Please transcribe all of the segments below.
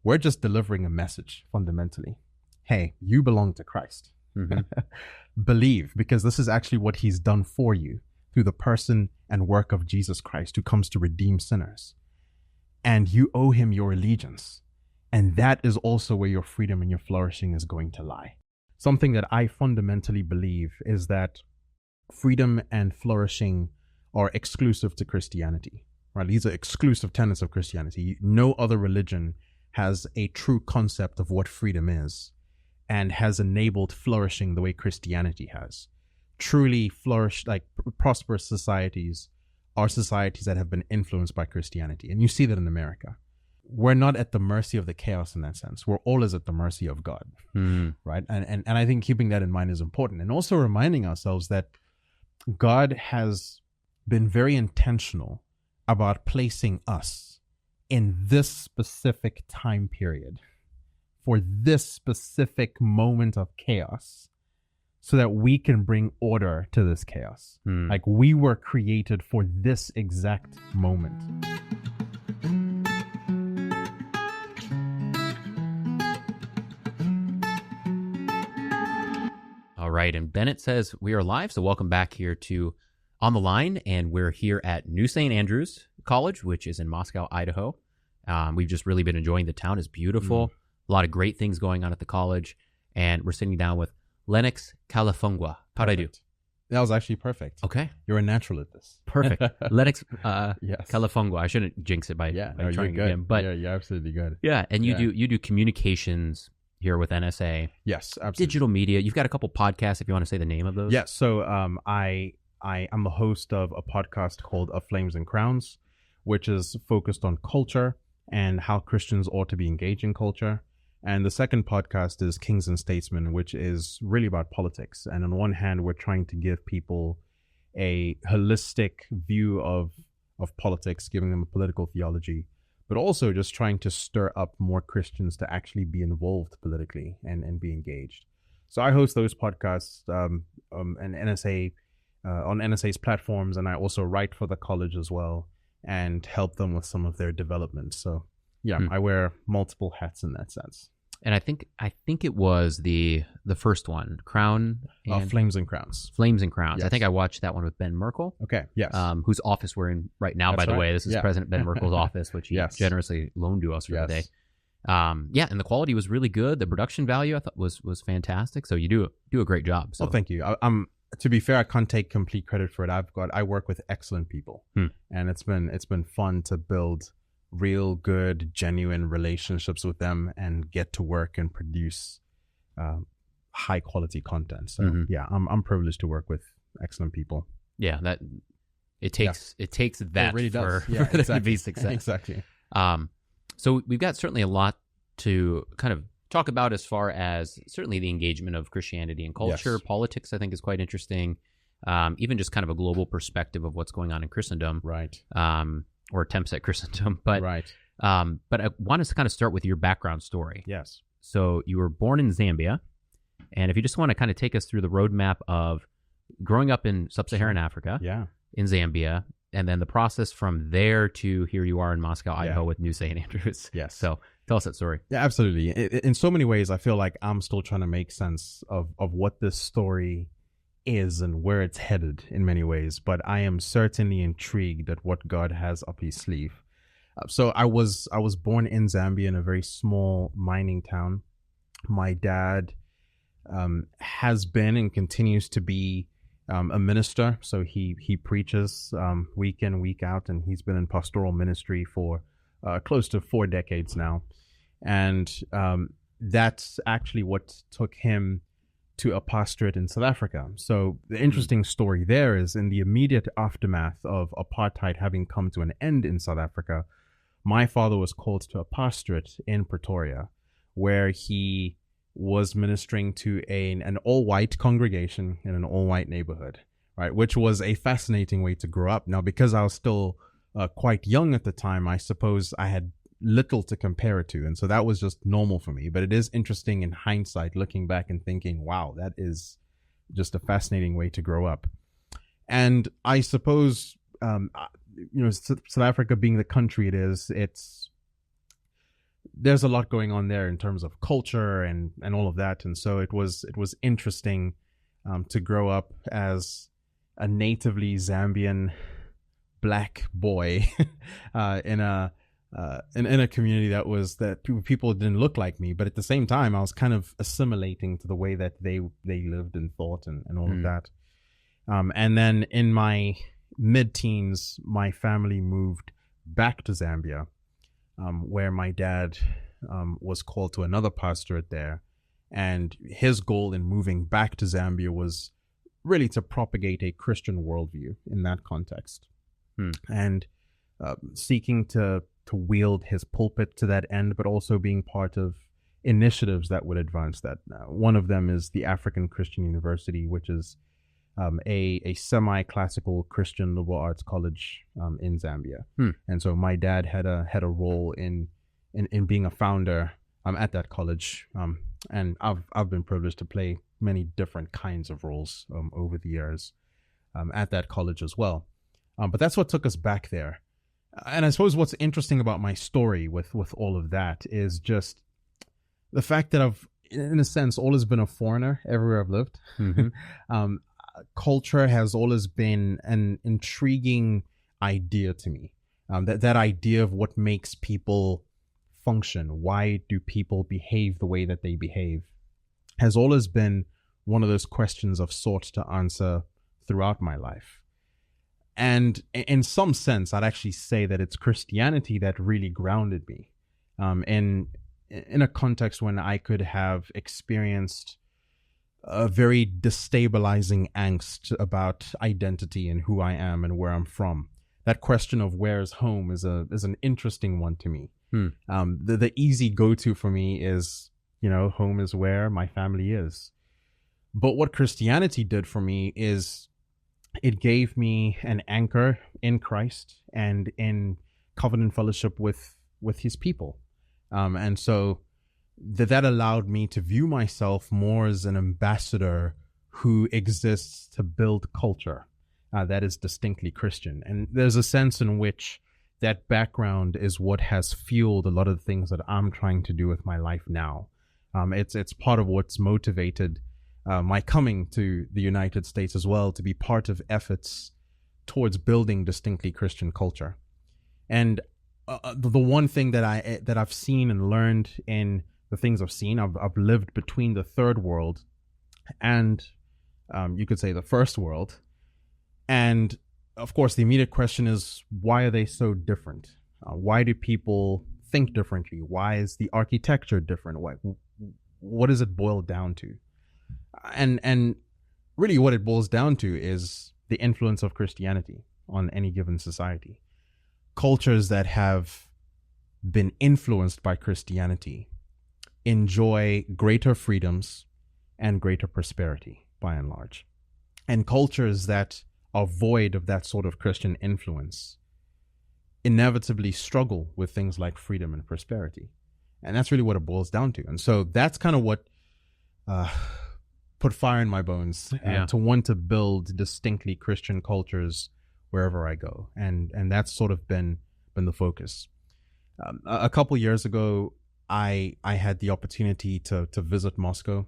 We're just delivering a message fundamentally. Hey, you belong to Christ. Mm-hmm. Believe, because this is actually what he's done for you through the person and work of Jesus Christ, who comes to redeem sinners. And you owe him your allegiance. And that is also where your freedom and your flourishing is going to lie. Something that I fundamentally believe is that freedom and flourishing are exclusive to Christianity, right? These are exclusive tenets of Christianity. No other religion has a true concept of what freedom is and has enabled flourishing the way Christianity has. Truly flourish, like prosperous societies are societies that have been influenced by Christianity. And you see that in America. We're not at the mercy of the chaos in that sense. We're always at the mercy of God, right? And I think keeping that in mind is important. And also reminding ourselves that God has been very intentional about placing us in this specific time period for this specific moment of chaos so that we can bring order to this chaos. Like we were created for this exact moment. All right, and Bennett says we are live, so welcome back here to On the Line, and we're here at New St. Andrews College, which is in Moscow, Idaho. We've just really been enjoying the town. It's beautiful. A lot of great things going on at the college, and we're sitting down with Lennox Kalifungwa. How'd I do? That was actually perfect. Okay. You're a natural at this. Perfect. Lennox Yes. Kalifungwa. I shouldn't jinx it by trying again. But you're absolutely good. Yeah, and you do communications here with NSA. Yes, absolutely. Digital media. You've got a couple podcasts if you want to say the name of those. Yeah, so I am the host of a podcast called Flames and Crowns, which is focused on culture and how Christians ought to be engaged in culture. And the second podcast is Kings and Statesmen, which is really about politics. And on one hand, we're trying to give people a holistic view of politics, giving them a political theology, but also just trying to stir up more Christians to actually be involved politically and be engaged. So I host those podcasts and NSA on NSA's platforms, and I also write for the college as well and help them with some of their development. So yeah, I wear multiple hats in that sense. And I think it was the first one, Crown and Flames and Crowns. Flames and Crowns. Yes. I think I watched that one with Ben Merkel. Okay. Yes. Whose office we're in right now, That's by the right. way. This is Yeah. President Ben Merkel's office, which he generously loaned to us for the day. And the quality was really good. The production value I thought was fantastic. So you do a great job. So thank you. I'm to be fair, I can't take complete credit for it. I work with excellent people, and it's been fun to build real good, genuine relationships with them and get to work and produce high quality content. So yeah, I'm privileged to work with excellent people. Yeah, that it takes that it really for does. there to be success. Exactly. So we've got certainly a lot to kind of talk about as far as certainly the engagement of Christianity and culture. Yes. Politics, I think, is quite interesting. Even just kind of a global perspective of what's going on in Christendom. Right. Or attempts at Christendom. But right. But I want us to kind of start with your background story. Yes. So you were born in Zambia. And if you just want to kind of take us through the roadmap of growing up in sub-Saharan Africa, in Zambia, and then the process from there to here you are in Moscow, Idaho with New St. Andrews. Yes. So tell us that story. Yeah, absolutely. In so many ways, I feel like I'm still trying to make sense of what this story is and where it's headed in many ways. But I am certainly intrigued at what God has up his sleeve. So I was born in Zambia in a very small mining town. My dad has been and continues to be a minister. So he preaches week in, week out, and he's been in pastoral ministry for close to 4 decades now. And that's actually what took him to a pastorate in South Africa. So the interesting story there is in the immediate aftermath of apartheid having come to an end in South Africa, my father was called to a pastorate in Pretoria, where he was ministering to an all-white congregation in an all-white neighborhood, right? Which was a fascinating way to grow up. Now, because I was still quite young at the time, I suppose I had little to compare it to. And so that was just normal for me. But it is interesting in hindsight, looking back and thinking, wow, that is just a fascinating way to grow up. And I suppose, South Africa being the country it is, there's a lot going on there in terms of culture and all of that. And so it was interesting to grow up as a natively Zambian black boy in a community that people didn't look like me, but at the same time I was kind of assimilating to the way that they lived and thought and all of that. And then in my mid-teens, my family moved back to Zambia, where my dad was called to another pastorate there, and his goal in moving back to Zambia was really to propagate a Christian worldview in that context, and seeking to wield his pulpit to that end, but also being part of initiatives that would advance that. One of them is the African Christian University, which is a semi-classical Christian liberal arts college in Zambia. And so my dad had a role in being a founder at that college, and I've been privileged to play many different kinds of roles over the years at that college as well. But that's what took us back there. And I suppose what's interesting about my story with all of that is just the fact that I've, in a sense, always been a foreigner everywhere I've lived. Culture has always been an intriguing idea to me. That idea of what makes people function, why do people behave the way that they behave, has always been one of those questions I've sought to answer throughout my life. And in some sense, I'd actually say that it's Christianity that really grounded me in a context when I could have experienced a very destabilizing angst about identity and who I am and where I'm from. That question of where's home is an interesting one to me. The easy go-to for me is, home is where my family is. But what Christianity did for me is it gave me an anchor in Christ and in covenant fellowship with his people. And so that allowed me to view myself more as an ambassador who exists to build culture that is distinctly Christian. And there's a sense in which that background is what has fueled a lot of the things that I'm trying to do with my life now. It's part of what's motivated my coming to the United States as well, to be part of efforts towards building distinctly Christian culture. And the one thing that I've seen and learned in the things I've seen, I've lived between the third world and you could say the first world. And of course, the immediate question is, why are they so different? Why do people think differently? Why is the architecture different? What does it boil down to? And really what it boils down to is the influence of Christianity on any given society. Cultures that have been influenced by Christianity enjoy greater freedoms and greater prosperity, by and large. And cultures that are void of that sort of Christian influence inevitably struggle with things like freedom and prosperity. And that's really what it boils down to. And so that's kind of what put fire in my bones to want to build distinctly Christian cultures wherever I go. And that's sort of been the focus. A couple years ago, I had the opportunity to visit Moscow.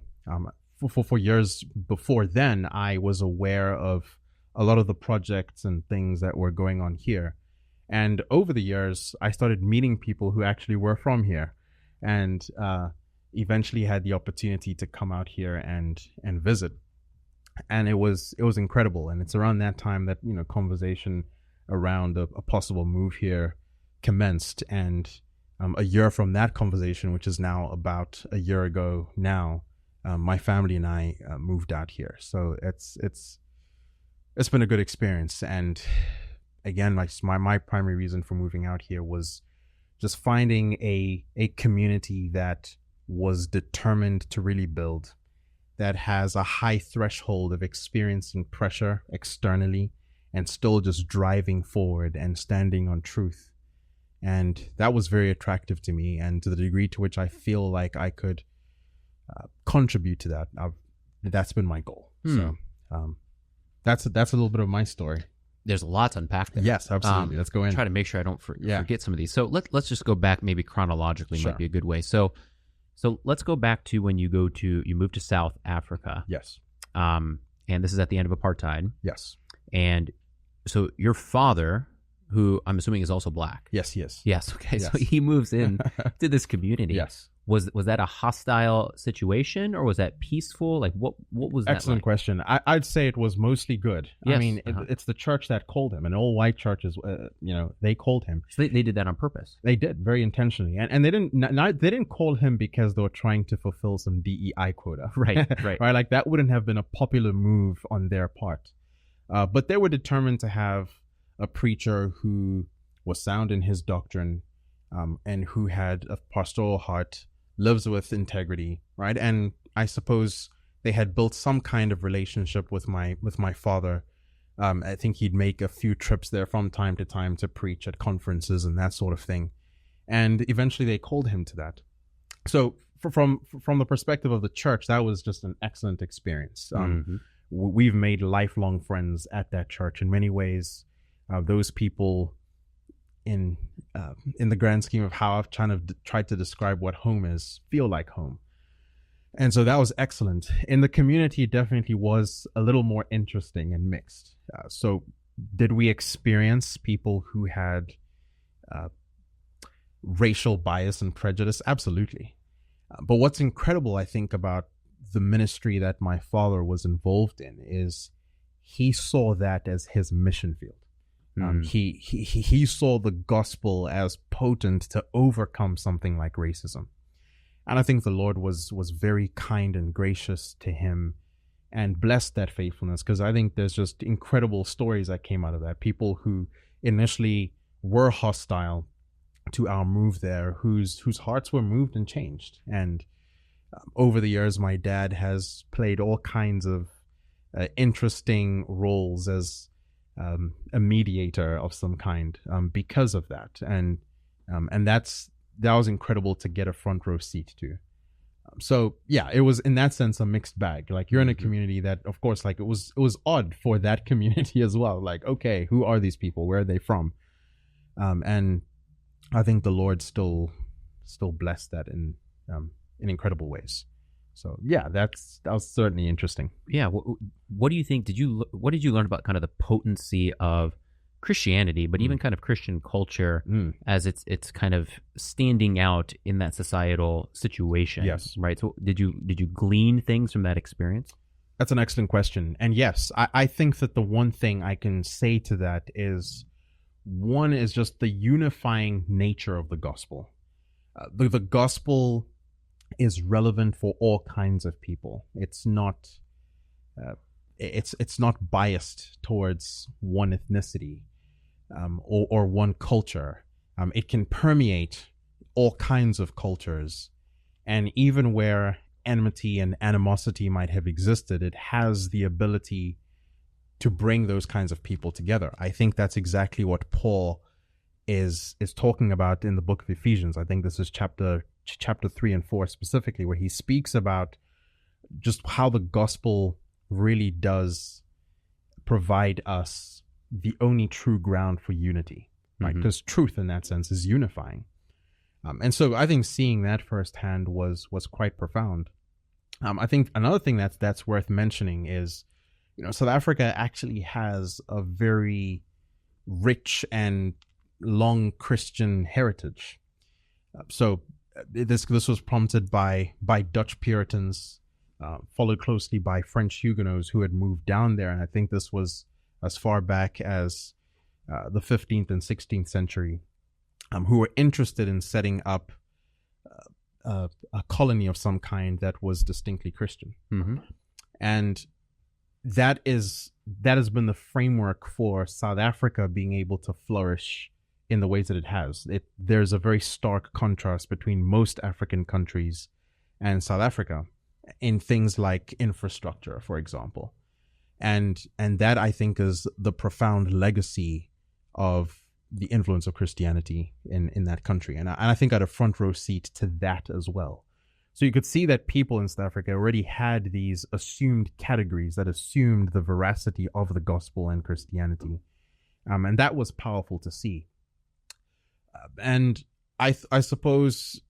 For years before then, I was aware of a lot of the projects and things that were going on here. And over the years, I started meeting people who actually were from here, and eventually had the opportunity to come out here and visit. And it was incredible. And it's around that time that, conversation around a possible move here commenced. And a year from that conversation, which is now about a year ago now, my family and I moved out here. So it's been a good experience. And again, my primary reason for moving out here was just finding a community that was determined to really build, that has a high threshold of experiencing pressure externally and still just driving forward and standing on truth. And that was very attractive to me, and to the degree to which I feel like I could contribute to that, that's been my goal. So that's a little bit of my story. there's a lot to unpack there. Yes, absolutely. Let's go in. Try to make sure I don't forget some of these. So let's just go back maybe chronologically. Sure. Might be a good way. So let's go back to when you moved to South Africa. Yes. And this is at the end of apartheid. Yes. And so your father, who I'm assuming is also black. Yes, he is. Yes. Okay. Yes. So he moves in to this community. Yes. Was that a hostile situation or was that peaceful? Like what was that? Excellent like? question. I'd say it was mostly good. Yes. I mean, it's the church that called him, and all white churches, they called him. So they did that on purpose. They did, very intentionally, and they didn't call him because they were trying to fulfill some DEI quota. Right. Right. Like that wouldn't have been a popular move on their part, but they were determined to have a preacher who was sound in his doctrine, and who had a pastoral heart, lives with integrity, right? And I suppose they had built some kind of relationship with my father. I think he'd make a few trips there from time to time to preach at conferences and that sort of thing. And eventually they called him to that. So from the perspective of the church, that was just an excellent experience. We've made lifelong friends at that church. In many ways, those people, in the grand scheme of how I've tried to describe what home is, feel like home. And so that was excellent. In the community, it definitely was a little more interesting and mixed. So did we experience people who had racial bias and prejudice? Absolutely. But what's incredible, I think, about the ministry that my father was involved in is he saw that as his mission field. He saw the gospel as potent to overcome something like racism. And I think the Lord was very kind and gracious to him and blessed that faithfulness, because I think there's just incredible stories that came out of that. People who initially were hostile to our move there, whose hearts were moved and changed. And over the years, my dad has played all kinds of interesting roles as a mediator of some kind because of that, and that was incredible to get a front row seat to. So yeah, it was in that sense a mixed bag. Like you're in a community that, of course, like it was odd for that community as well. Like, okay, who are these people? Where are they from? And I think the Lord still blessed that in incredible ways. So yeah, that was certainly interesting. Yeah. What do you think? What did you learn about kind of the potency of Christianity, but even kind of Christian culture as it's kind of standing out in that societal situation? Yes. Right. So did you glean things from that experience? That's an excellent question. And yes, I think that the one thing I can say to that is, one is just the unifying nature of the gospel. The gospel is relevant for all kinds of people. It's not it's not biased towards one ethnicity or one culture. It can permeate all kinds of cultures, and even where enmity and animosity might have existed, it has the ability to bring those kinds of people together. I think that's exactly what Paul is talking about in the book of Ephesians. I think this is chapter 3 and 4 specifically, where he speaks about just how the gospel really does provide us the only true ground for unity, right? Because truth in that sense is unifying. And so I think seeing that firsthand was quite profound. I think another thing that's worth mentioning is, South Africa actually has a very rich and long Christian heritage. So this was prompted by Dutch Puritans, followed closely by French Huguenots who had moved down there, and I think this was as far back as the 15th and 16th century, who were interested in setting up a colony of some kind that was distinctly Christian. And that has been the framework for South Africa being able to flourish in the ways that it has. There's a very stark contrast between most African countries and South Africa in things like infrastructure, for example. And that, I think, is the profound legacy of the influence of Christianity in that country. And I think I had a front row seat to that as well. So you could see that people in South Africa already had these assumed categories that assumed the veracity of the gospel and Christianity. And that was powerful to see. And I suppose,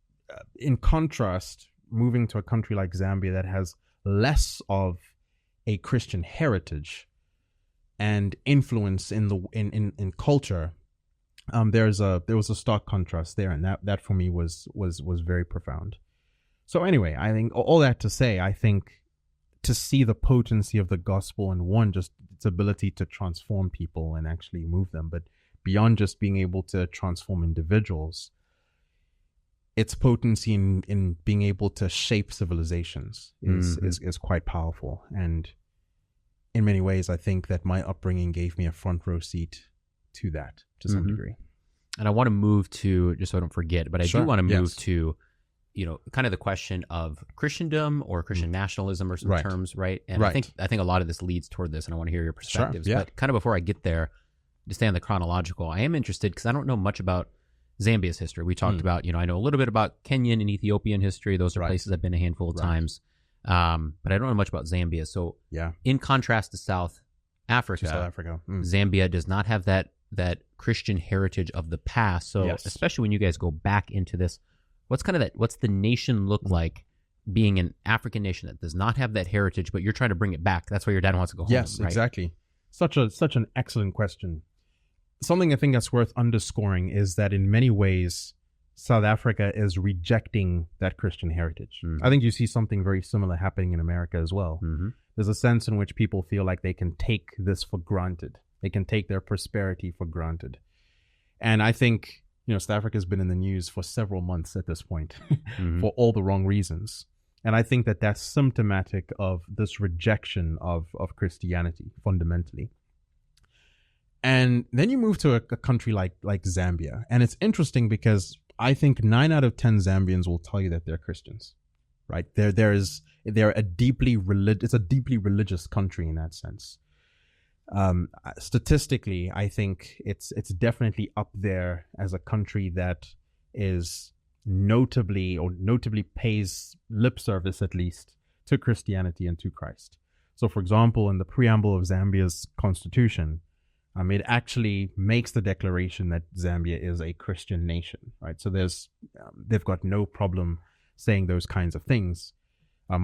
in contrast, moving to a country like Zambia that has less of a Christian heritage and influence in culture, there was a stark contrast there, and that for me was very profound. So anyway, I think all that to say, I think to see the potency of the gospel and one, just its ability to transform people and actually move them, but beyond just being able to transform individuals, its potency in being able to shape civilizations is quite powerful. And in many ways, I think that my upbringing gave me a front row seat to that to some degree. And I want to move to, just so I don't forget, but I do want to move to, kind of the question of Christendom or Christian nationalism or some terms, right? And I think a lot of this leads toward this, and I want to hear your perspectives. But kind of before I get there, to stay on the chronological, I am interested because I don't know much about Zambia's history. We talked about, I know a little bit about Kenyan and Ethiopian history. Those are places I've been a handful of times. But I don't know much about Zambia. So in contrast to South Africa, Zambia does not have that Christian heritage of the past. So especially when you guys go back into this, what's the nation look like being an African nation that does not have that heritage, but you're trying to bring it back? That's why your dad wants to go home. Yes, right? Exactly. Such an excellent question. Something I think that's worth underscoring is that in many ways, South Africa is rejecting that Christian heritage. I think you see something very similar happening in America as well. There's a sense in which people feel like they can take this for granted. They can take their prosperity for granted. And I think, South Africa has been in the news for several months at this point for all the wrong reasons. And I think that that's symptomatic of this rejection of Christianity fundamentally. And then you move to a country like Zambia. And it's interesting because I think 9 out of 10 Zambians will tell you that they're Christians, right? It's a deeply religious country in that sense. Statistically, I think it's definitely up there as a country that is notably pays lip service, at least, to Christianity and to Christ. So, for example, in the preamble of Zambia's constitution, it actually makes the declaration that Zambia is a Christian nation, right? So they've got no problem saying those kinds of things.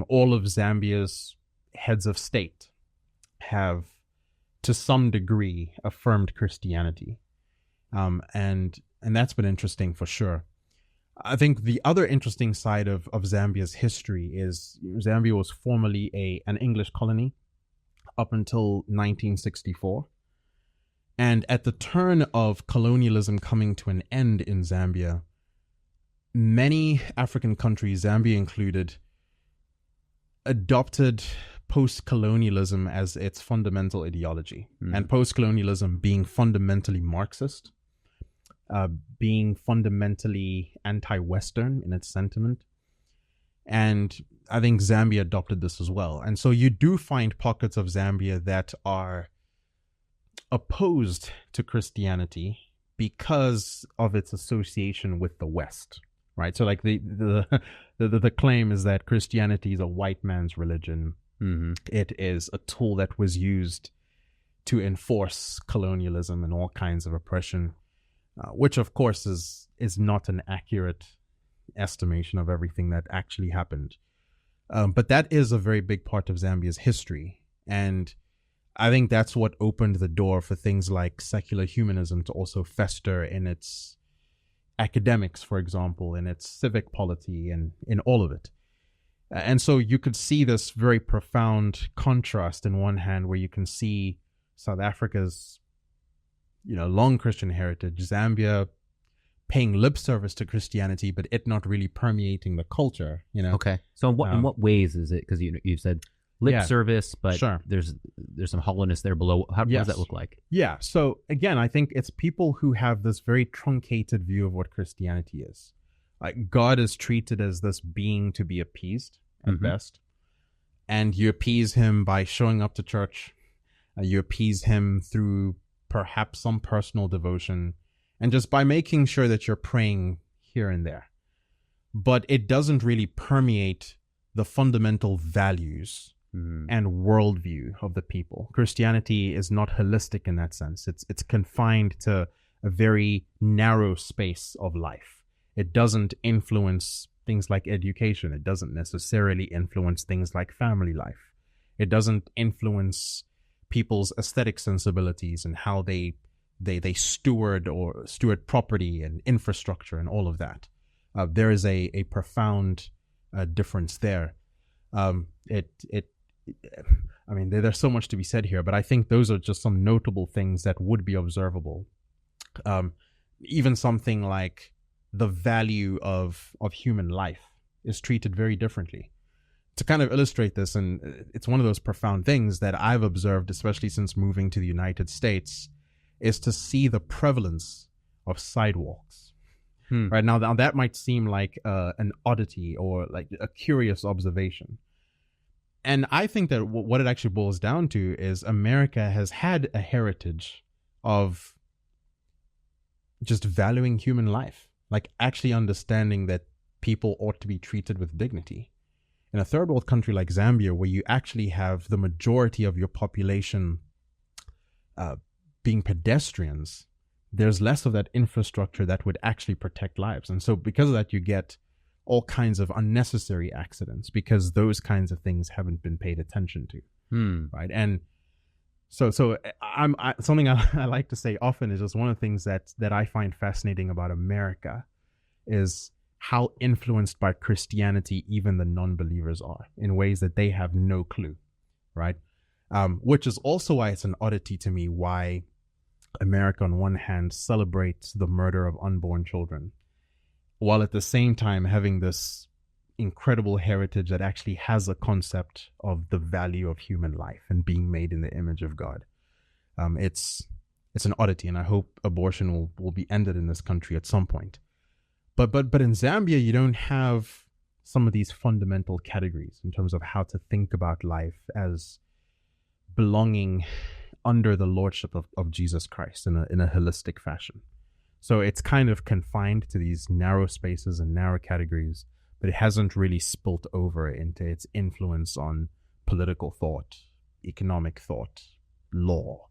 All of Zambia's heads of state have, to some degree, affirmed Christianity, and that's been interesting for sure. I think the other interesting side of Zambia's history is Zambia was formerly an English colony up until 1964. And at the turn of colonialism coming to an end in Zambia, many African countries, Zambia included, adopted post-colonialism as its fundamental ideology. And post-colonialism being fundamentally Marxist, being fundamentally anti-Western in its sentiment. And I think Zambia adopted this as well. And so you do find pockets of Zambia that are opposed to Christianity because of its association with the West, right? So like the claim is that Christianity is a white man's religion. It is a tool that was used to enforce colonialism and all kinds of oppression, which of course is not an accurate estimation of everything that actually happened. But that is a very big part of Zambia's history. And I think that's what opened the door for things like secular humanism to also fester in its academics, for example, in its civic polity and in all of it. And so you could see this very profound contrast in one hand where you can see South Africa's, long Christian heritage, Zambia paying lip service to Christianity, but it not really permeating the culture, Okay. So in what ways is it? Because you said lip service, but there's some hollowness there below. What does that look like? Yeah. So again, I think it's people who have this very truncated view of what Christianity is. Like God is treated as this being to be appeased at best. And you appease him by showing up to church. You appease him through perhaps some personal devotion and just by making sure that you're praying here and there. But it doesn't really permeate the fundamental values and worldview of the people. Christianity is not holistic in that sense. It's confined to a very narrow space of life. It doesn't influence things like education. It doesn't necessarily influence things like family life. It doesn't influence people's aesthetic sensibilities and how they steward property and infrastructure and all of that. There is a profound difference there. There's so much to be said here, but I think those are just some notable things that would be observable. Even something like the value of human life is treated very differently. To kind of illustrate this, and it's one of those profound things that I've observed, especially since moving to the United States, is to see the prevalence of sidewalks. Right now that might seem like an oddity or like a curious observation. And I think that what it actually boils down to is America has had a heritage of just valuing human life, like actually understanding that people ought to be treated with dignity. In a third world country like Zambia, where you actually have the majority of your population being pedestrians, there's less of that infrastructure that would actually protect lives. And so because of that, you get all kinds of unnecessary accidents because those kinds of things haven't been paid attention to. Right. And so something I like to say often is just one of the things that I find fascinating about America is how influenced by Christianity even the non-believers are in ways that they have no clue. Right. Which is also why it's an oddity to me why America on one hand celebrates the murder of unborn children, while at the same time having this incredible heritage that actually has a concept of the value of human life and being made in the image of God. It's an oddity, and I hope abortion will be ended in this country at some point. But in Zambia, you don't have some of these fundamental categories in terms of how to think about life as belonging under the lordship of Jesus Christ in a holistic fashion. So it's kind of confined to these narrow spaces and narrow categories, but it hasn't really spilt over into its influence on political thought, economic thought, law,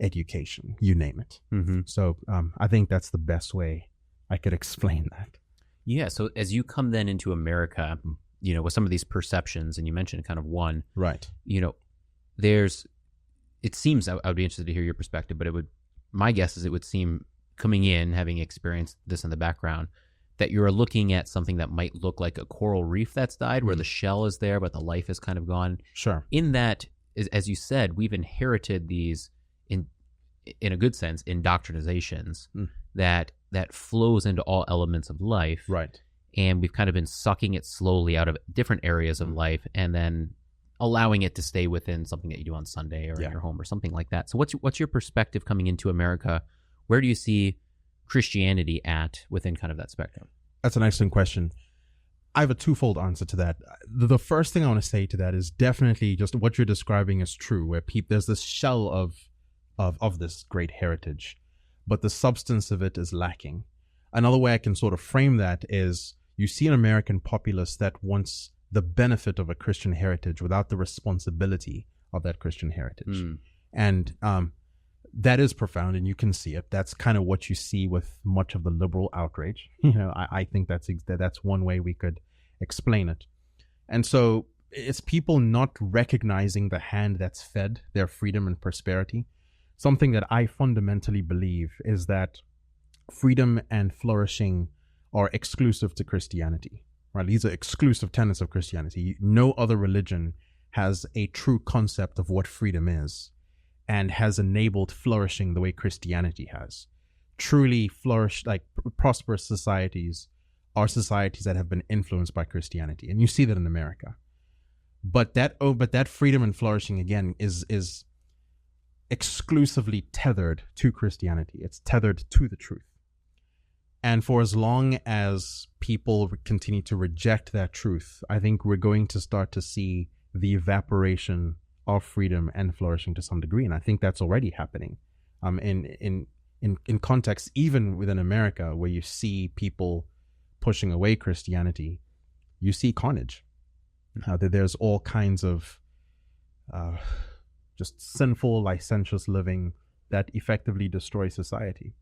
education, you name it. So I think that's the best way I could explain that. Yeah. So as you come then into America, with some of these perceptions, and you mentioned kind of one, right? It seems, I would be interested to hear your perspective, but my guess is it would seem, coming in, having experienced this in the background, that you're looking at something that might look like a coral reef that's died, where the shell is there, but the life is kind of gone. Sure. In that, as you said, we've inherited these, in a good sense, indoctrinations that flows into all elements of life. Right. And we've kind of been sucking it slowly out of different areas of life, and then allowing it to stay within something that you do on Sunday or in your home or something like that. So what's your perspective coming into America? Where do you see Christianity at within kind of that spectrum? That's an excellent question. I have a twofold answer to that. The first thing I want to say to that is definitely just what you're describing is true, where there's this shell of this great heritage, but the substance of it is lacking. Another way I can sort of frame that is you see an American populace that wants the benefit of a Christian heritage without the responsibility of that Christian heritage. And that is profound, and you can see it. That's kind of what you see with much of the liberal outrage. I think that's one way we could explain it. And so it's people not recognizing the hand that's fed their freedom and prosperity. Something that I fundamentally believe is that freedom and flourishing are exclusive to Christianity. Right? These are exclusive tenets of Christianity. No other religion has a true concept of what freedom is and has enabled flourishing the way Christianity has. Truly prosperous societies are societies that have been influenced by Christianity, and you see that in America. But that freedom and flourishing again is exclusively tethered to Christianity. It's tethered to the truth. And for as long as people continue to reject that truth, I think we're going to start to see the evaporation of freedom and flourishing to some degree. And I think that's already happening. In context, even within America, where you see people pushing away Christianity, you see carnage. There's all kinds of just sinful, licentious living that effectively destroys society.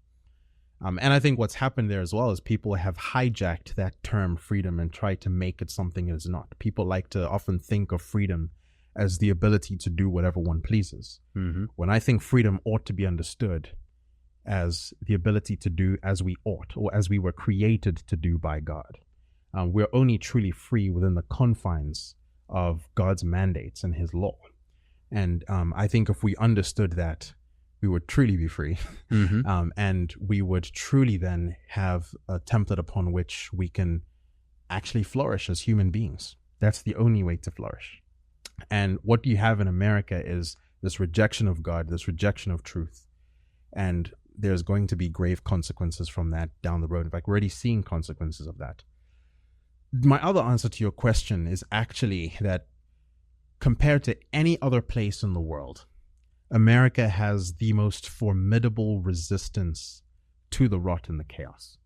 And I think what's happened there as well is people have hijacked that term freedom and tried to make it something it is not. People like to often think of freedom as the ability to do whatever one pleases. When I think freedom ought to be understood as the ability to do as we ought, or as we were created to do by God. We're only truly free within the confines of God's mandates and his law. And I think if we understood that, we would truly be free. And we would truly then have a template upon which we can actually flourish as human beings. That's the only way to flourish. And what you have in America is this rejection of God, this rejection of truth. And there's going to be grave consequences from that down the road. In fact, we're already seeing consequences of that. My other answer to your question is actually that compared to any other place in the world, America has the most formidable resistance to the rot and the chaos.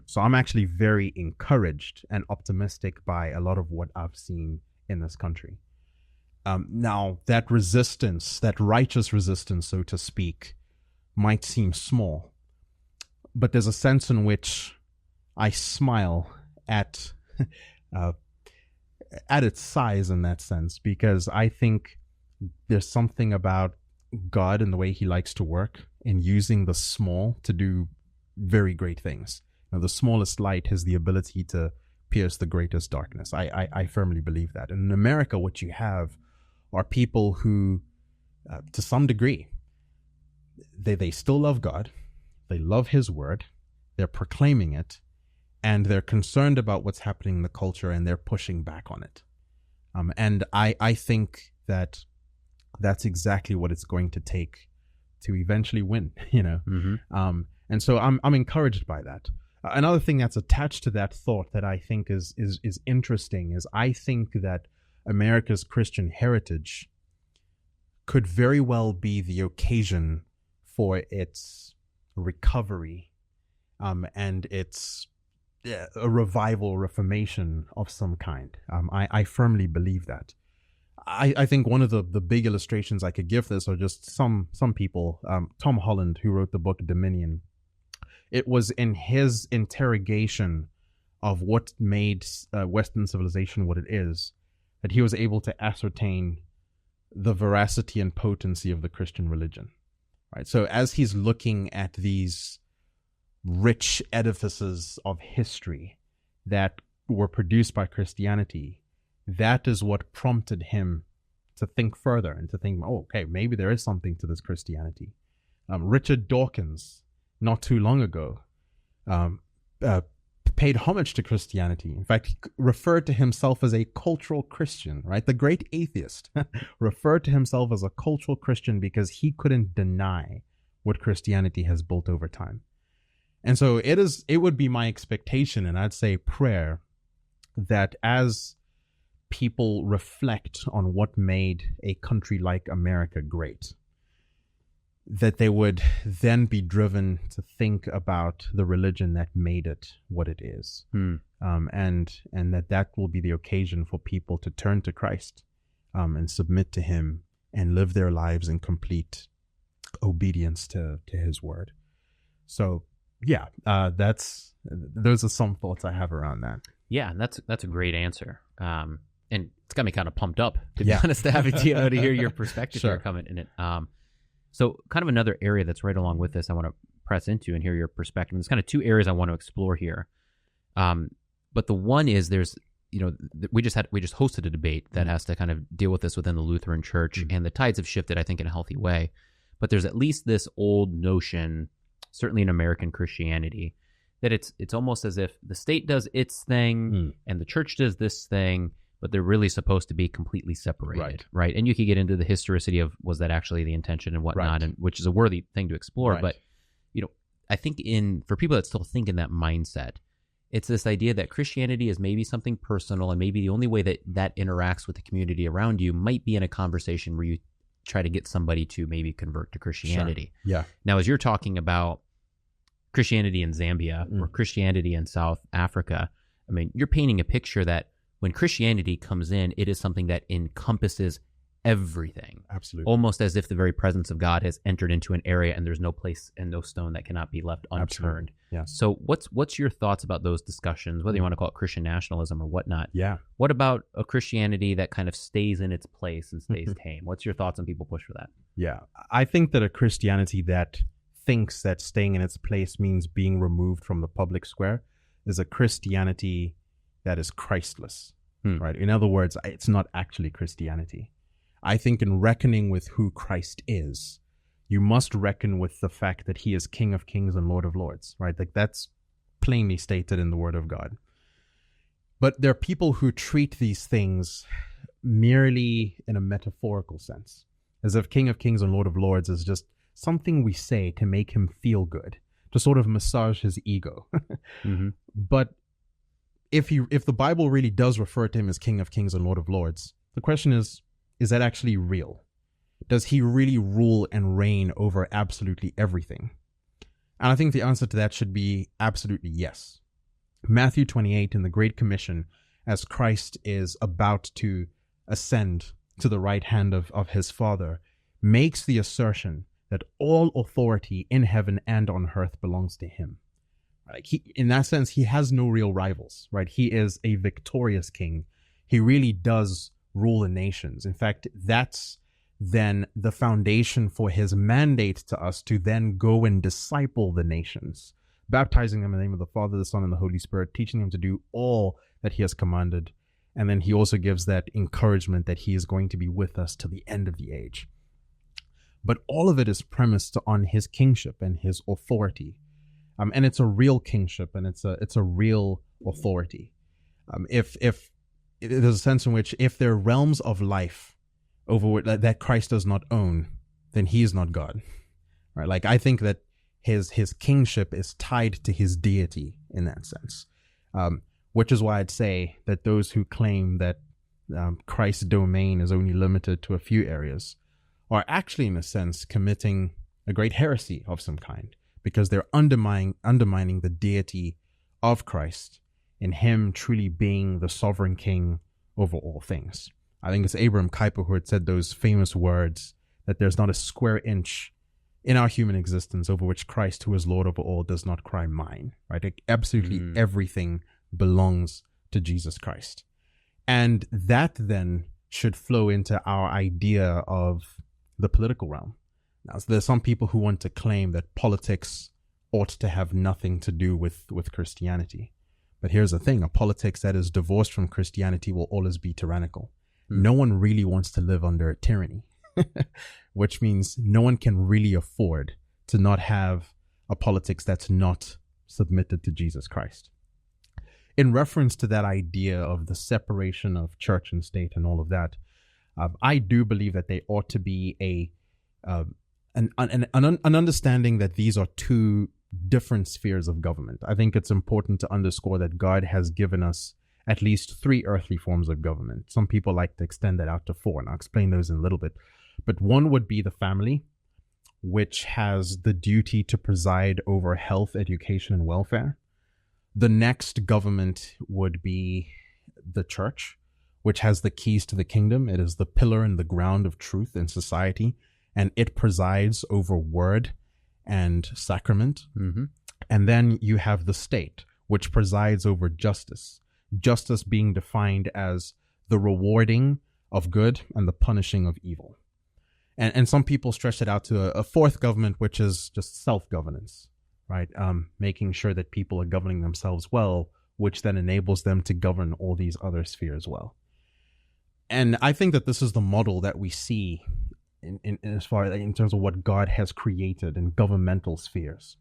So I'm actually very encouraged and optimistic by a lot of what I've seen in this country. Now, that resistance, that righteous resistance, so to speak, might seem small, but there's a sense in which I smile at its size in that sense, because I think there's something about God and the way he likes to work in using the small to do very great things. Now, the smallest light has the ability to pierce the greatest darkness. I firmly believe that. And in America, what you have are people who, to some degree, they still love God, they love his word, they're proclaiming it, and they're concerned about what's happening in the culture, and they're pushing back on it. And I think that that's exactly what it's going to take to eventually win, you know. And so I'm encouraged by that. Another thing that's attached to that thought that I think is interesting is I think that America's Christian heritage could very well be the occasion for its recovery, and its a revival, reformation of some kind. I firmly believe that. I think one of the big illustrations I could give this are just some people. Tom Holland, who wrote the book Dominion, it was in his interrogation of what made Western civilization what it is that he was able to ascertain the veracity and potency of the Christian religion. Right. So as he's looking at these rich edifices of history that were produced by Christianity, that is what prompted him to think further and to think, oh, okay, maybe there is something to this Christianity. Richard Dawkins, not too long ago, paid homage to Christianity. In fact, he referred to himself as a cultural Christian, right? The great atheist referred to himself as a cultural Christian because he couldn't deny what Christianity has built over time. And so it would be my expectation, and I'd say prayer, that as people reflect on what made a country like America great, that they would then be driven to think about the religion that made it what it is. And that will be the occasion for people to turn to Christ, and submit to him and live their lives in complete obedience to his word. So yeah, those are some thoughts I have around that. Yeah, that's a great answer. And it's got me kind of pumped up, to be honest, to hear your perspective here coming in it. So kind of another area that's right along with this I want to press into and hear your perspective. There's kind of two areas I want to explore here. But the one is we just hosted a debate that has to kind of deal with this within the Lutheran Church, and the tides have shifted, I think, in a healthy way. But there's at least this old notion, certainly in American Christianity, that it's almost as if the state does its thing and the church does this thing, but they're really supposed to be completely separated, right? And you could get into the historicity of, was that actually the intention and whatnot, and which is a worthy thing to explore. But I think for people that still think in that mindset, it's this idea that Christianity is maybe something personal, and maybe the only way that interacts with the community around you might be in a conversation where you try to get somebody to maybe convert to Christianity. Sure. Yeah. Now, as you're talking about Christianity in Zambia or Christianity in South Africa, I mean, you're painting a picture that when Christianity comes in, it is something that encompasses everything. Absolutely. Almost as if the very presence of God has entered into an area and there's no place and no stone that cannot be left unturned. Absolutely. Yes. So what's your thoughts about those discussions, whether you want to call it Christian nationalism or whatnot? Yeah. What about a Christianity that kind of stays in its place and stays tame? What's your thoughts on people push for that? Yeah. I think that a Christianity that thinks that staying in its place means being removed from the public square is a Christianity that is Christless, right? In other words, it's not actually Christianity. I think in reckoning with who Christ is, you must reckon with the fact that he is King of Kings and Lord of Lords, right? Like that's plainly stated in the Word of God. But there are people who treat these things merely in a metaphorical sense, as if King of Kings and Lord of Lords is just something we say to make him feel good, to sort of massage his ego. But if the Bible really does refer to him as King of Kings and Lord of Lords, the question is that actually real? Does he really rule and reign over absolutely everything? And I think the answer to that should be absolutely yes. Matthew 28 in the Great Commission, as Christ is about to ascend to the right hand of his Father, makes the assertion that all authority in heaven and on earth belongs to him. Like in that sense, he has no real rivals, right? He is a victorious king. He really does rule the nations. In fact, that's then the foundation for his mandate to us to then go and disciple the nations, baptizing them in the name of the Father, the Son, and the Holy Spirit, teaching them to do all that he has commanded. And then he also gives that encouragement that he is going to be with us to the end of the age. But all of it is premised on his kingship and his authority. And it's a real kingship and it's a real authority. If there's a sense in which if there are realms of life over that Christ does not own, then he is not God, right? Like I think that his kingship is tied to his deity in that sense, which is why I'd say that those who claim that Christ's domain is only limited to a few areas are actually, in a sense, committing a great heresy of some kind, because they're undermining the deity of Christ in him truly being the sovereign king over all things. I think it's Abraham Kuyper who had said those famous words that there's not a square inch in our human existence over which Christ, who is Lord over all, does not cry mine, right? Like absolutely everything belongs to Jesus Christ. And that then should flow into our idea of the political realm. Now, so there's some people who want to claim that politics ought to have nothing to do with Christianity. But here's the thing, a politics that is divorced from Christianity will always be tyrannical. No one really wants to live under a tyranny, which means no one can really afford to not have a politics that's not submitted to Jesus Christ. In reference to that idea of the separation of church and state and all of that, I do believe that there ought to be an understanding that these are two different spheres of government. I think it's important to underscore that God has given us at least 3 earthly forms of government. Some people like to extend that out to 4, and I'll explain those in a little bit. But one would be the family, which has the duty to preside over health, education, and welfare. The next government would be the church, which has the keys to the kingdom. It is the pillar and the ground of truth in society, and it presides over word and sacrament. And then you have the state, which presides over justice. Justice being defined as the rewarding of good and the punishing of evil. And some people stretch it out to a fourth government, which is just self-governance, right? Making sure that people are governing themselves well, which then enables them to govern all these other spheres well. And I think that this is the model that we see in terms of what God has created in governmental spheres.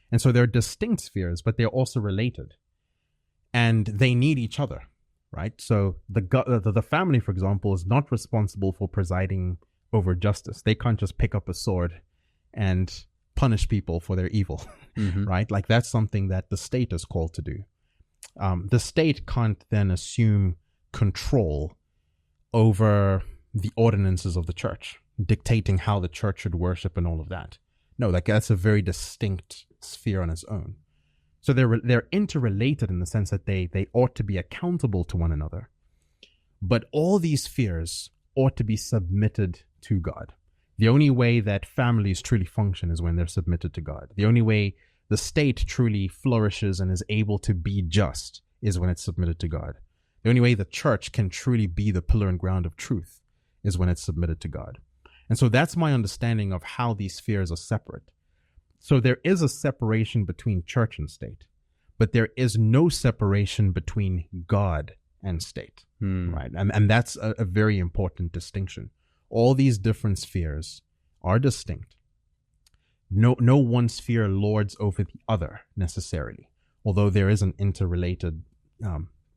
And so they're distinct spheres, but they're also related. And they need each other, right? So the family, for example, is not responsible for presiding over justice. They can't just pick up a sword and punish people for their evil, right? Like that's something that the state is called to do. The state can't then assume control over the ordinances of the church, dictating how the church should worship and all of that. No, like that's a very distinct sphere on its own. So they're interrelated in the sense that they ought to be accountable to one another. But all these spheres ought to be submitted to God. The only way that families truly function is when they're submitted to God. The only way the state truly flourishes and is able to be just is when it's submitted to God. The only way the church can truly be the pillar and ground of truth is when it's submitted to God. And so that's my understanding of how these spheres are separate. So there is a separation between church and state, but there is no separation between God and state, right? And that's a very important distinction. All these different spheres are distinct. No one sphere lords over the other necessarily, although there is an interrelated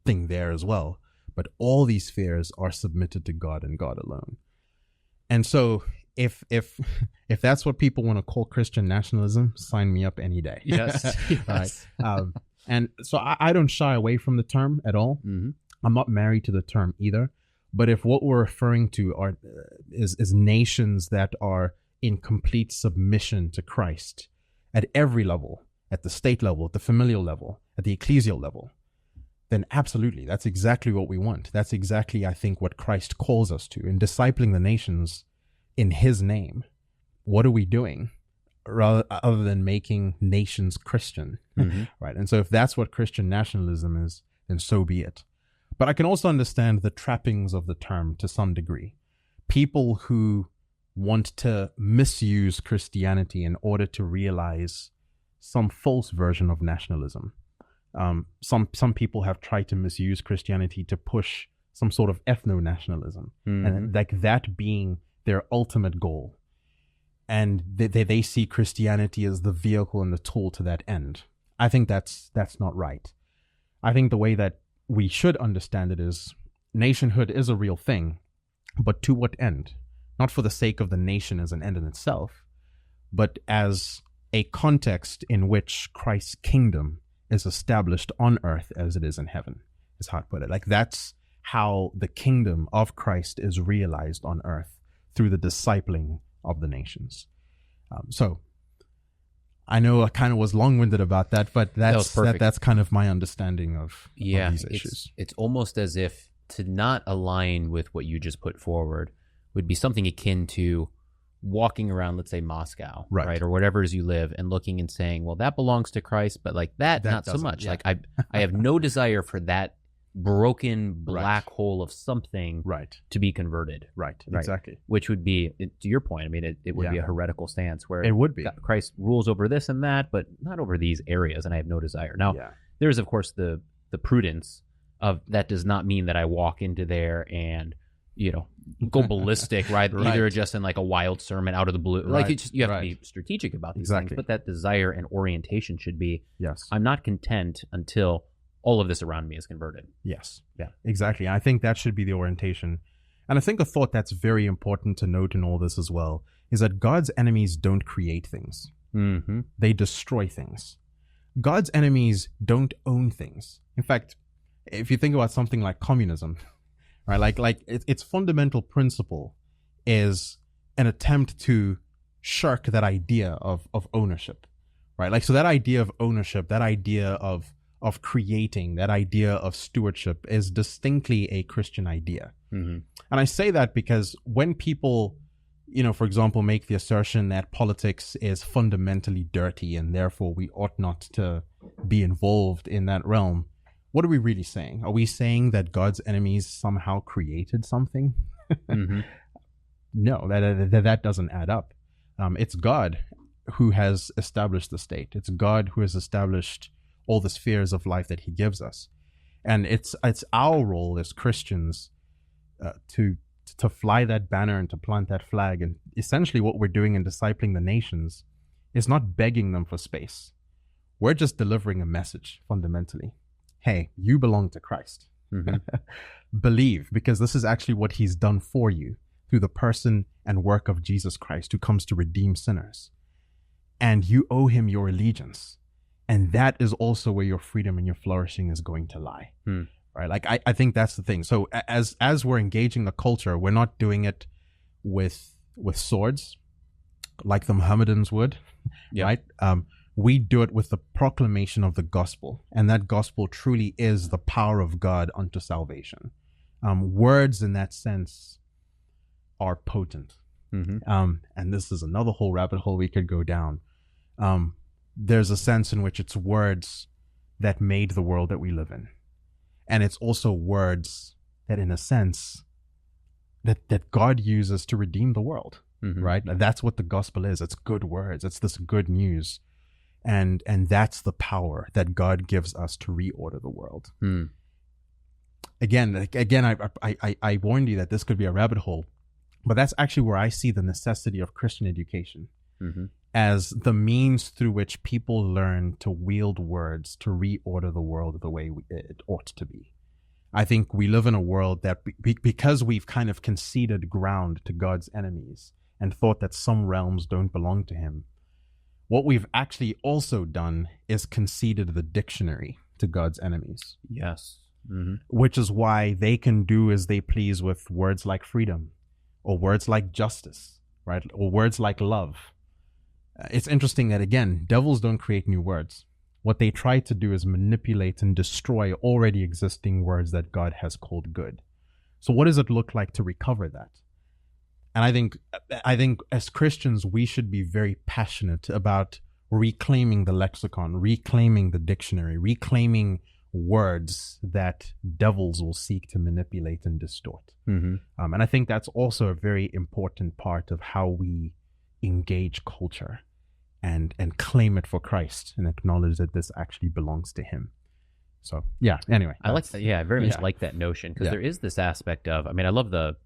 thing there as well. But all these spheres are submitted to God and God alone. And so if that's what people want to call Christian nationalism, sign me up any day. Yes. Yes. Right. And so I don't shy away from the term at all. Mm-hmm. I'm not married to the term either. But if what we're referring to is nations that are in complete submission to Christ at every level, at the state level, at the familial level, at the ecclesial level, then absolutely, that's exactly what we want. That's exactly, I think, what Christ calls us to in discipling the nations in his name. What are we doing other than making nations Christian? Mm-hmm. Right. And so if that's what Christian nationalism is, then so be it. But I can also understand the trappings of the term to some degree. People who want to misuse Christianity in order to realize some false version of nationalism. Some people have tried to misuse Christianity to push some sort of ethno-nationalism, and like that being their ultimate goal. And they see Christianity as the vehicle and the tool to that end. I think that's not right. I think the way that we should understand it is nationhood is a real thing, but to what end? Not for the sake of the nation as an end in itself, but as a context in which Christ's kingdom is established on earth as it is in heaven, is how I put it. Like that's how the kingdom of Christ is realized on earth through the discipling of the nations. So I know I kind of was long-winded about that, but that's kind of my understanding of these issues. It's almost as if to not align with what you just put forward would be something akin to walking around, let's say Moscow, right? Or whatever it is you live, and looking and saying, well, that belongs to Christ, but like that not so much. Yeah. Like I have no desire for that broken black hole of something to be converted. Right, exactly. Which would be, to your point, I mean, it would be a heretical stance where it would be. Christ rules over this and that, but not over these areas, and I have no desire. Now, there is, of course, the prudence of that does not mean that I walk into there and, go ballistic, right? Either just in like a wild sermon out of the blue. Like you have to be strategic about these things, but that desire and orientation should be, I'm not content until all of this around me is converted. Yes. Yeah, exactly. I think that should be the orientation. And I think a thought that's very important to note in all this as well is that God's enemies don't create things. Mm-hmm. They destroy things. God's enemies don't own things. In fact, if you think about something like communism, right? Like its fundamental principle is an attempt to shirk that idea of ownership, right? Like, so that idea of ownership, that idea of creating, that idea of stewardship is distinctly a Christian idea. Mm-hmm. And I say that because when people, for example, make the assertion that politics is fundamentally dirty and therefore we ought not to be involved in that realm, what are we really saying? Are we saying that God's enemies somehow created something? Mm-hmm. No, that doesn't add up. It's God who has established the state. It's God who has established all the spheres of life that he gives us. And it's our role as Christians to fly that banner and to plant that flag. And essentially what we're doing in discipling the nations is not begging them for space. We're just delivering a message fundamentally. Hey, you belong to Christ. Mm-hmm. Believe, because this is actually what he's done for you through the person and work of Jesus Christ, who comes to redeem sinners. And you owe him your allegiance. And that is also where your freedom and your flourishing is going to lie. Right? Like, I think that's the thing. So as we're engaging the culture, we're not doing it with swords like the Mohammedans would, right? We do it with the proclamation of the gospel. And that gospel truly is the power of God unto salvation. Words in that sense are potent. Mm-hmm. And this is another whole rabbit hole we could go down. There's a sense in which it's words that made the world that we live in. And it's also words that, in a sense, that God uses to redeem the world, Mm-hmm. right? That's what the gospel is. It's good words. It's this good news. And that's the power that God gives us to reorder the world. Mm. Again, I warned you that this could be a rabbit hole, but that's actually where I see the necessity of Christian education Mm-hmm. as the means through which people learn to wield words to reorder the world the way it ought to be. I think we live in a world that because we've kind of conceded ground to God's enemies and thought that some realms don't belong to him, what we've actually also done is conceded the dictionary to God's enemies. Yes. Mm-hmm. Which is why they can do as they please with words like freedom or words like justice, right? Or words like love. It's interesting that, again, devils don't create new words. What they try to do is manipulate and destroy already existing words that God has called good. So what does it look like to recover that? And I think as Christians, we should be very passionate about reclaiming the lexicon, reclaiming the dictionary, reclaiming words that devils will seek to manipulate and distort. Mm-hmm. And I think that's also a very important part of how we engage culture and claim it for Christ and acknowledge that this actually belongs to him. So, yeah, anyway. I like that. Yeah, I very much like that notion because there is this aspect of, I mean, I love the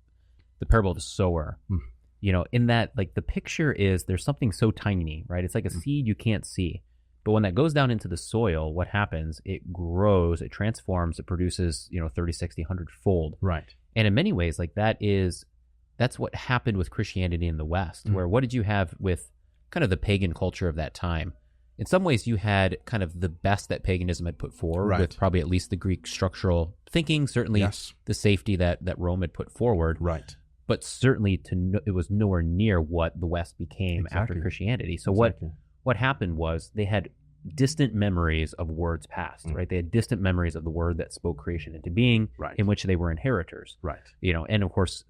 parable of the sower. Mm. You know, in that, like, the picture is there's something so tiny, right? It's like a seed you can't see. But when that goes down into the soil, what happens? It grows, it transforms, it produces, 30, 60, 100 fold. Right. And in many ways, like, that's what happened with Christianity in the West, where what did you have with kind of the pagan culture of that time? In some ways, you had kind of the best that paganism had put forward, with probably at least the Greek structural thinking, certainly the safety that Rome had put forward. Right. But certainly it was nowhere near what the West became after Christianity. So what happened was they had distant memories of words past, right? They had distant memories of the word that spoke creation into being, in which they were inheritors. Right. And of course,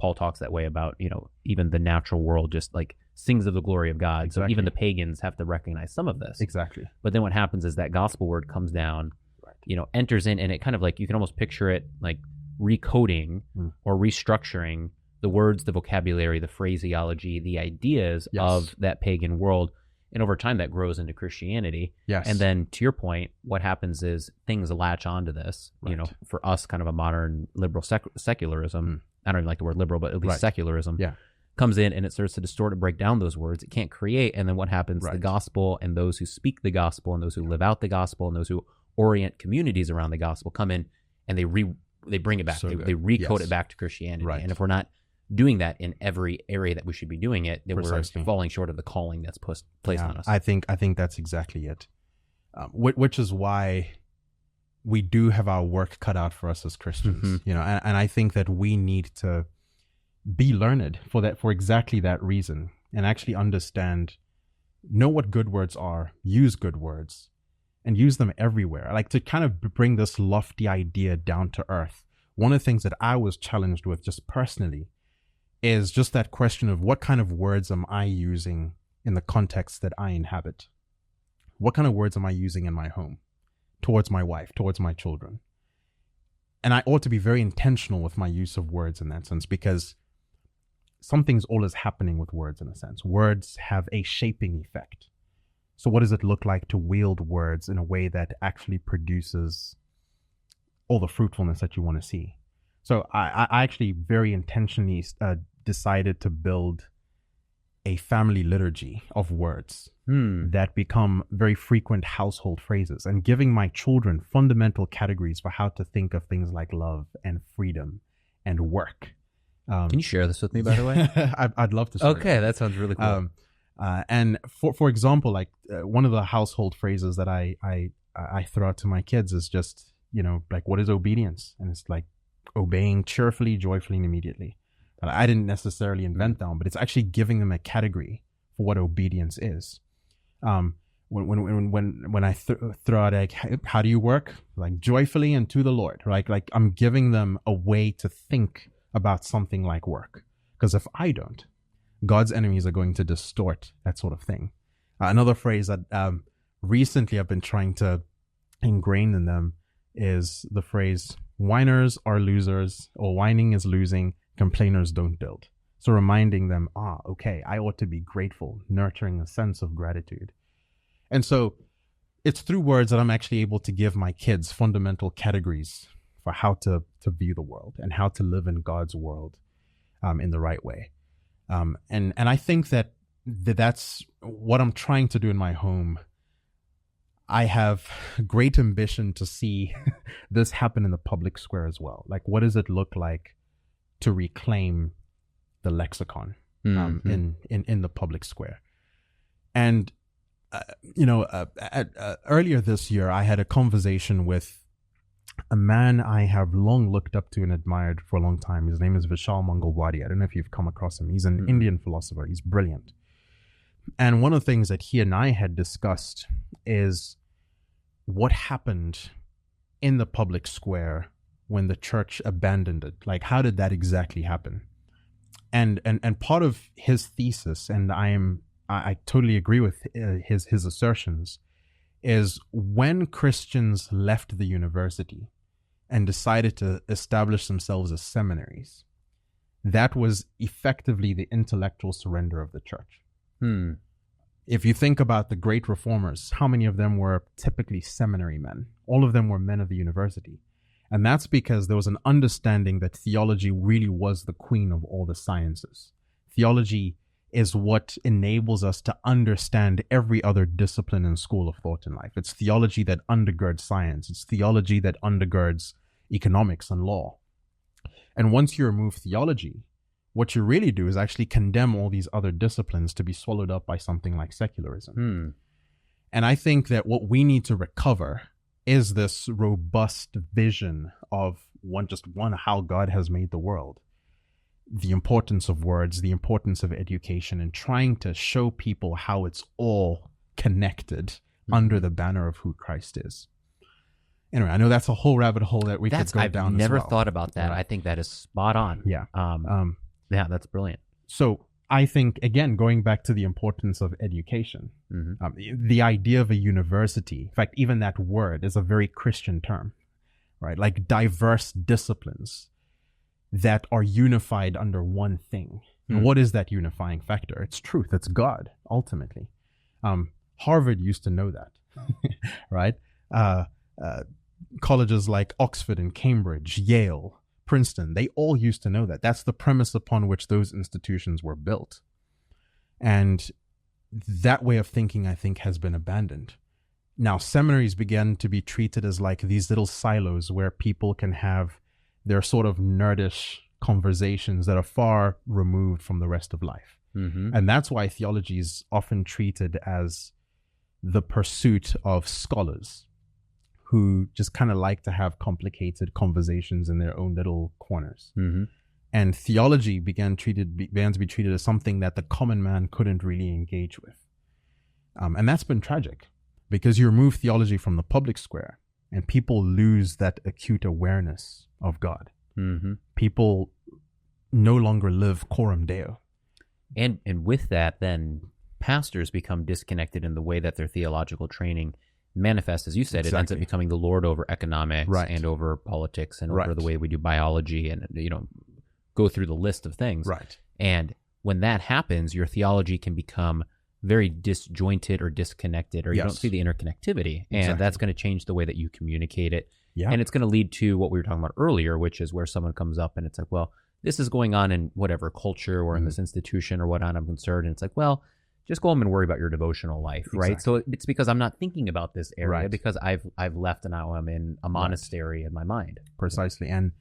Paul talks that way about, even the natural world just like sings of the glory of God. So even the pagans have to recognize some of this. Exactly. But then what happens is that gospel word comes down, enters in, and it kind of like, you can almost picture it like recoding or restructuring the words, the vocabulary, the phraseology, the ideas of that pagan world. And over time, that grows into Christianity. Yes. And then, to your point, what happens is things latch onto this. For us, kind of a modern liberal secularism. I don't even like the word liberal, but at least secularism comes in, and it starts to distort and break down those words. It can't create. And then what happens? The gospel and those who speak the gospel and those who live out the gospel and those who orient communities around the gospel come in, and they bring it back. They recode it back to Christianity. Right. And if we're not doing that in every area that we should be doing it, then we're falling short of the calling that's placed on us. I think that's exactly it. Which is why we do have our work cut out for us as Christians. And I think that we need to be learned for exactly that reason, and actually know what good words are, use good words, and use them everywhere. Like, to kind of bring this lofty idea down to earth. One of the things that I was challenged with just personally is just that question of what kind of words am I using in the context that I inhabit? What kind of words am I using in my home, towards my wife, towards my children? And I ought to be very intentional with my use of words in that sense, because something's always happening with words in a sense. Words have a shaping effect. So what does it look like to wield words in a way that actually produces all the fruitfulness that you want to see? So I actually very intentionally decided to build a family liturgy of words that become very frequent household phrases, and giving my children fundamental categories for how to think of things like love and freedom and work. Can you share this with me, by the way? I'd love to share Okay, that sounds really cool. And for example, like one of the household phrases that I throw out to my kids is just, like, what is obedience? And it's like obeying cheerfully, joyfully, and immediately. And I didn't necessarily invent that one, but it's actually giving them a category for what obedience is. When I throw out, like, how do you work? Like, joyfully and to the Lord. Like I'm giving them a way to think about something like work. Because if I don't, God's enemies are going to distort that sort of thing. Another phrase that recently I've been trying to ingrain in them is the phrase, whiners are losers, or whining is losing, complainers don't build. So reminding them, okay, I ought to be grateful, nurturing a sense of gratitude. And so it's through words that I'm actually able to give my kids fundamental categories for how to view the world and how to live in God's world in the right way. And I think that's what I'm trying to do in my home. I have great ambition to see this happen in the public square as well. Like, what does it look like to reclaim the lexicon in the public square? And earlier this year, I had a conversation with a man I have long looked up to and admired for a long time. His name is Vishal Mangalwadi. I don't know if you've come across him. He's an Indian philosopher. He's brilliant. And one of the things that he and I had discussed is what happened in the public square when the church abandoned it. Like, how did that exactly happen? And part of his thesis, and I totally agree with his assertions, is when Christians left the university and decided to establish themselves as seminaries, that was effectively the intellectual surrender of the church. If you think about the great reformers, how many of them were typically seminary men? All of them were men of the university. And that's because there was an understanding that theology really was the queen of all the sciences. Theology is what enables us to understand every other discipline and school of thought in life. It's theology that undergirds science. It's theology that undergirds economics and law. And once you remove theology, what you really do is actually condemn all these other disciplines to be swallowed up by something like secularism. And I think that what we need to recover is this robust vision of how God has made the world. The importance of words, the importance of education, and trying to show people how it's all connected under the banner of who Christ is. Anyway, I know that's a whole rabbit hole that we could go down. I've never as well. thought about that. I think that is spot on. Yeah. Yeah, that's brilliant. So I think, again, going back to the importance of education, the idea of a university, in fact, even that word is a very Christian term, right? Like diverse disciplines that are unified under one thing. And what is that unifying factor? It's truth. It's God, ultimately. Harvard used to know that, right? Colleges like Oxford and Cambridge, Yale, Princeton, they all used to know that. That's the premise upon which those institutions were built. And that way of thinking, I think, has been abandoned. Now, seminaries began to be treated as like these little silos where people can have their sort of nerdish conversations that are far removed from the rest of life. And that's why theology is often treated as the pursuit of scholars who just kind of like to have complicated conversations in their own little corners. And theology began to be treated as something that the common man couldn't really engage with. And that's been tragic, because you remove theology from the public square and people lose that acute awareness of God. People no longer live coram Deo. And with that, then pastors become disconnected in the way that their theological training manifests. As you said, It ends up becoming the Lord over economics and over politics and over the way we do biology and, go through the list of things. And when that happens, your theology can become very disjointed or disconnected, or you don't see the interconnectivity. And that's going to change the way that you communicate it. And it's going to lead to what we were talking about earlier, which is where someone comes up and it's like, well, this is going on in whatever culture or in this institution or whatnot, I'm concerned. And it's like, well, just go home and worry about your devotional life, right? So it's because I'm not thinking about this area because I've left and now I'm in a monastery in my mind. Precisely. And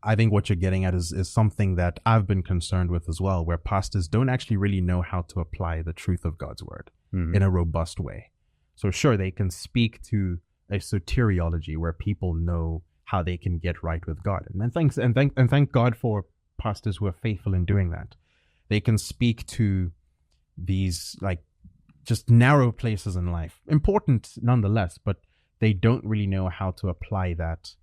I think what you're getting at is something that I've been concerned with as well, where pastors don't actually really know how to apply the truth of God's word in a robust way. So sure, they can speak to a soteriology where people know how they can get right with God. And thank God for pastors who are faithful in doing that. They can speak to these like just narrow places in life, important nonetheless, but they don't really know how to apply that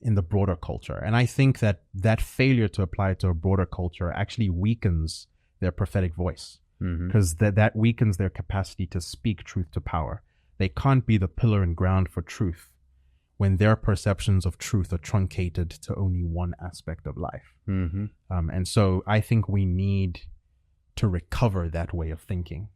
in the broader culture. And I think that failure to apply it to a broader culture actually weakens their prophetic voice, because that weakens their capacity to speak truth to power. They can't be the pillar and ground for truth when their perceptions of truth are truncated to only one aspect of life. And so I think we need to recover that way of thinking.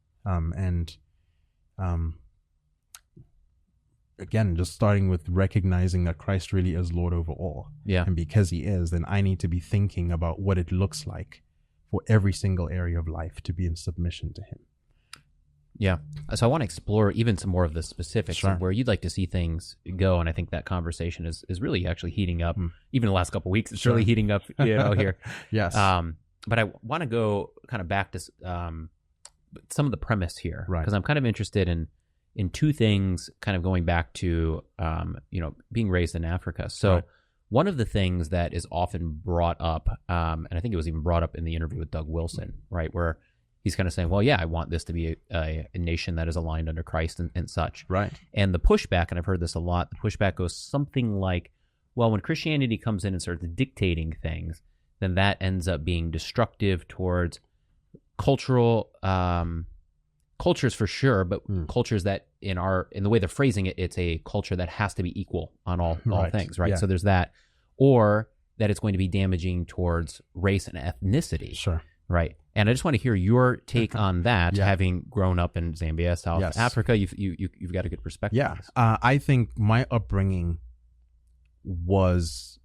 Again, just starting with recognizing that Christ really is Lord over all. Yeah. And because he is, then I need to be thinking about what it looks like for every single area of life to be in submission to him. Yeah. So I want to explore even some more of the specifics of where you'd like to see things go. And I think that conversation is really actually heating up. Even the last couple of weeks, it's really heating up here. Yes. But I want to go kind of back to some of the premise here. Right. Because I'm kind of interested in two things, kind of going back to, being raised in Africa. So one of the things that is often brought up, and I think it was even brought up in the interview with Doug Wilson, right, where he's kind of saying, well, yeah, I want this to be a nation that is aligned under Christ and such. Right. And the pushback, and I've heard this a lot, the pushback goes something like, well, when Christianity comes in and starts dictating things, then that ends up being destructive towards cultural cultures for sure, but cultures that in the way they're phrasing it, it's a culture that has to be equal on all things, right? Yeah. So there's that, or that it's going to be damaging towards race and ethnicity. Sure. Right. And I just want to hear your take on that, having grown up in Zambia, South Africa. You've got a good perspective. Yeah. On this. I think my upbringing was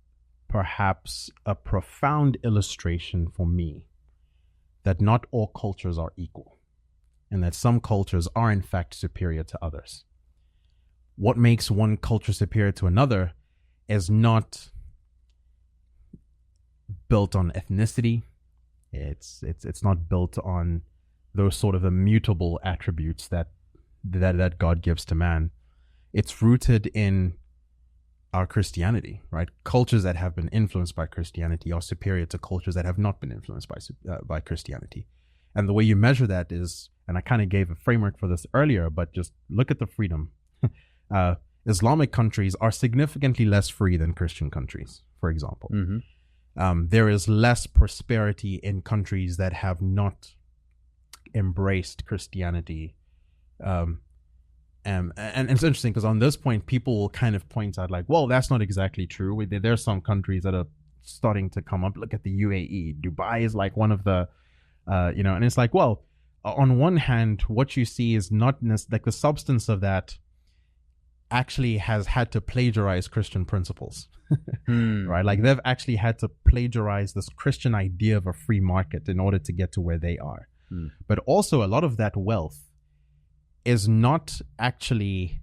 perhaps a profound illustration for me that not all cultures are equal, and that some cultures are in fact superior to others. What makes one culture superior to another is not built on ethnicity. It's not built on those sort of immutable attributes that God gives to man. It's rooted in our Christianity, right? Cultures that have been influenced by Christianity are superior to cultures that have not been influenced by Christianity. And the way you measure that is, and I kind of gave a framework for this earlier, but just look at the freedom. Islamic countries are significantly less free than Christian countries, for example. There is less prosperity in countries that have not embraced Christianity. And it's interesting because on this point, people will kind of point out like, well, that's not exactly true. There's some countries that are starting to come up. Look at the UAE. Dubai is like one of the, and it's like, well, on one hand, what you see is not like the substance of that actually has had to plagiarize Christian principles, right? Like they've actually had to plagiarize this Christian idea of a free market in order to get to where they are. But also a lot of that wealth is not actually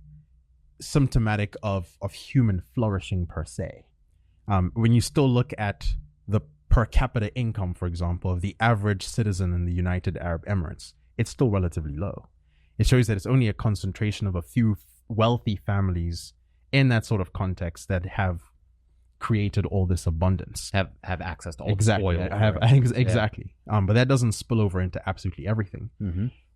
symptomatic of human flourishing per se. When you still look at the per capita income, for example, of the average citizen in the United Arab Emirates, it's still relatively low. It shows that it's only a concentration of a few wealthy families in that sort of context that have created all this abundance. Have access to all the oil. Exactly. But that doesn't spill over into absolutely everything.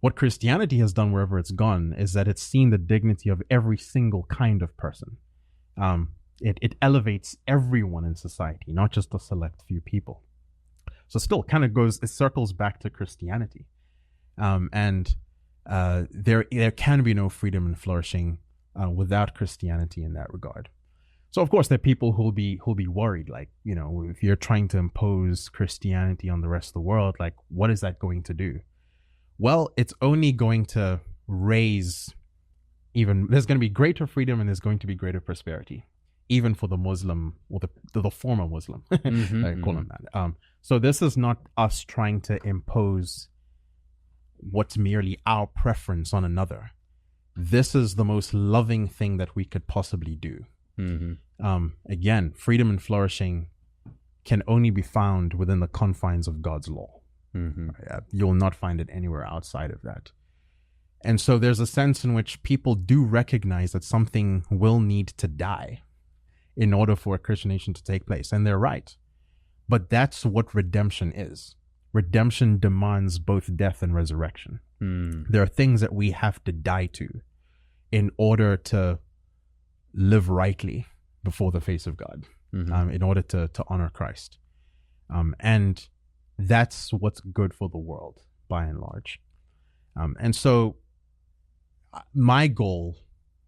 What Christianity has done wherever it's gone is that it's seen the dignity of every single kind of person. It elevates everyone in society, not just a select few people. So still kind of it circles back to Christianity. There can be no freedom and flourishing without Christianity in that regard. So of course there are people who'll be worried, like, if you're trying to impose Christianity on the rest of the world, like what is that going to do? Well, it's only going to there's going to be greater freedom and there's going to be greater prosperity, even for the Muslim or the former Muslim, I call them that. So this is not us trying to impose what's merely our preference on another. This is the most loving thing that we could possibly do. Again, freedom and flourishing can only be found within the confines of God's law. You'll not find it anywhere outside of that. And so there's a sense in which people do recognize that something will need to die in order for a Christian nation to take place. And they're right. But that's what redemption is. Redemption demands both death and resurrection. There are things that we have to die to in order to live rightly before the face of God, Mm-hmm. in order to honor Christ. And that's what's good for the world, by and large. And so my goal,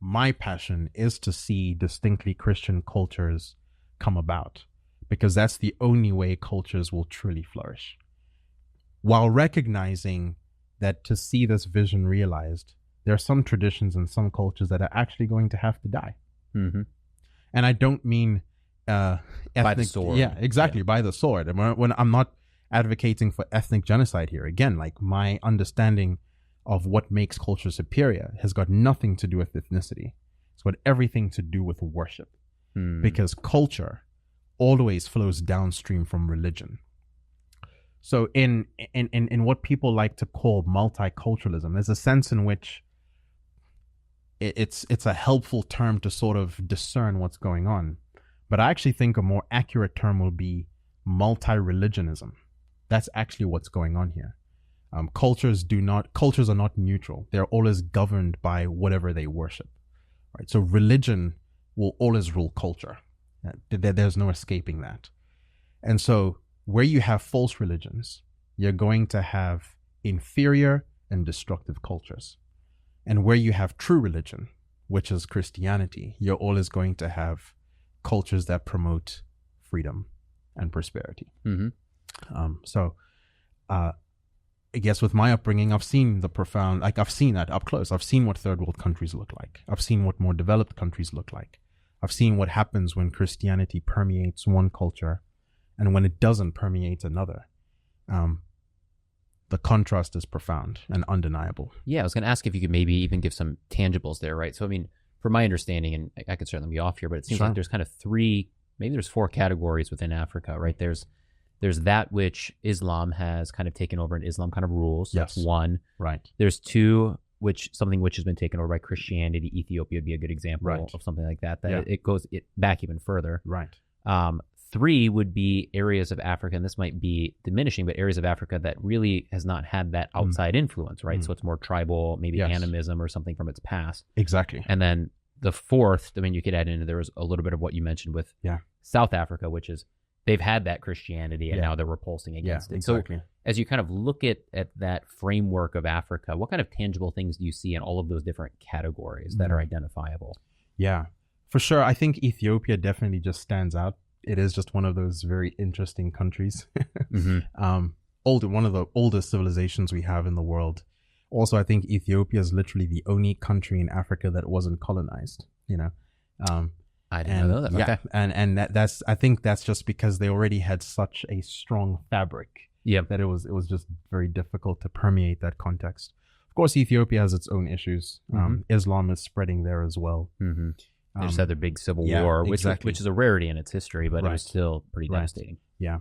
my passion is to see distinctly Christian cultures come about, because that's the only way cultures will truly flourish. While recognizing that to see this vision realized, there are some traditions and some cultures that are actually going to have to die. Mm-hmm. And I don't mean ethnic, By the sword. Yeah, exactly, by the sword. And when I'm not advocating for ethnic genocide here, again, like my understanding of what makes culture superior has got nothing to do with ethnicity. It's got everything to do with worship, because culture always flows downstream from religion. So in what people like to call multiculturalism, there's a sense in which it's a helpful term to sort of discern what's going on. But I actually think a more accurate term will be multi-religionism. That's actually what's going on here. Cultures are not neutral. They're always governed by whatever they worship. Right? So religion will always rule culture. There's no escaping that. And so where you have false religions, you're going to have inferior and destructive cultures. And where you have true religion, which is Christianity, you're always going to have cultures that promote freedom and prosperity. So I guess with my upbringing, I've seen I've seen that up close. I've seen what third world countries look like. I've seen what more developed countries look like. I've seen what happens when Christianity permeates one culture and when it doesn't permeate another. The contrast is profound and undeniable. Yeah, I was going to ask if you could maybe even give some tangibles there, right? So, I mean, from my understanding, and I could certainly be off here, but it seems like there's kind of there's 4 categories within Africa, right? There's that which Islam has kind of taken over, and Islam kind of rules. Yes. That's one. Right. There's 2, something which has been taken over by Christianity. Ethiopia would be a good example of something like that. It goes back even further. Right. 3 would be areas of Africa, and this might be diminishing, but areas of Africa that really has not had that outside influence, right? So it's more tribal, maybe animism or something from its past. Exactly. And then the 4th, I mean, you could add in, there was a little bit of what you mentioned with South Africa, which is they've had that Christianity and now they're repulsing against it. Exactly. So as you kind of look at that framework of Africa, what kind of tangible things do you see in all of those different categories that are identifiable? Yeah, for sure. I think Ethiopia definitely just stands out. It is just one of those very interesting countries. One of the oldest civilizations we have in the world. Also, I think Ethiopia is literally the only country in Africa that wasn't colonized. I didn't know that. Okay. Yeah, and that's I think that's just because they already had such a strong fabric. That it was just very difficult to permeate that context. Of course, Ethiopia has its own issues. Islam is spreading there as well. They just had their big civil war, which is a rarity in its history, but it was still pretty devastating. Yeah,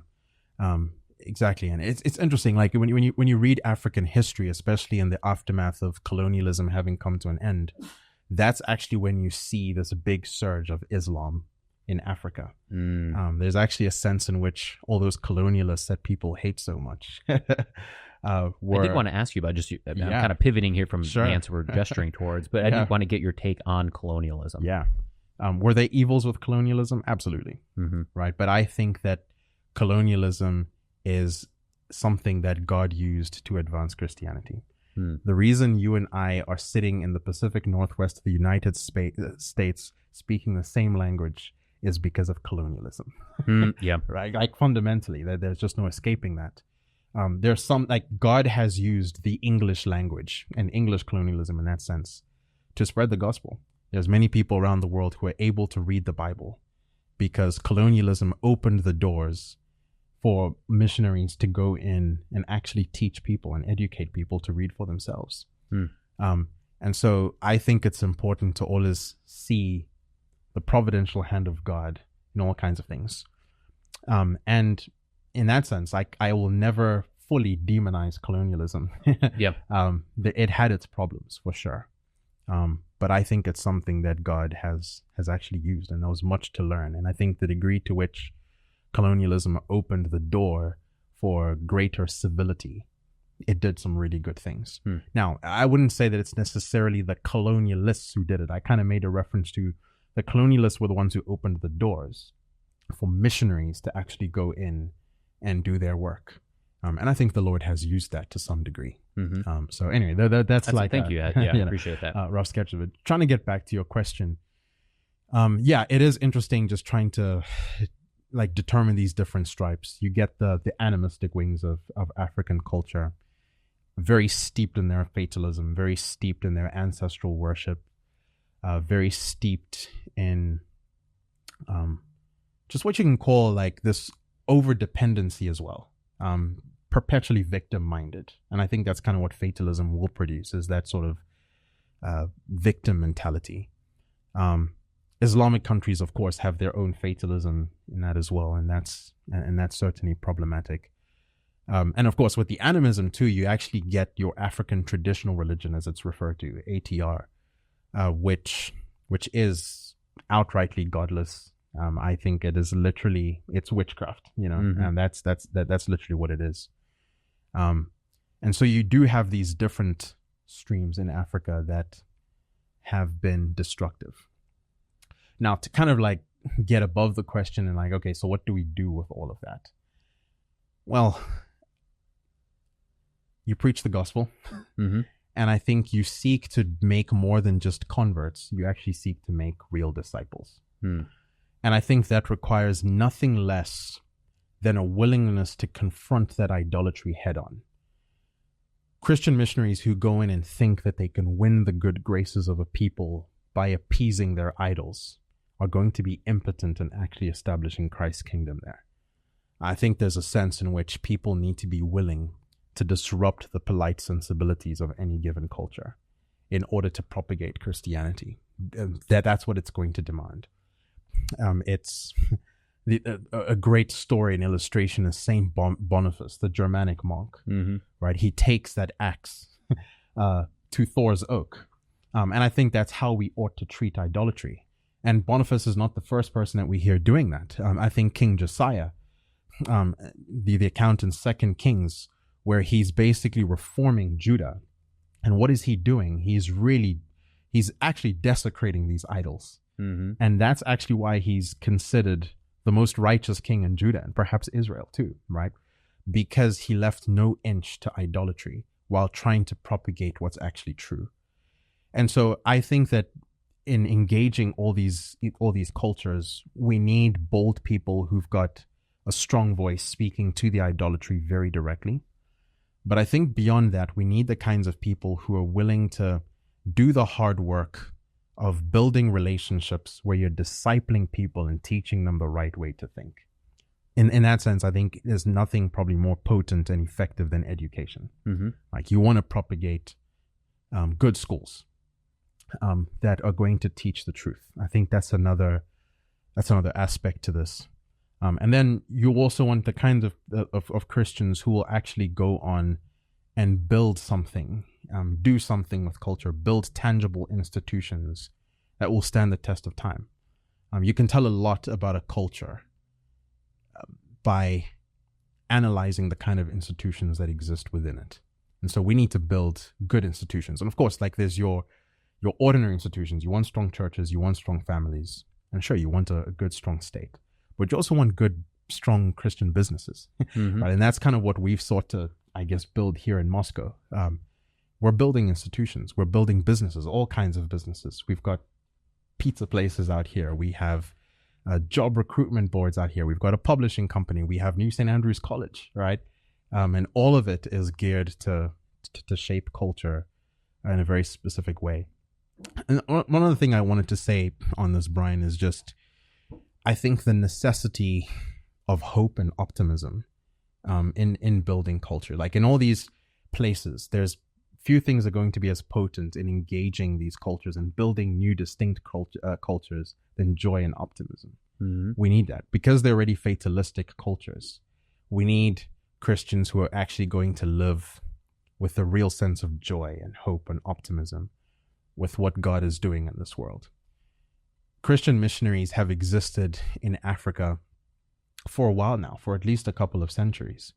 exactly. And it's interesting. Like when you read African history, especially in the aftermath of colonialism having come to an end, that's actually when you see this big surge of Islam in Africa. There's actually a sense in which all those colonialists that people hate so much. I did want to ask you about I'm kind of pivoting here from the answer we're gesturing towards, but I did want to get your take on colonialism. Yeah. Were there evils with colonialism? Absolutely. Right. But I think that colonialism is something that God used to advance Christianity. The reason you and I are sitting in the Pacific Northwest of the United States speaking the same language is because of colonialism. Right. Like fundamentally, there's just no escaping that. There's God has used the English language and English colonialism in that sense to spread the gospel. There's many people around the world who are able to read the Bible because colonialism opened the doors for missionaries to go in and actually teach people and educate people to read for themselves. And so I think it's important to always see the providential hand of God in all kinds of things. And in that sense, I will never fully demonize colonialism. It had its problems for sure. But I think it's something that God has actually used, and there was much to learn. And I think the degree to which colonialism opened the door for greater civility, it did some really good things. Now, I wouldn't say that it's necessarily the colonialists who did it. I kind of made a reference to The colonialists were the ones who opened the doors for missionaries to actually go in and do their work. And I think the Lord has used that to some degree. So anyway, that's like... Thank you. Yeah, I appreciate that. Rough sketch of it. Trying to get back to your question. Yeah, it is interesting just trying to like determine these different stripes. You get the animistic wings of African culture, very steeped in their fatalism, very steeped in their ancestral worship, very steeped in just what you can call like this over dependency as well, perpetually victim minded. And I think that's kind of what fatalism will produce, is that sort of victim mentality. Islamic countries, of course, have their own fatalism in that as well, and that's certainly problematic. And of course, with the animism too, you actually get your African traditional religion, as it's referred to, ATR, which is outrightly godless. I think it is literally, it's witchcraft, and that's literally what it is. And so you do have these different streams in Africa that have been destructive. Now, to kind of like get above the question and like, okay, so what do we do with all of that? Well, you preach the gospel, and I think you seek to make more than just converts. You actually seek to make real disciples. And I think that requires nothing less than a willingness to confront that idolatry head on. Christian missionaries who go in and think that they can win the good graces of a people by appeasing their idols are going to be impotent in actually establishing Christ's kingdom there. I think there's a sense in which people need to be willing to disrupt the polite sensibilities of any given culture in order to propagate Christianity. That's what it's going to demand. It's a great story and illustration is Saint Boniface, the Germanic monk, right? He takes that axe to Thor's oak. And I think that's how we ought to treat idolatry. And Boniface is not the first person that we hear doing that. I think King Josiah, the account in 2 Kings, where he's basically reforming Judah. And what is he doing? He's actually desecrating these idols. And that's actually why he's considered the most righteous king in Judah and perhaps Israel too, right? Because he left no inch to idolatry while trying to propagate what's actually true. And so I think that in engaging all these cultures, we need bold people who've got a strong voice speaking to the idolatry very directly. But I think beyond that, we need the kinds of people who are willing to do the hard work of building relationships where you're discipling people and teaching them the right way to think. In that sense, I think there's nothing probably more potent and effective than education. Like you want to propagate good schools that are going to teach the truth. I think that's another aspect to this. And then you also want the kinds of Christians who will actually go on and build something, do something with culture, build tangible institutions that will stand the test of time. You can tell a lot about a culture by analyzing the kind of institutions that exist within it. And so we need to build good institutions. And of course, like there's your ordinary institutions. You want strong churches, you want strong families, and sure, you want a good, strong state. But you also want good, strong Christian businesses, right? And that's kind of what we've sought to, I guess, build here in Moscow. We're building institutions. We're building businesses, all kinds of businesses. We've got pizza places out here. We have job recruitment boards out here. We've got a publishing company. We have New St. Andrews College, right? And all of it is geared to shape culture in a very specific way. And one other thing I wanted to say on this, Brian, is just, I think the necessity of hope and optimism in building culture. Like in all these places, there's few things are going to be as potent in engaging these cultures and building new distinct cultures than joy and optimism. We need that because they're already fatalistic cultures. We need Christians who are actually going to live with a real sense of joy and hope and optimism with what God is doing in this world. Christian missionaries have existed in Africa for a while now, for at least a couple of centuries.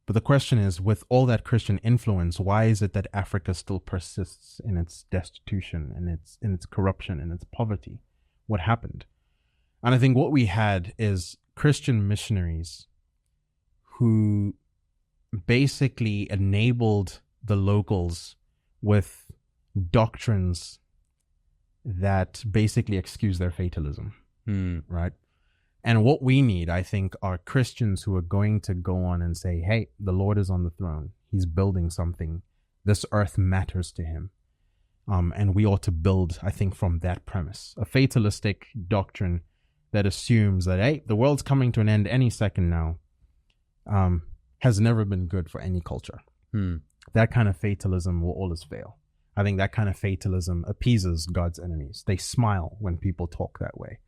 But the question is, with all that Christian influence, why is it that Africa still persists in its destitution, in its corruption, in its poverty? what happened. And I think what we had is Christian missionaries who basically enabled the locals with doctrines that basically excuse their fatalism, right? And what we need, I think, are Christians who are going to go on and say, hey, the Lord is on the throne. He's building something. This earth matters to him. And we ought to build, I think, from that premise. A fatalistic doctrine that assumes that, hey, the world's coming to an end any second now, has never been good for any culture. That kind of fatalism will always fail. I think that kind of fatalism appeases God's enemies. They smile when people talk that way.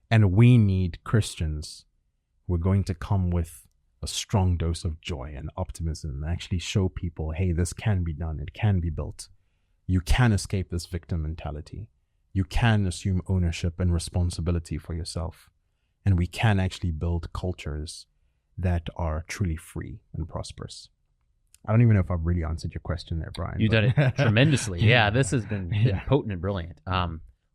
And we need Christians who are going to come with a strong dose of joy and optimism and actually show people, hey, this can be done. It can be built. You can escape this victim mentality. You can assume ownership and responsibility for yourself. And we can actually build cultures that are truly free and prosperous. I don't even know if I've really answered your question there, Brian. You did it tremendously. Yeah, this has been potent and brilliant.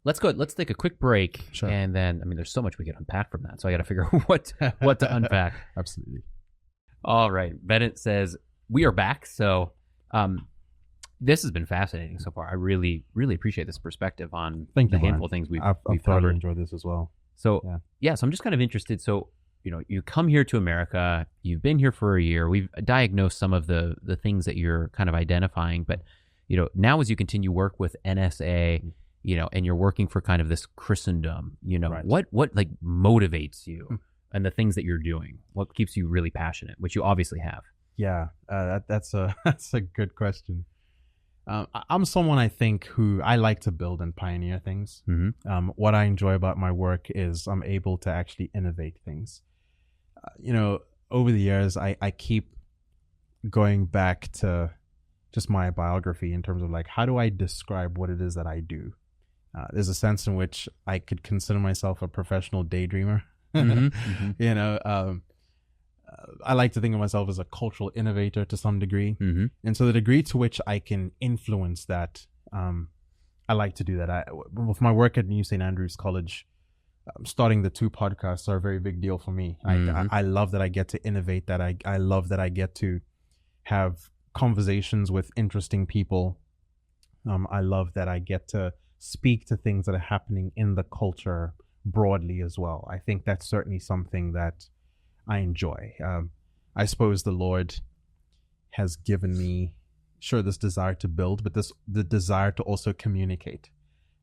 Let's take a quick break. Sure. And then, I mean, there's so much we could unpack from that. So I got to figure out what to unpack. Absolutely. All right. Bennett says, we are back. So this has been fascinating so far. I really, really appreciate this perspective on the handful of things we've thoroughly covered. enjoyed this as well. So, so I'm just kind of interested. So, you come here to America, you've been here for a year. We've diagnosed some of the things that you're kind of identifying. But, now as you continue work with NSA, and you're working for kind of this Christendom, right. what like motivates you and the things that you're doing? What keeps you really passionate, which you obviously have? Yeah, that's a good question. I'm someone, I think, who I like to build and pioneer things. What I enjoy about my work is I'm able to actually innovate things. Over the years, I keep going back to just my biography in terms of like, how do I describe what it is that I do? There's a sense in which I could consider myself a professional daydreamer. I like to think of myself as a cultural innovator to some degree. And so the degree to which I can influence that, I like to do that. With my work at New St. Andrews College, starting the 2 podcasts are a very big deal for me. I love that I get to innovate, that I love that I get to have conversations with interesting people. I love that I get to speak to things that are happening in the culture broadly as well. I think that's certainly something that I enjoy. I suppose the Lord has given me, this desire to build, but the desire to also communicate.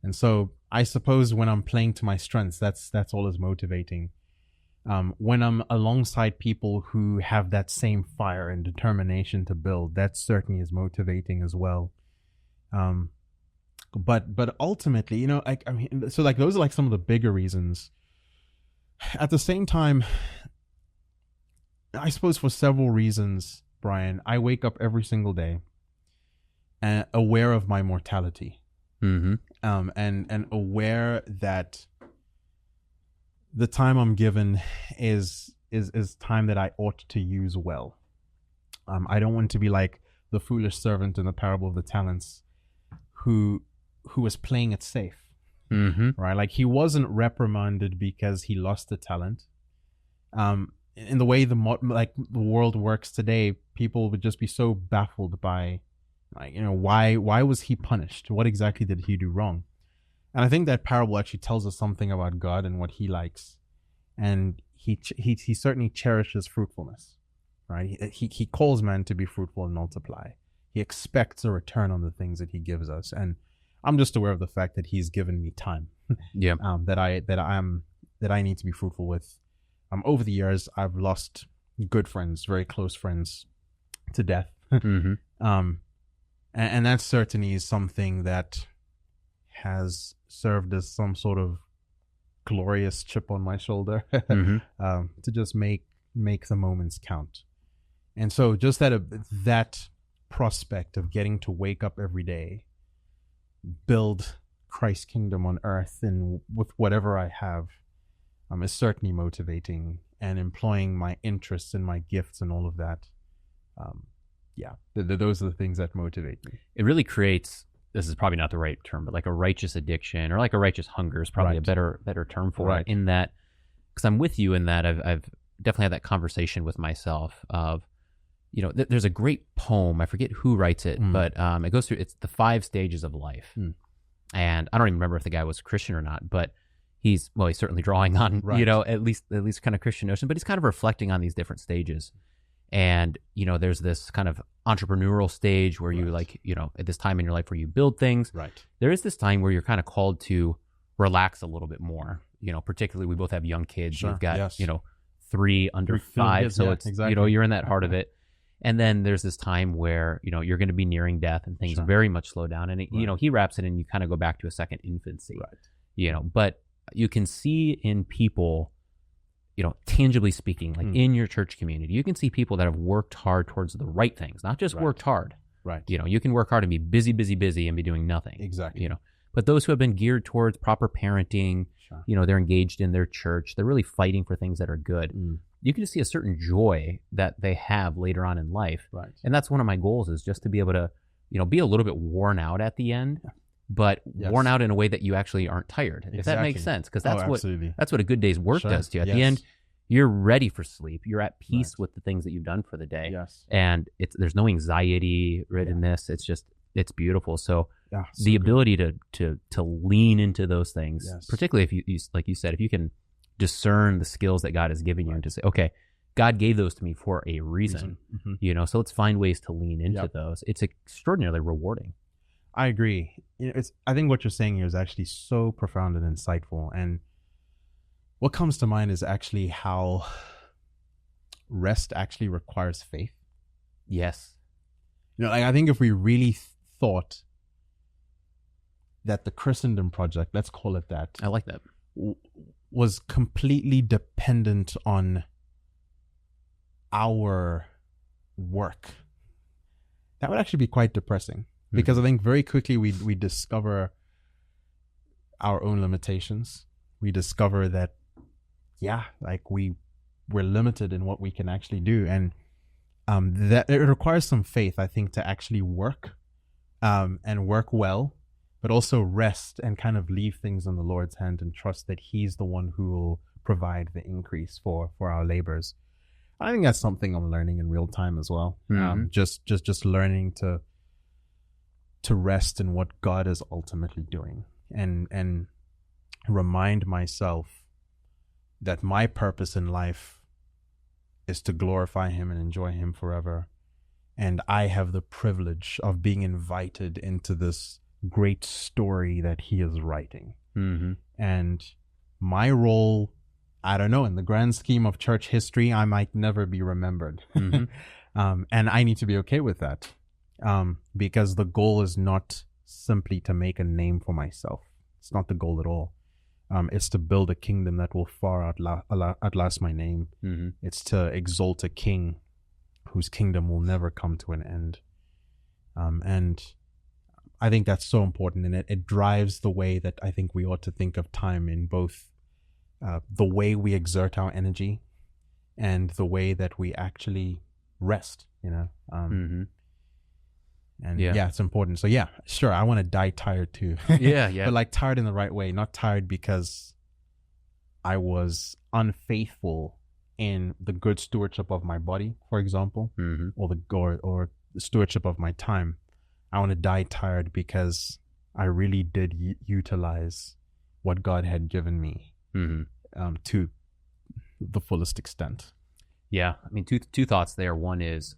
And so I suppose when I'm playing to my strengths, that's all is motivating. When I'm alongside people who have that same fire and determination to build, that certainly is motivating as well. But ultimately, so like those are like some of the bigger reasons. At the same time, I suppose for several reasons, Brian, I wake up every single day aware of my mortality. And aware that the time I'm given is time that I ought to use well. I don't want to be like the foolish servant in the parable of the talents who was playing it safe, right? Like he wasn't reprimanded because he lost a talent. In the way the world works today, people would just be so baffled by, why was he punished? What exactly did he do wrong? And I think that parable actually tells us something about God and what he likes. And he certainly cherishes fruitfulness, right? He calls man to be fruitful and multiply. He expects a return on the things that he gives us. And I'm just aware of the fact that he's given me time, that I need to be fruitful with. Over the years, I've lost good friends, very close friends, to death. And that certainly is something that has served as some sort of glorious chip on my shoulder to just make the moments count. And so just that prospect of getting to wake up every day, build Christ's kingdom on earth and with whatever I have, is certainly motivating, and employing my interests and my gifts and all of that. Those are the things that motivate me. It really creates this is probably not the right term, but like a righteous addiction or like a righteous hunger is probably a better term for it. In that, because I'm with you in that I've definitely had that conversation with myself of, you know, there's a great poem. I forget who writes it, but it goes through, it's the 5 stages of life. And I don't even remember if the guy was Christian or not, but he's certainly drawing on, you know, at least kind of Christian notion, but he's kind of reflecting on these different stages. And, you know, there's this kind of entrepreneurial stage where you like, you know, at this time in your life where you build things. There is this time where you're kind of called to relax a little bit more, you know, particularly we both have young kids. You've got, you know, 3 under 5. Kids, so it's, you know, you're in that heart of it. And then there's this time where, you know, you're going to be nearing death and things very much slow down. And, it, you know, he wraps it in, you kind of go back to a second infancy, you know, but you can see in people, you know, tangibly speaking, like in your church community, you can see people that have worked hard towards the right things, not just worked hard. You know, you can work hard and be busy and be doing nothing. You know, but those who have been geared towards proper parenting, you know, they're engaged in their church, they're really fighting for things that are good. You can just see a certain joy that they have later on in life. And that's one of my goals, is just to be able to, you know, be a little bit worn out at the end, but worn out in a way that you actually aren't tired, if that makes sense. Because that's what a good day's work does to you. At the end, you're ready for sleep. You're at peace with the things that you've done for the day. And there's no anxiety riddenness. It's beautiful. So the ability to lean into those things, particularly if you, like you said, if you can discern the skills that God has given you and to say, okay, God gave those to me for a reason, you know, so let's find ways to lean into those. It's extraordinarily rewarding. I agree. You know, I think what you're saying here is actually so profound and insightful. And what comes to mind is actually how rest actually requires faith. Yes. You know, like, I think if we really thought that the Christendom project, let's call it that. I like that. Was completely dependent on our work, that would actually be quite depressing. Because I think very quickly we discover our own limitations. We discover that, like we're limited in what we can actually do. And that it requires some faith, I think, to actually work and work well, but also rest and kind of leave things in the Lord's hand and trust that He's the one who will provide the increase for our labors. I think that's something I'm learning in real time as well. Just learning to rest in what God is ultimately doing, and remind myself that my purpose in life is to glorify Him and enjoy Him forever. And I have the privilege of being invited into this great story that He is writing. And my role, I don't know, in the grand scheme of church history, I might never be remembered. And I need to be okay with that. Because the goal is not simply to make a name for myself. It's not the goal at all. It's to build a kingdom that will far outlast my name. It's to exalt a king whose kingdom will never come to an end. And I think that's so important, and it drives the way that I think we ought to think of time, in both the way we exert our energy and the way that we actually rest, you know. And it's important. So sure, I want to die tired too. But like tired in the right way, not tired because I was unfaithful in the good stewardship of my body, for example, or the stewardship of my time. I want to die tired because I really did utilize what God had given me to the fullest extent. Yeah, I mean, two thoughts there. One is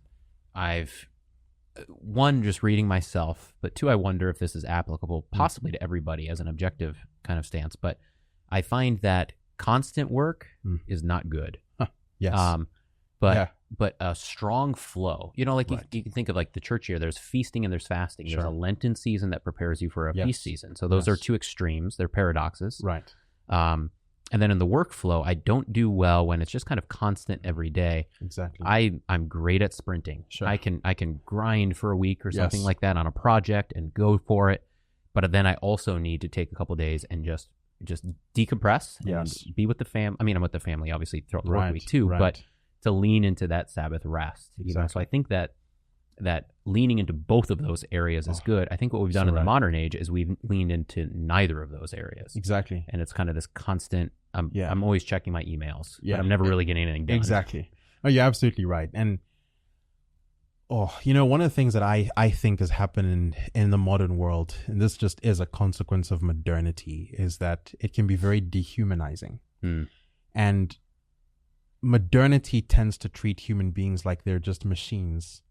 just reading myself, but two, I wonder if this is applicable possibly to everybody as an objective kind of stance. But I find that constant work is not good. But a strong flow, you know, like you can think of like the church year, there's feasting and there's fasting. There's a Lenten season that prepares you for a feast season. So those are two extremes. They're paradoxes. And then in the workflow, I don't do well when it's just kind of constant every day. I'm great at sprinting. I can grind for a week or something like that on a project and go for it. But then I also need to take a couple days and just decompress and be with the fam. I mean, I'm with the family obviously throughout the work week too, but to lean into that Sabbath rest. You know? So I think that that leaning into both of those areas is good. I think what we've done in the modern age is we've leaned into neither of those areas. Exactly. And it's kind of this constant, I'm always checking my emails, but I'm never really getting anything done. Exactly. Oh, you're absolutely right. And, one of the things that I think has happened in the modern world, and this just is a consequence of modernity, is that it can be very dehumanizing. And modernity tends to treat human beings like they're just machines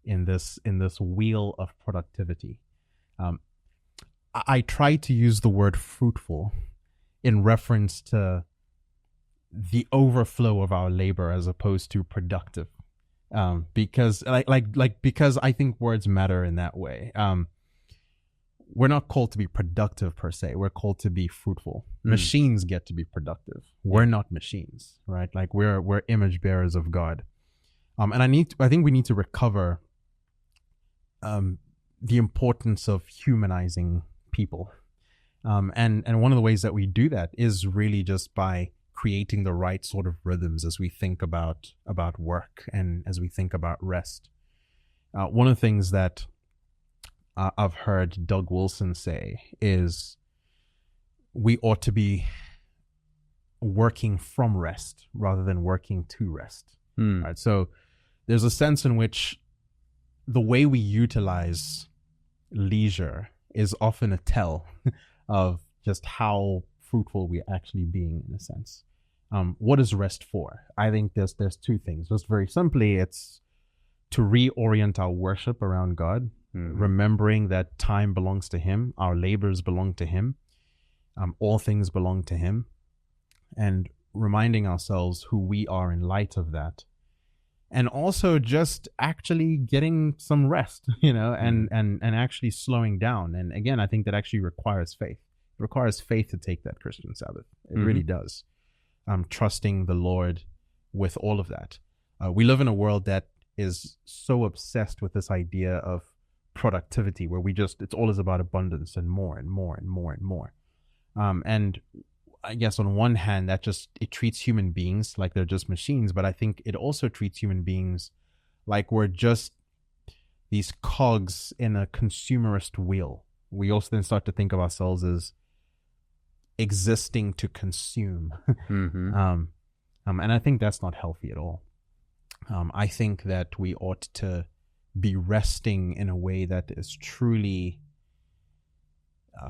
in this wheel of productivity. I try to use the word fruitful in reference to the overflow of our labor as opposed to productive, because because I think words matter in that way. We're not called to be productive per se. We're called to be fruitful. Machines get to be productive. We're not machines, right? Like we're image bearers of God. And I think we need to recover the importance of humanizing people. And one of the ways that we do that is really just by creating the right sort of rhythms as we think about work and as we think about rest. One of the things that I've heard Doug Wilson say is we ought to be working from rest rather than working to rest. Right? So there's a sense in which the way we utilize leisure is often a tell of just how fruitful we're actually being, in a sense. What is rest for? I think there's two things. Just very simply, it's to reorient our worship around God, remembering that time belongs to Him, our labors belong to Him, all things belong to Him, and reminding ourselves who we are in light of that. And also just actually getting some rest, and actually slowing down. And again, I think that actually requires faith. It requires faith to take that Christian Sabbath. It really does. Trusting the Lord with all of that. We live in a world that is so obsessed with this idea of productivity, where it's all is about abundance and more and more and more and more. And I guess on one hand, it treats human beings like they're just machines, but I think it also treats human beings like we're just these cogs in a consumerist wheel. We also then start to think of ourselves as existing to consume. And I think that's not healthy at all. I think that we ought to be resting in a way that is truly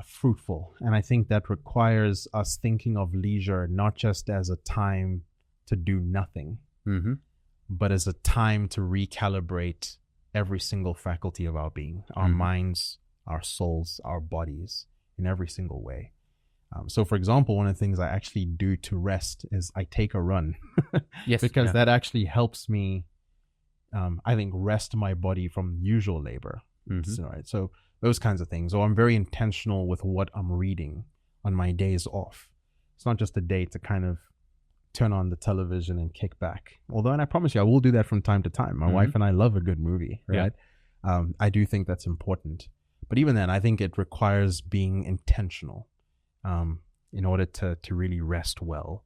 fruitful. And I think that requires us thinking of leisure not just as a time to do nothing, but as a time to recalibrate every single faculty of our being, our minds, our souls, our bodies, in every single way. So, for example, one of the things I actually do to rest is I take a run. Because that actually helps me, I think, rest my body from usual labor. So those kinds of things. Or I'm very intentional with what I'm reading on my days off. It's not just a day to kind of turn on the television and kick back. And I promise you, I will do that from time to time. My wife and I love a good movie, right? I do think that's important. But even then, I think it requires being intentional in order to really rest well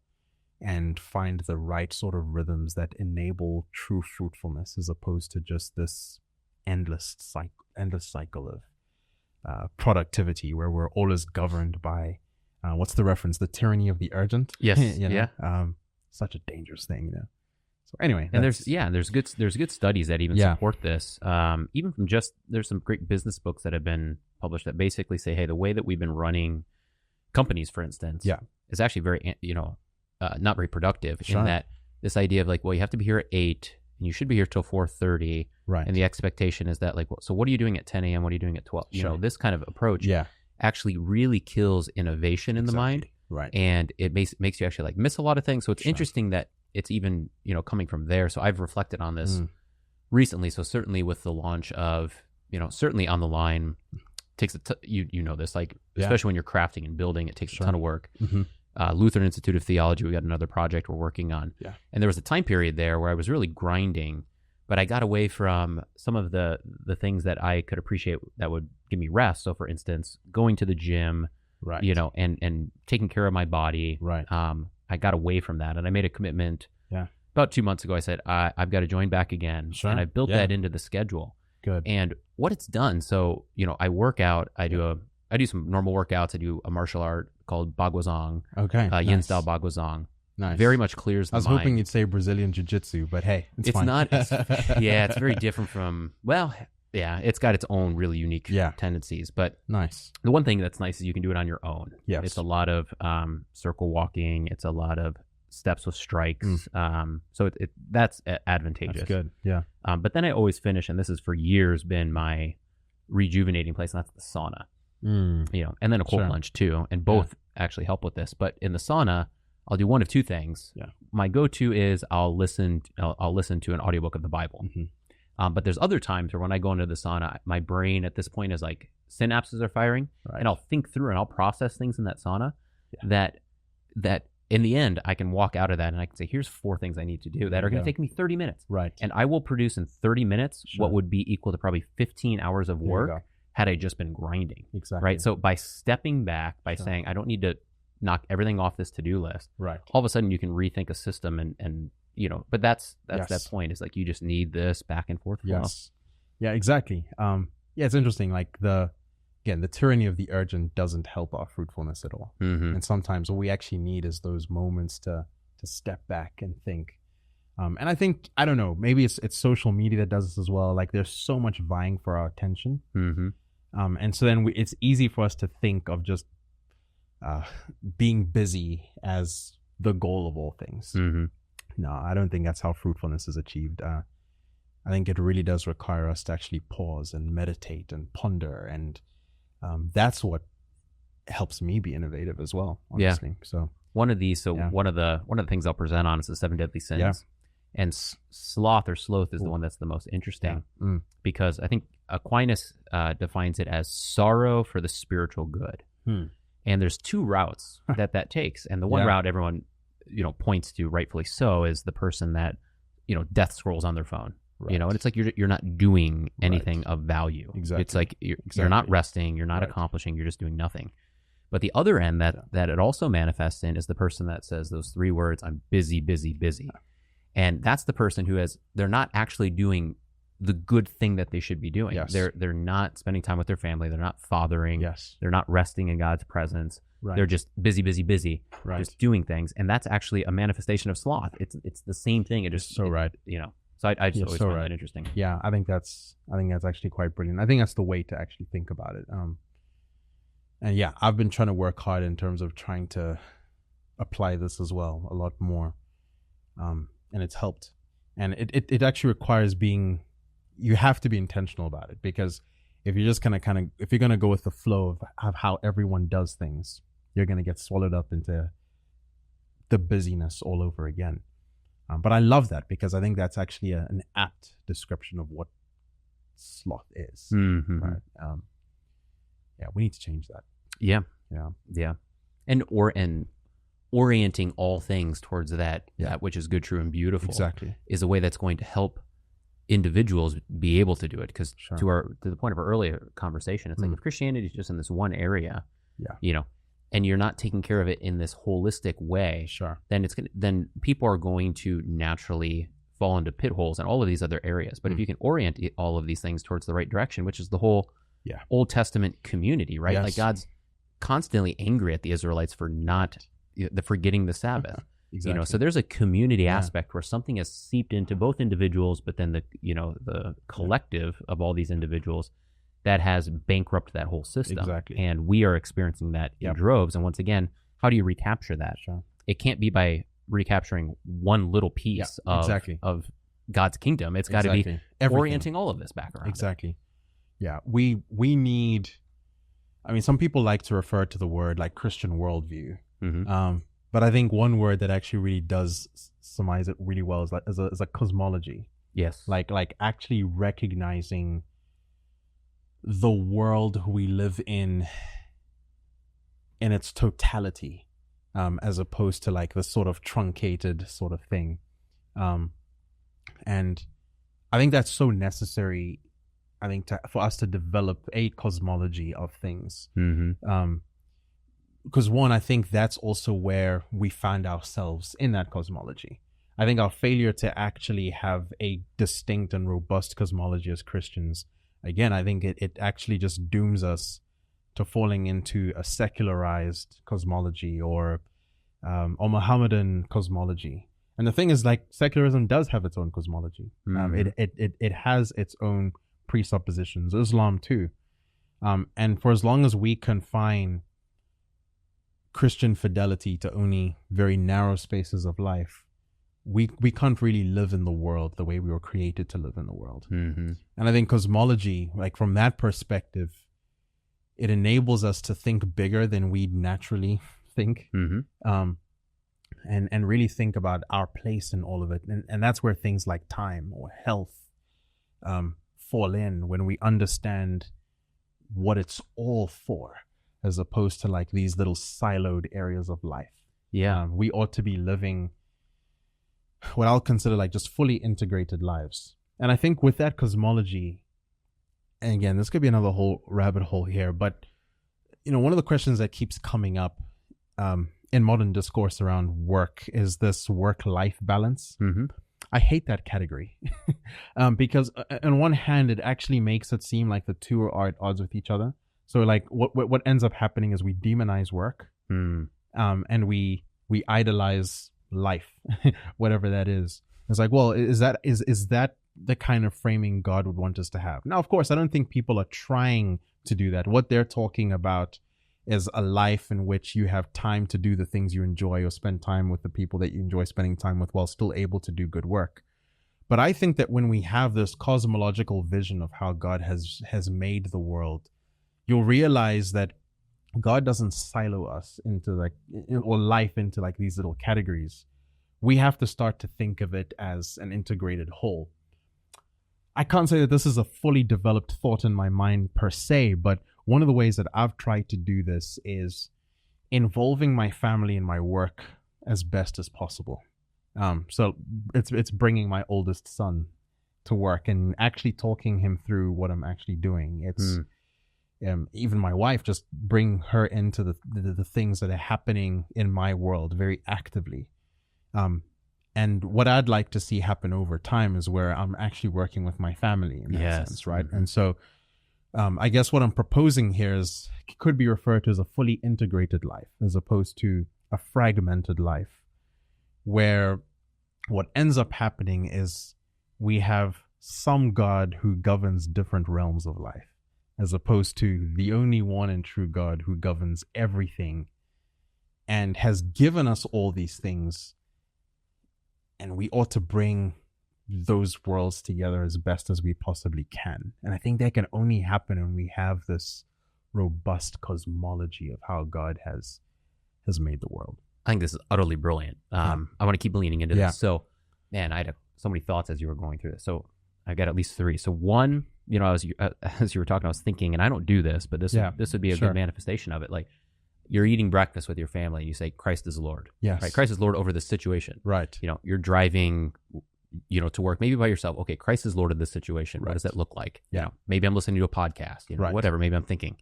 and find the right sort of rhythms that enable true fruitfulness, as opposed to just this endless cycle of productivity where we're always governed by what's the reference? The tyranny of the urgent. Yes. Such a dangerous thing, So anyway, and there's good studies that even support this. Even from there's some great business books that have been published that basically say, hey, the way that we've been running companies, for instance, is actually very not very productive. In that this idea of like, well, you have to be here at 8 and you should be here till 4:30, right? And the expectation is that like, so what are you doing at 10 a.m.? What are you doing at 12? This kind of approach, actually really kills innovation in the mind, right? And it makes you actually like miss a lot of things. So it's interesting that it's even coming from there. So I've reflected on this recently. So certainly with the launch of certainly On the Line takes you know this, like especially when you're crafting and building, it takes a ton of work. Lutheran Institute of Theology, we got another project we're working on. And there was a time period there where I was really grinding, but I got away from some of the things that I could appreciate that would give me rest. So for instance, going to the gym, right, and taking care of my body. Right. I got away from that, and I made a commitment. About 2 months ago, I said, I've got to join back again. And I built that into the schedule. good. And what it's done, so, I work out, I do some normal workouts, I do a martial art called Bagwazong, Okay. yin style Bagwazong. Nice. Very much clears the mind. I was hoping you'd say Brazilian Jiu-Jitsu, but hey, it's fine. Not, it's very different from, it's got its own really unique tendencies. But nice. The one thing that's nice is you can do it on your own. Yes. It's a lot of circle walking. It's a lot of steps with strikes. So that's advantageous. That's good. Yeah. But then I always finish, and this has for years been my rejuvenating place, and that's the sauna. And then a cold lunch too. And both actually help with this. But in the sauna, I'll do one of two things. Yeah. My go-to is I'll listen to an audiobook of the Bible. But there's other times where when I go into the sauna, my brain at this point is like synapses are firing, and I'll think through and I'll process things in that sauna that in the end I can walk out of that and I can say, here's 4 things I need to do that are going to take me 30 minutes. Right. And I will produce in 30 minutes what would be equal to probably 15 hours of work had I just been grinding. Exactly. Right. So by stepping back, by saying I don't need to knock everything off this to-do list. Right. All of a sudden you can rethink a system and but that's that point is like you just need this back and forth flow. Yes. Yeah, exactly. It's interesting. Like the tyranny of the urgent doesn't help our fruitfulness at all. And sometimes what we actually need is those moments to step back and think. And I think, I don't know, maybe it's social media that does this as well. Like there's so much vying for our attention. And so then it's easy for us to think of just being busy as the goal of all things. No, I don't think that's how fruitfulness is achieved. I think it really does require us to actually pause and meditate and ponder, and that's what helps me be innovative as well, honestly. So one of the things I'll present on is the 7 deadly sins, and sloth is the one that's the most interesting because I think Aquinas defines it as sorrow for the spiritual good. And there's 2 routes that takes. And the one route everyone, points to, rightfully so, is the person that, death scrolls on their phone, and it's like you're not doing anything of value. Exactly. It's like you're not resting, you're not accomplishing, you're just doing nothing. But the other end that it also manifests in is the person that says those 3 words, I'm busy, busy, busy. And that's the person they're not actually doing the good thing that they should be doing. Yes. They're not spending time with their family. They're not fathering. Yes. They're not resting in God's presence. Right. They're just busy, busy, busy, just doing things. And that's actually a manifestation of sloth. It's the same thing. It just, so right. So I just always find that interesting. Yeah. I think that's actually quite brilliant. I think that's the way to actually think about it. And I've been trying to work hard in terms of trying to apply this as well a lot more. And it's helped. And it actually requires you have to be intentional about it, because if you're just if you're going to go with the flow of how everyone does things, you're going to get swallowed up into the busyness all over again. But I love that, because I think that's actually an apt description of what sloth is. Right? We need to change that. Yeah. And orienting all things towards that which is good, true, and beautiful is a way that's going to help individuals be able to do it. Because to the point of our earlier conversation, it's like if Christianity is just in this one area, and you're not taking care of it in this holistic way, then people are going to naturally fall into pit holes in all of these other areas. But if you can orient all of these things towards the right direction, which is the whole Old Testament community, right? Like God's constantly angry at the Israelites for not forgetting the Sabbath. Exactly. So there's a community aspect where something has seeped into both individuals, but then the collective of all these individuals that has bankrupted that whole system. Exactly. And we are experiencing that in droves. And once again, how do you recapture that? It can't be by recapturing one little piece of God's kingdom. It's got to be orienting all of this back around. Exactly. Yeah. We need, some people like to refer to the word like Christian worldview. But I think one word that actually really does surmise it really well is a cosmology. Yes. Like actually recognizing the world we live in its totality, as opposed to like the sort of truncated sort of thing. And I think that's so necessary, for us to develop a cosmology of things. Because one, I think that's also where we find ourselves in that cosmology. I think our failure to actually have a distinct and robust cosmology as Christians again, I think it actually just dooms us to falling into a secularized cosmology or Mohammedan cosmology. And the thing is, like, secularism does have its own cosmology. It has its own presuppositions. Islam too. And for as long as we confine Christian fidelity to only very narrow spaces of life, we can't really live in the world the way we were created to live in the world. And I think cosmology, like from that perspective, it enables us to think bigger than we naturally think, and really think about our place in all of it. And that's where things like time or health fall in, when we understand what it's all for, as opposed to like these little siloed areas of life. We ought to be living what I'll consider like just fully integrated lives. And I think with that cosmology, and again, this could be another whole rabbit hole here, but you know, one of the questions that keeps coming up in modern discourse around work is this work-life balance. I hate that category because on one hand, it actually makes it seem like the two are at odds with each other. So like what ends up happening is we demonize work, and we idolize life, whatever that is. It's like, well, is that the kind of framing God would want us to have? Now, of course, I don't think people are trying to do that. What they're talking about is a life in which you have time to do the things you enjoy or spend time with the people that you enjoy spending time with while still able to do good work. But I think that when we have this cosmological vision of how God has made the world, you'll realize that God doesn't silo us into like, or life into like these little categories. We have to start to think of it as an integrated whole. I can't say that this is a fully developed thought in my mind per se, but one of the ways that I've tried to do this is involving my family in my work as best as possible. So it's bringing my oldest son to work and actually talking him through what I'm actually doing. It's even my wife, just bring her into the things that are happening in my world very actively. And what I'd like to see happen over time is where I'm actually working with my family in that sense, right? And so I guess what I'm proposing here is could be referred to as a fully integrated life as opposed to a fragmented life, where what ends up happening is we have some God who governs different realms of life, as opposed to the only one and true God who governs everything and has given us all these things. And we ought to bring those worlds together as best as we possibly can. And I think that can only happen when we have this robust cosmology of how God has made the world. I think this is utterly brilliant. I want to keep leaning into this. So, man, I had so many thoughts as you were going through this. So I got at least three. So one, you know, as you were talking, I was thinking, and I don't do this, but this would be a good manifestation of it. Like, you're eating breakfast with your family and you say, Christ is Lord. Yes. Right? Christ is Lord over this situation. Right. You know, you're driving, you know, to work, maybe by yourself. Okay, Christ is Lord of this situation. Right. What does that look like? Yeah. You know, maybe I'm listening to a podcast, you know, whatever. Maybe I'm thinking,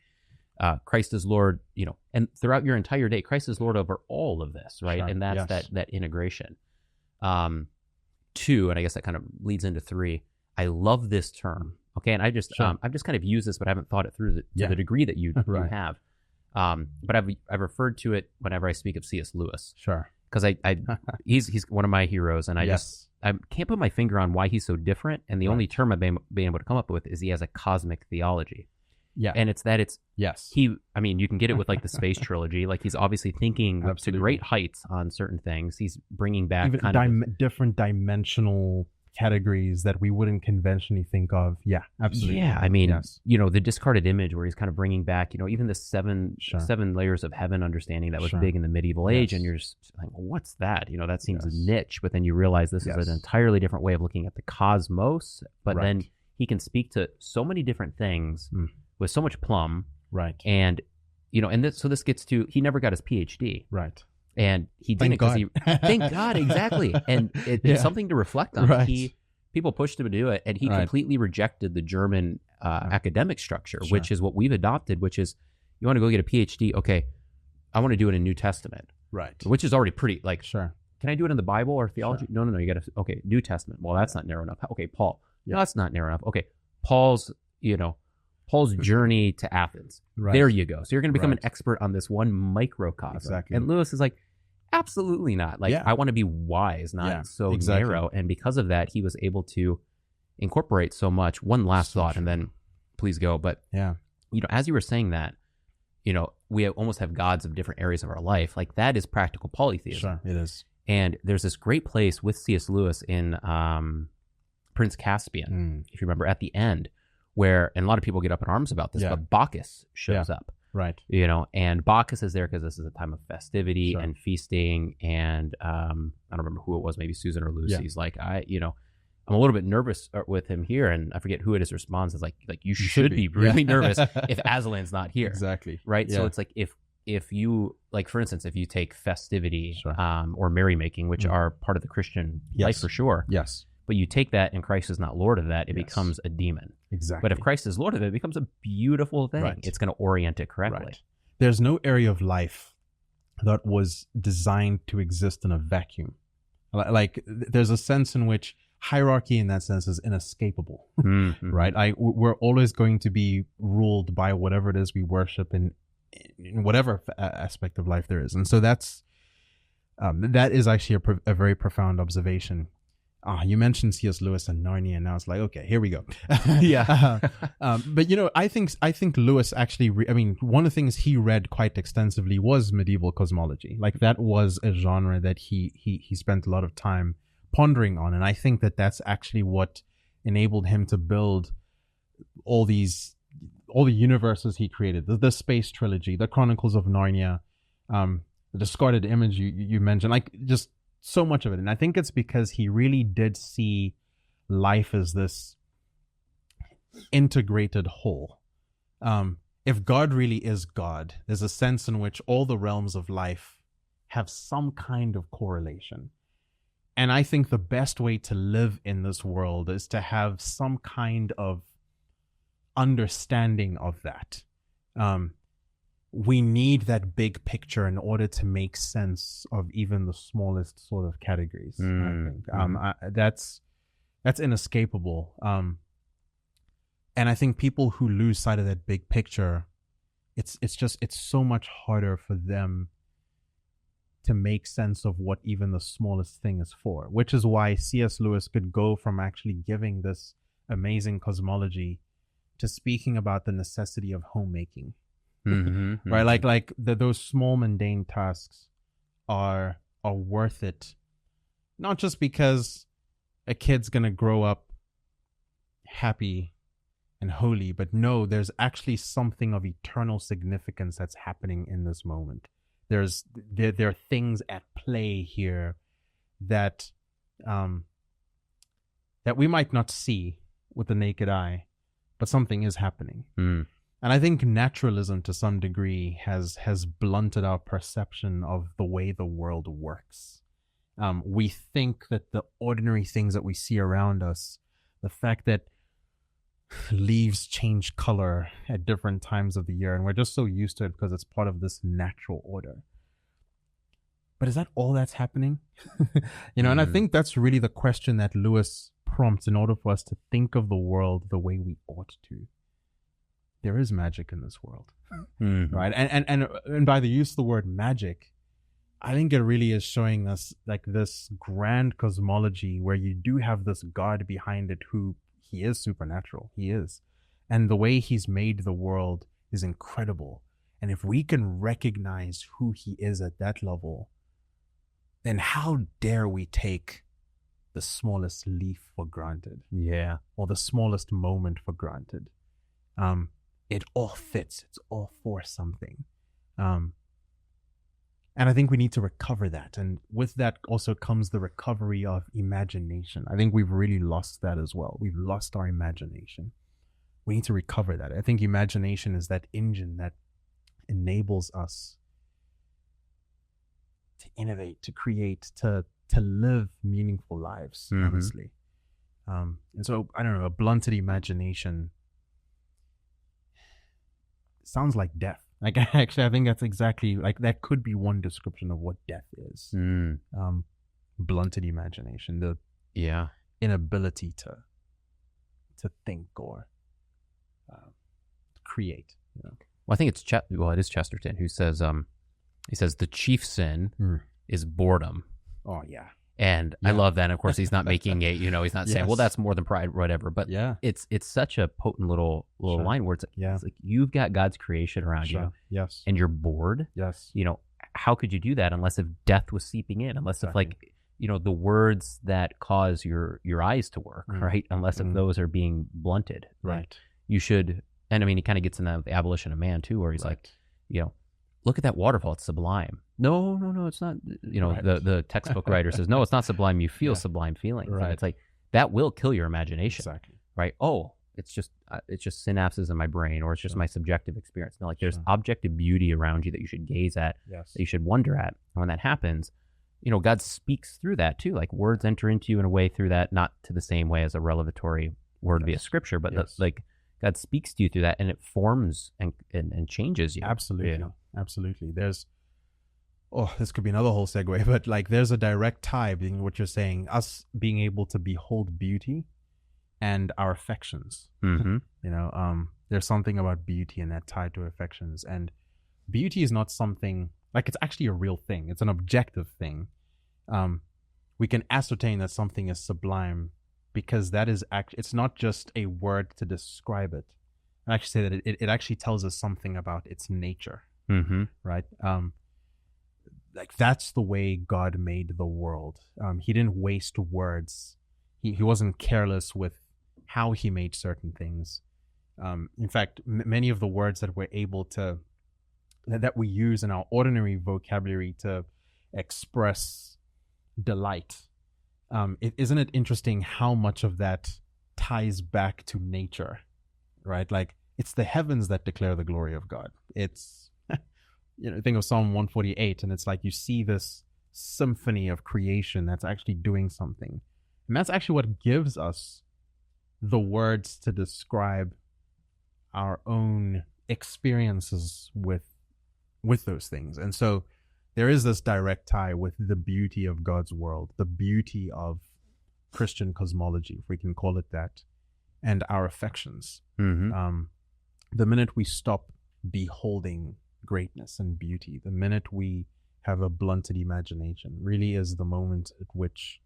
Christ is Lord, you know, and throughout your entire day, Christ is Lord over all of this, right? Sure. And that's that integration. Two, and I guess that kind of leads into three. I love this term. Okay. And I've just kind of used this, but I haven't thought it through to the degree that you have. But I've referred to it whenever I speak of C.S. Lewis. Sure. Because he's one of my heroes, and I can't put my finger on why he's so different. And the only term I've been able to come up with is he has a cosmic theology. Yeah. And it's I mean, you can get it with like the space trilogy. Like, he's obviously thinking to great heights on certain things. He's bringing back even different dimensional categories that we wouldn't conventionally think of. Yeah, absolutely. Yeah, I mean, you know, the discarded image where he's kind of bringing back, you know, even the seven layers of heaven understanding that was big in the medieval age. And you're just like, well, what's that? You know, that seems niche. But then you realize this is an entirely different way of looking at the cosmos. But then he can speak to so many different things with so much plumb. Right. And, you know, and this gets to, he never got his PhD. Right. And he didn't because thank God, exactly. And it's something to reflect on. Right. People pushed him to do it, and he completely rejected the German academic structure, which is what we've adopted, which is, you want to go get a PhD? Okay, I want to do it in New Testament. Right. Which is already pretty, like, can I do it in the Bible or theology? No, you got to, New Testament. Well, that's not narrow enough. Okay, Paul. No, that's not narrow enough. Okay, Paul's, Paul's journey to Athens. Right. There you go. So you're going to become Right. an expert on this one microcosm. Exactly. And Lewis is like, absolutely not. Like, Yeah. I want to be wise, not Yeah, so exactly. narrow. And because of that, he was able to incorporate so much. One last So thought, true. and then please go. But, Yeah. as you were saying that, we almost have gods of different areas of our life. Like, that is practical polytheism. Sure, it is. And there's this great place with C.S. Lewis in Prince Caspian, if you remember, at the end, where, and a lot of people get up in arms about this, Yeah. but Bacchus shows up, Right. and Bacchus is there because this is a time of festivity Sure. and feasting. And I don't remember who it was, maybe Susan or Lucy. Yeah. He's like, I'm a little bit nervous with him here. And I forget who it is responds. It's like you should be really Yeah. nervous if Aslan's not here. Exactly. Right. Yeah. So it's like, if you, like, for instance, if you take festivity Sure. or merrymaking, which are part of the Christian life for sure, Yes. but you take that and Christ is not Lord of that, it Yes. becomes a demon. Exactly. But if Christ is Lord of it, it becomes a beautiful thing. Right. It's going to orient it correctly. Right. There's no area of life that was designed to exist in a vacuum. Like, there's a sense in which hierarchy in that sense is inescapable, Mhm. right? We're always going to be ruled by whatever it is we worship in whatever aspect of life there is. And so that is actually a very profound observation. You mentioned C.S. Lewis and Narnia, and now it's like, okay, here we go. Yeah. But I think Lewis actually, one of the things he read quite extensively was medieval cosmology. Like, that was a genre that he spent a lot of time pondering on, and I think that that's actually what enabled him to build all the universes he created, the space trilogy, the Chronicles of Narnia, the discarded image you mentioned, like, just so much of it. And I think it's because he really did see life as this integrated whole. If God really is God, there's a sense in which all the realms of life have some kind of correlation. And I think the best way to live in this world is to have some kind of understanding of that. We need that big picture in order to make sense of even the smallest sort of categories. I think that's inescapable. And I think people who lose sight of that big picture, it's so much harder for them to make sense of what even the smallest thing is for, which is why C.S. Lewis could go from actually giving this amazing cosmology to speaking about the necessity of homemaking. Mm-hmm, right? Like those small mundane tasks are worth it, not just because a kid's gonna grow up happy and holy, but no, there's actually something of eternal significance that's happening in this moment. There are things at play here that we might not see with the naked eye, but something is happening. And I think naturalism to some degree has blunted our perception of the way the world works. We think that the ordinary things that we see around us, the fact that leaves change color at different times of the year, and we're just so used to it because it's part of this natural order. But is that all that's happening? And I think that's really the question that Lewis prompts in order for us to think of the world the way we ought to. There is magic in this world, right? And by the use of the word magic, I think it really is showing us like this grand cosmology where you do have this God behind it who he is supernatural. He is. And the way he's made the world is incredible. And if we can recognize who he is at that level, then how dare we take the smallest leaf for granted? Yeah. Or the smallest moment for granted. It all fits. It's all for something. And I think we need to recover that. And with that also comes the recovery of imagination. I think we've really lost that as well. We've lost our imagination. We need to recover that. I think imagination is that engine that enables us to innovate, to create, to live meaningful lives, honestly. And so, I don't know, a blunted imagination sounds like death. Like, actually, I think that's exactly, like, that could be one description of what death is. Blunted imagination, the inability to think or create. You know? Well, I think it is Chesterton who says, he says the chief sin is boredom. Oh yeah. And I love that. And of course, he's not making he's not saying, well, that's more than pride, whatever. But it's such a potent little line where it's like you've got God's creation around you. Yes. And you're bored. Yes. How could you do that unless if death was seeping in, unless if the words that cause your eyes to work, right? Unless if those are being blunted. Right. You should, and I mean, he kind of gets in that with the abolition of man too, where he's like, look at that waterfall, it's sublime. No, it's not. The textbook writer says, no, it's not sublime. You feel sublime feelings. Right. And it's like, that will kill your imagination. Exactly. Right. Oh, it's just synapses in my brain, or it's just my subjective experience. No, like there's objective beauty around you that you should gaze at, that you should wonder at. And when that happens, God speaks through that too. Like words enter into you in a way through that, not to the same way as a revelatory word via scripture, but like God speaks to you through that, and it forms and changes you. Absolutely. Absolutely. This could be another whole segue, but like there's a direct tie between what you're saying, us being able to behold beauty and our affections. There's something about beauty and that tied to affections. And beauty is not something, like it's actually a real thing. It's an objective thing. We can ascertain that something is sublime because that is it's not just a word to describe it. I actually say that it actually tells us something about its nature. Right? Like that's the way God made the world. He didn't waste words. He wasn't careless with how he made certain things. In fact, many of the words that we're able to, that we use in our ordinary vocabulary to express delight, isn't it interesting how much of that ties back to nature, right? Like it's the heavens that declare the glory of God. It's think of Psalm 148, and it's like you see this symphony of creation that's actually doing something. And that's actually what gives us the words to describe our own experiences with those things. And so there is this direct tie with the beauty of God's world, the beauty of Christian cosmology, if we can call it that, and our affections. The minute we stop beholding greatness and beauty, the minute we have a blunted imagination, really is the moment at which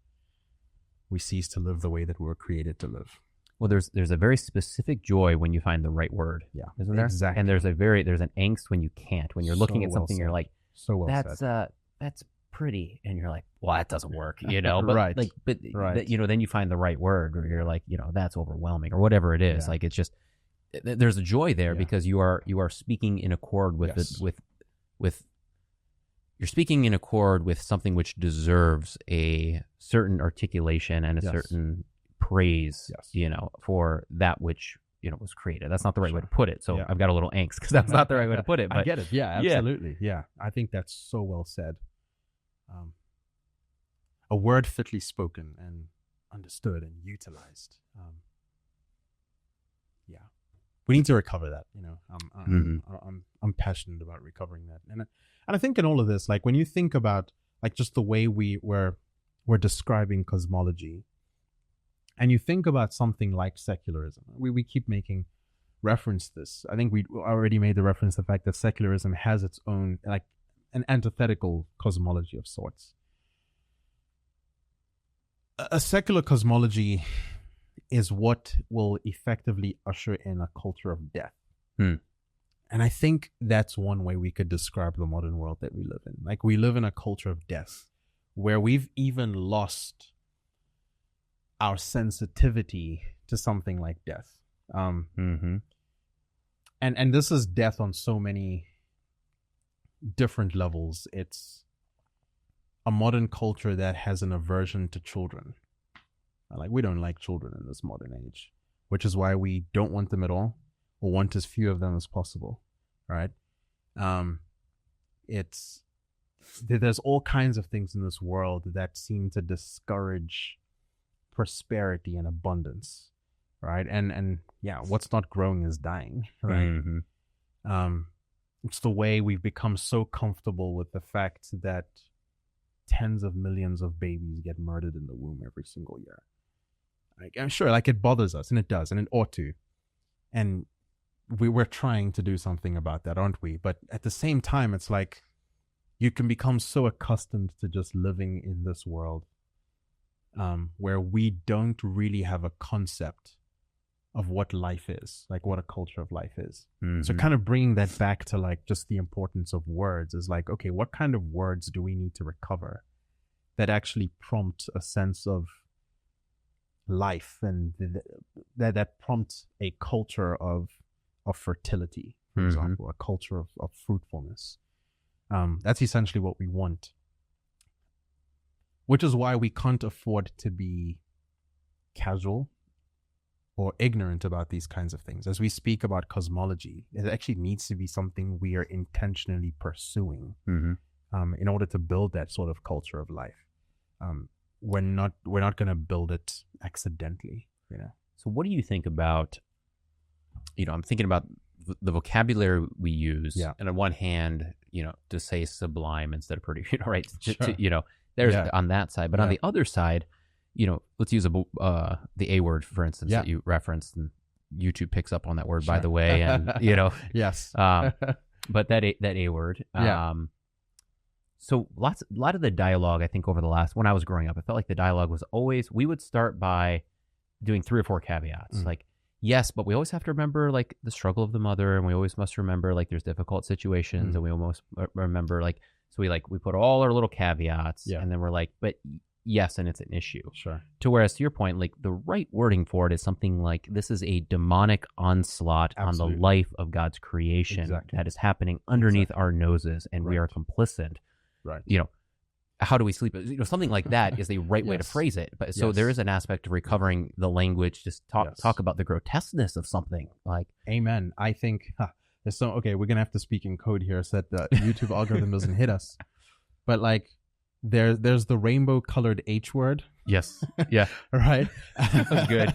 we cease to live the way that we were created to live. Well, there's a very specific joy when you find the right word, isn't there? Exactly. And there's an angst when you can't. When you're looking at something, you're like, that's pretty, and you're like, well, that doesn't work, But then you find the right word, or you're like, that's overwhelming, or whatever it is. Like it's just. There's a joy there because you are speaking in accord with you're speaking in accord with something which deserves a certain articulation and a certain praise, for that which was created. That's not the right way to put it. So I've got a little angst because that's not the right way to put it. But I get it. Yeah, absolutely. Yeah, I think that's so well said. A word fitly spoken and understood and utilized. We need to recover that, I'm passionate about recovering that. And I think in all of this, like when you think about like just the way we're describing cosmology, and you think about something like secularism, we keep making reference to this. I think we already made the reference to the fact that secularism has its own, like an antithetical cosmology of sorts. A secular cosmology is what will effectively usher in a culture of death. And I think that's one way we could describe the modern world that we live in. Like we live in a culture of death where we've even lost our sensitivity to something like death. And this is death on so many different levels. It's a modern culture that has an aversion to children. Like we don't like children in this modern age, which is why we don't want them at all, or want as few of them as possible, right? There's all kinds of things in this world that seem to discourage prosperity and abundance, right? And what's not growing is dying, right? It's the way we've become so comfortable with the fact that tens of millions of babies get murdered in the womb every single year. Like, I'm sure, like, it bothers us, and it does, and it ought to. And we're trying to do something about that, aren't we? But at the same time, it's like you can become so accustomed to just living in this world where we don't really have a concept of what life is, like what a culture of life is. Mm-hmm. So kind of bringing that back to like just the importance of words is like, okay, what kind of words do we need to recover that actually prompt a sense of life and that prompt a culture of fertility, for example, a culture of fruitfulness. That's essentially what we want, which is why we can't afford to be casual or ignorant about these kinds of things. As we speak about cosmology, it actually needs to be something we are intentionally pursuing in order to build that sort of culture of life. We're not going to build it accidentally. So what do you think about, I'm thinking about the vocabulary we use, and on one hand, to say sublime instead of pretty, right? Sure. There's on that side, but on the other side, let's use the A word, for instance, that you referenced, and YouTube picks up on that word, by the way, and yes. But that A word, so a lot of the dialogue, I think, when I was growing up, I felt like the dialogue was always, we would start by doing 3 or 4 caveats, like, yes, but we always have to remember like the struggle of the mother, and we always must remember like there's difficult situations, and we almost remember like, so we put all our little caveats, and then we're like, but yes, and it's an issue. Sure. To whereas to your point, like the right wording for it is something like, this is a demonic onslaught on the life of God's creation that is happening underneath our noses, and we are complicit. Right. How do we sleep? Something like that is the right way to phrase it. But so there is an aspect of recovering the language, just talk about the grotesqueness of something. Like, amen. I think there's we're going to have to speak in code here so that the YouTube algorithm doesn't hit us. But like, there's the rainbow colored H word. Yes. Yeah. Right. That's good.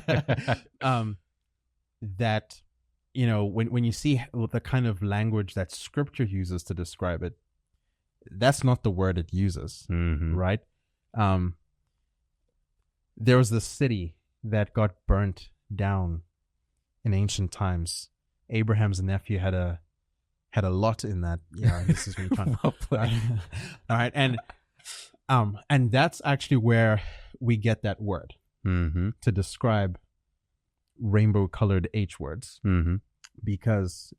That, when you see the kind of language that scripture uses to describe it, that's not the word it uses, right? There was this city that got burnt down in ancient times. Abraham's nephew had a lot in that. This is me trying to play. All right, and that's actually where we get that word to describe rainbow-colored H words, because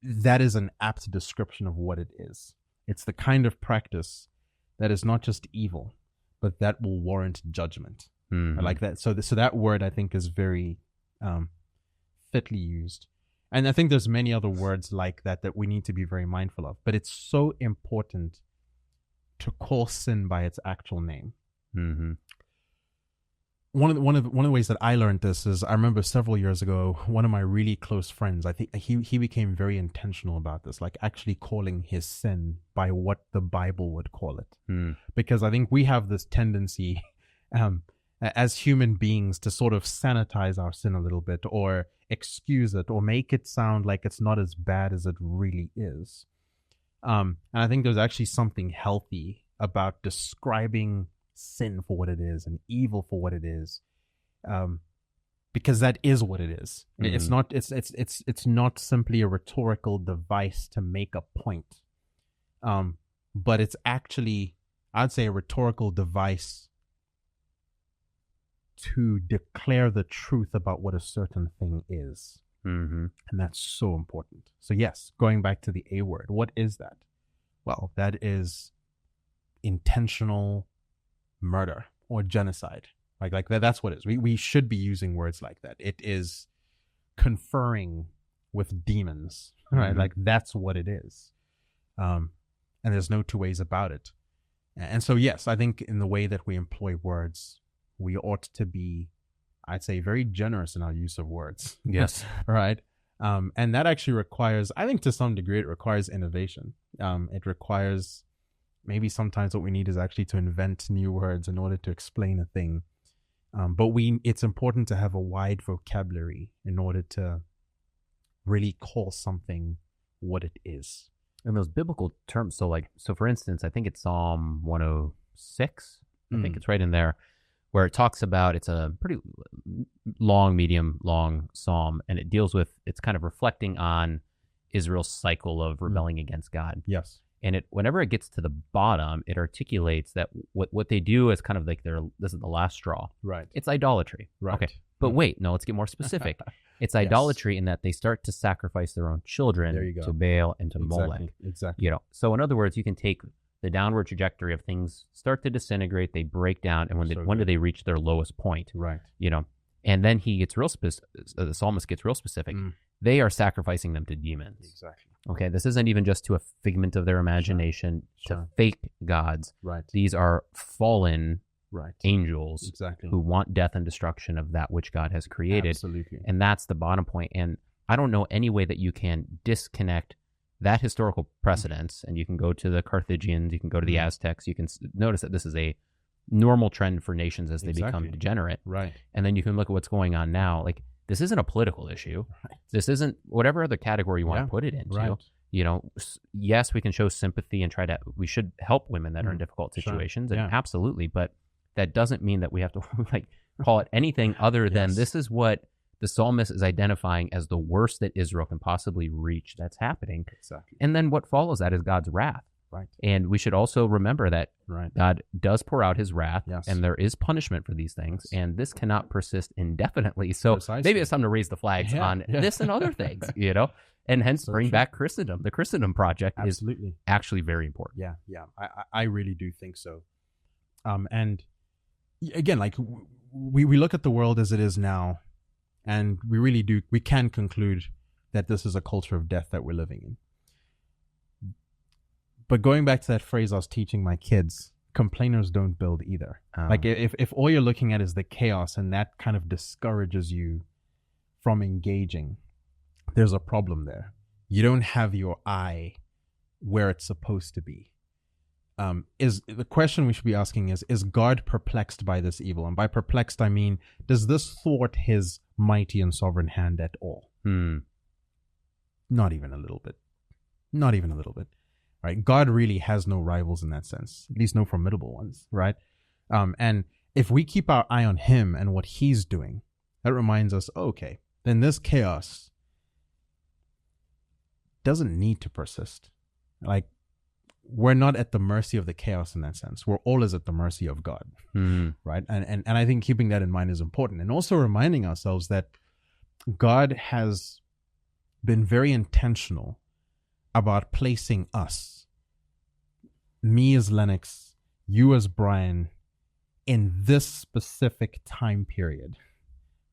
that is an apt description of what it is. It's the kind of practice that is not just evil, but that will warrant judgment. I like that. So that word, I think, is very fitly used. And I think there's many other words like that we need to be very mindful of. But it's so important to call sin by its actual name. One of the ways that I learned this is, I remember several years ago, one of my really close friends, I think he became very intentional about this, like actually calling his sin by what the Bible would call it. Because I think we have this tendency as human beings to sort of sanitize our sin a little bit, or excuse it, or make it sound like it's not as bad as it really is. And I think there's actually something healthy about describing sin for what it is and evil for what it is, because that is what it is. It's not simply a rhetorical device to make a point, but it's actually, I'd say, a rhetorical device to declare the truth about what a certain thing is. And that's so important. So yes, going back to the A word, what is that? Well, that is intentional murder or genocide. Like that's what it is. We should be using words like that. It is conferring with demons, right? Like that's what it is. And there's no two ways about it. And so, yes, I think in the way that we employ words, we ought to be, I'd say, very generous in our use of words. Yes. Right. And that actually requires, I think to some degree, it requires innovation. It requires, maybe sometimes what we need is actually to invent new words in order to explain a thing. But it's important to have a wide vocabulary in order to really call something what it is. And those biblical terms, so for instance, I think it's Psalm 106, I think it's right in there, where it talks about, it's a pretty medium long psalm, and it deals with, it's kind of reflecting on Israel's cycle of rebelling against God. Yes. And whenever it gets to the bottom, it articulates that what they do is kind of like this is the last straw. Right. It's idolatry. Right. Okay. But wait, no, let's get more specific. It's idolatry in that they start to sacrifice their own children to Baal and to Molech. Exactly. So in other words, you can take the downward trajectory of things start to disintegrate, they break down, and when do they reach their lowest point? Right. And then he gets real specific. The psalmist gets real specific. They are sacrificing them to demons. Exactly. Okay, this isn't even just to a figment of their imagination, to fake gods. Right. These are fallen angels exactly. who want death and destruction of that which God has created. Absolutely. And that's the bottom point. And I don't know any way that you can disconnect that historical precedence. And you can go to the Carthaginians, you can go to the Aztecs, you can notice that this is a normal trend for nations as they become degenerate. Right. And then you can look at what's going on now. Like, this isn't a political issue. Right. This isn't whatever other category you want to put it into. Right. Yes, we can show sympathy and we should help women that are in difficult situations. And absolutely. But that doesn't mean that we have to call it anything other than this is what the psalmist is identifying as the worst that Israel can possibly reach that's happening. Exactly. And then what follows that is God's wrath. Right. And we should also remember that God does pour out his wrath, and there is punishment for these things, and this cannot persist indefinitely. So maybe it's time to raise the flags on this and other things, and hence bring back Christendom. The Christendom project is actually very important. Yeah. I really do think so. And again, like we look at the world as it is now, and we can conclude that this is a culture of death that we're living in. But going back to that phrase I was teaching my kids, complainers don't build either. Like if all you're looking at is the chaos and that kind of discourages you from engaging, there's a problem there. You don't have your eye where it's supposed to be. Is the question we should be asking is God perplexed by this evil? And by perplexed, I mean, does this thwart his mighty and sovereign hand at all? Not even a little bit. Not even a little bit. Right? God really has no rivals in that sense, at least no formidable ones, right? And if we keep our eye on him and what he's doing, that reminds us, okay, then this chaos doesn't need to persist. Like, we're not at the mercy of the chaos in that sense. We're always at the mercy of God, right? And I think keeping that in mind is important. And also reminding ourselves that God has been very intentional about placing us, me as Lennox, you as Bryan, in this specific time period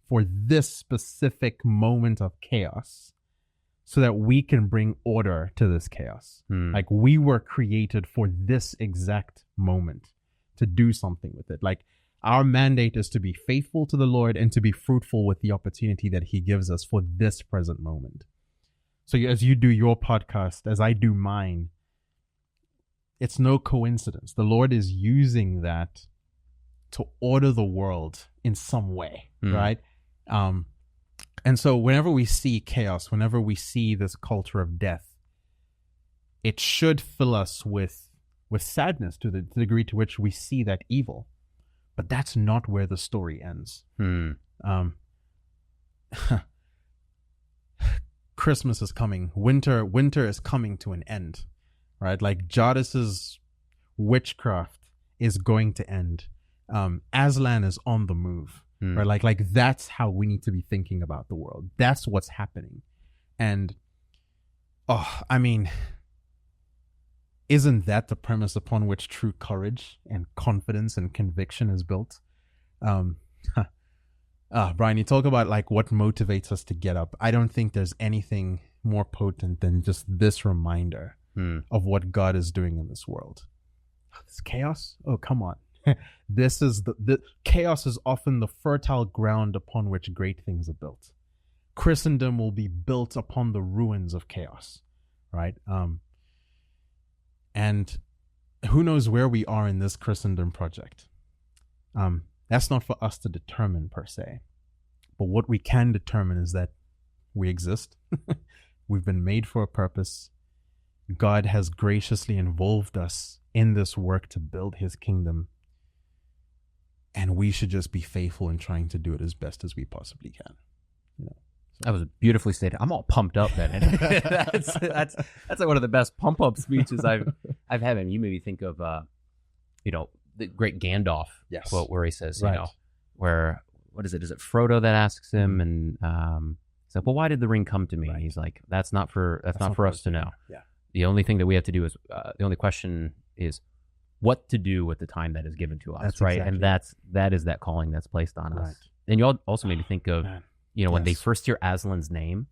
for this specific moment of chaos so that we can bring order to this chaos. Like, we were created for this exact moment to do something with it. Like, our mandate is to be faithful to the Lord and to be fruitful with the opportunity that he gives us for this present moment. So as you do your podcast, as I do mine, it's no coincidence. The Lord is using that to order the world in some way, right? And so whenever we see chaos, whenever we see this culture of death, it should fill us with sadness to the degree to which we see that evil. But that's not where the story ends. Christmas is coming. Winter is coming to an end, right? Like, Jadis's witchcraft is going to end. Aslan is on the move, right? Like that's how we need to be thinking about the world. That's what's happening. And, I mean, isn't that the premise upon which true courage and confidence and conviction is built? Bryan, you talk about like what motivates us to get up. I don't think there's anything more potent than just this reminder of what God is doing in this world. This chaos? Oh, come on. This is the chaos is often the fertile ground upon which great things are built. Christendom will be built upon the ruins of chaos, right? And who knows where we are in this Christendom project. That's not for us to determine per se. But what we can determine is that we exist. We've been made for a purpose. God has graciously involved us in this work to build his kingdom. and we should just be faithful in trying to do it as best as we possibly can. That was beautifully stated. I'm all pumped up, Ben. that's like one of the best pump up speeches I've had. And you made me think of the great Gandalf quote where he says, where what is it? Is it Frodo that asks him, and he's like, well, why did the ring come to me? And he's like, that's not for us to know. Yeah. The only thing that we have to do is the only question is what to do with the time that is given to us, That's right? exactly. And that is that calling that's placed on us. And you also made me think of when they first hear Aslan's name,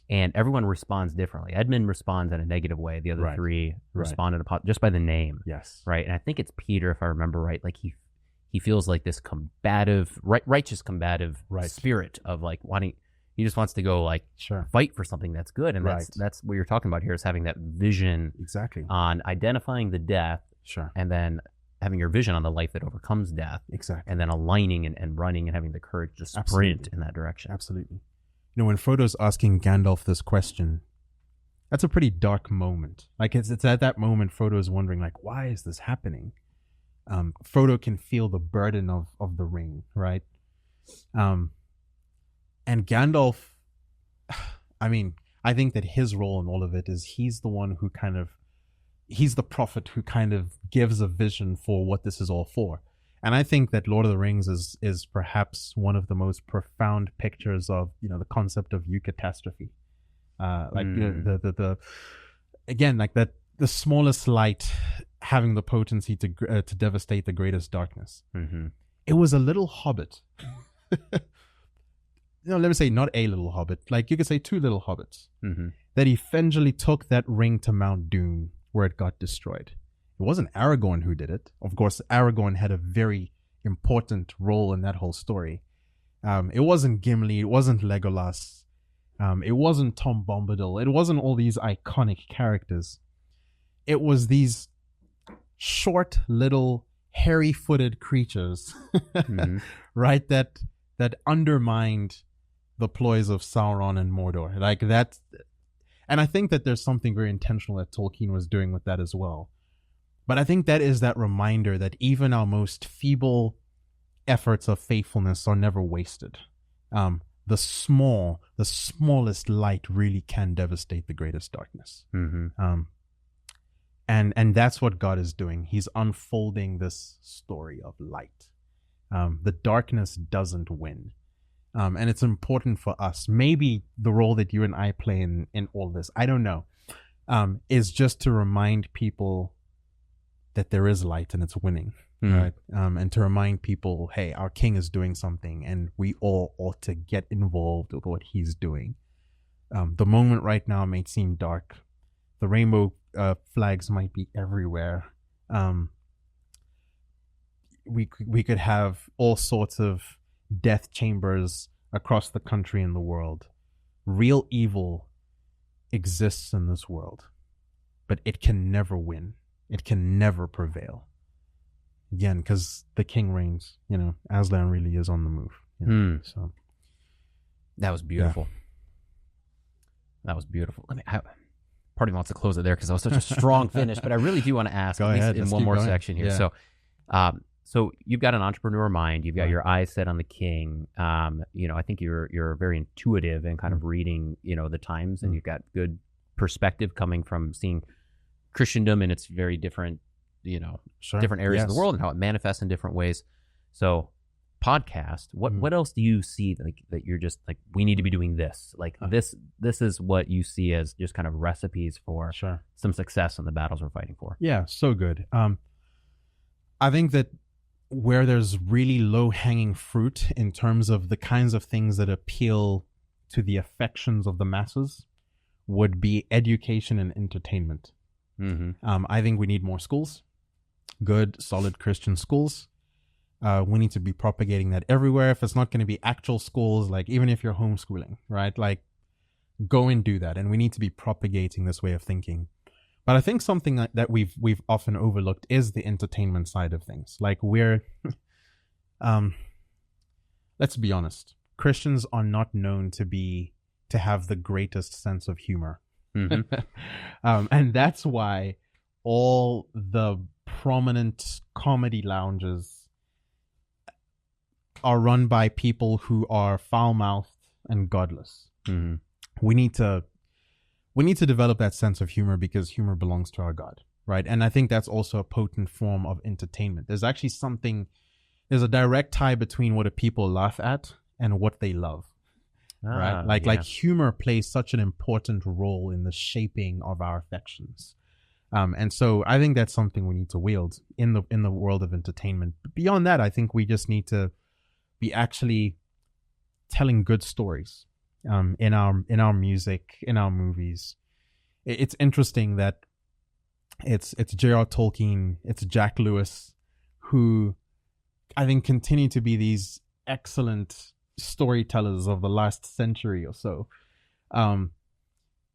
and everyone responds differently. Edmund responds in a negative way. The other three respond just by the name, right? And I think it's Peter, if I remember right. Like he feels like this combative, righteous combative spirit of like wanting. He just wants to go like fight for something that's good, and that's what you're talking about here, is having that vision on identifying the death, and then having your vision on the life that overcomes death, and then aligning and running and having the courage to sprint in that direction. Absolutely. When Frodo's asking Gandalf this question, that's a pretty dark moment. Like it's at that moment Frodo is wondering, like, why is this happening? Frodo can feel the burden of the ring, right? And Gandalf, I mean, I think that his role in all of it is he's the one who he's the prophet who kind of gives a vision for what this is all for. And I think that Lord of the Rings is perhaps one of the most profound pictures of, the concept of eucatastrophe. The smallest light having the potency to devastate the greatest darkness. Mm-hmm. It was a little hobbit. Let me say not a little hobbit. Like you could say two little hobbits that eventually took that ring to Mount Doom, where it got destroyed. It wasn't Aragorn who did it. Of course, Aragorn had a very important role in that whole story. It wasn't Gimli. It wasn't Legolas. It wasn't Tom Bombadil. It wasn't all these iconic characters. It was these short, little, hairy-footed creatures, right? That undermined the ploys of Sauron and Mordor. Like that. And I think that there's something very intentional that Tolkien was doing with that as well. But I think that is that reminder that even our most feeble efforts of faithfulness are never wasted. The smallest light really can devastate the greatest darkness. And that's what God is doing. He's unfolding this story of light. The darkness doesn't win. And it's important for us. Maybe the role that you and I play in all this, I don't know, is just to remind people that there is light and it's winning, right? And to remind people, hey, our King is doing something and we all ought to get involved with what he's doing. The moment right now may seem dark. The rainbow flags might be everywhere. We could have all sorts of death chambers across the country and the world. Real evil exists in this world, but it can never win. It can never prevail. Again, because the King reigns. Aslan really is on the move. So that was beautiful. That was beautiful. Part of me wants to close it there because that was such a strong finish, but I really do want to ask in one more section here. Yeah. So you've got an entrepreneur mind. You've got your eyes set on the King. I think you're very intuitive and kind of reading, the times, and you've got good perspective coming from seeing Christendom in its very different, different areas of the world and how it manifests in different ways. So podcast, what else do you see that you're just like, we need to be doing this? Like this is what you see as just kind of recipes for some success in the battles we're fighting for. Yeah, so good. I think that where there's really low-hanging fruit in terms of the kinds of things that appeal to the affections of the masses would be education and entertainment. I think we need more schools, good, solid Christian schools. We need to be propagating that everywhere. If it's not going to be actual schools, like even if you're homeschooling, right? Like go and do that. And we need to be propagating this way of thinking. But I think something that we've often overlooked is the entertainment side of things. Like let's be honest, Christians are not known to have the greatest sense of humor. And that's why all the prominent comedy lounges are run by people who are foul-mouthed and godless. Mm-hmm. We need to develop that sense of humor, because humor belongs to our God, right? And I think that's also a potent form of entertainment. There's a direct tie between what a people laugh at and what they love, right? Like humor plays such an important role in the shaping of our affections. And so I think that's something we need to wield in the world of entertainment. But beyond that, I think we just need to be actually telling good stories in our music, in our movies. It's interesting that it's J.R. Tolkien, it's Jack Lewis, who I think continue to be these excellent storytellers of the last century or so.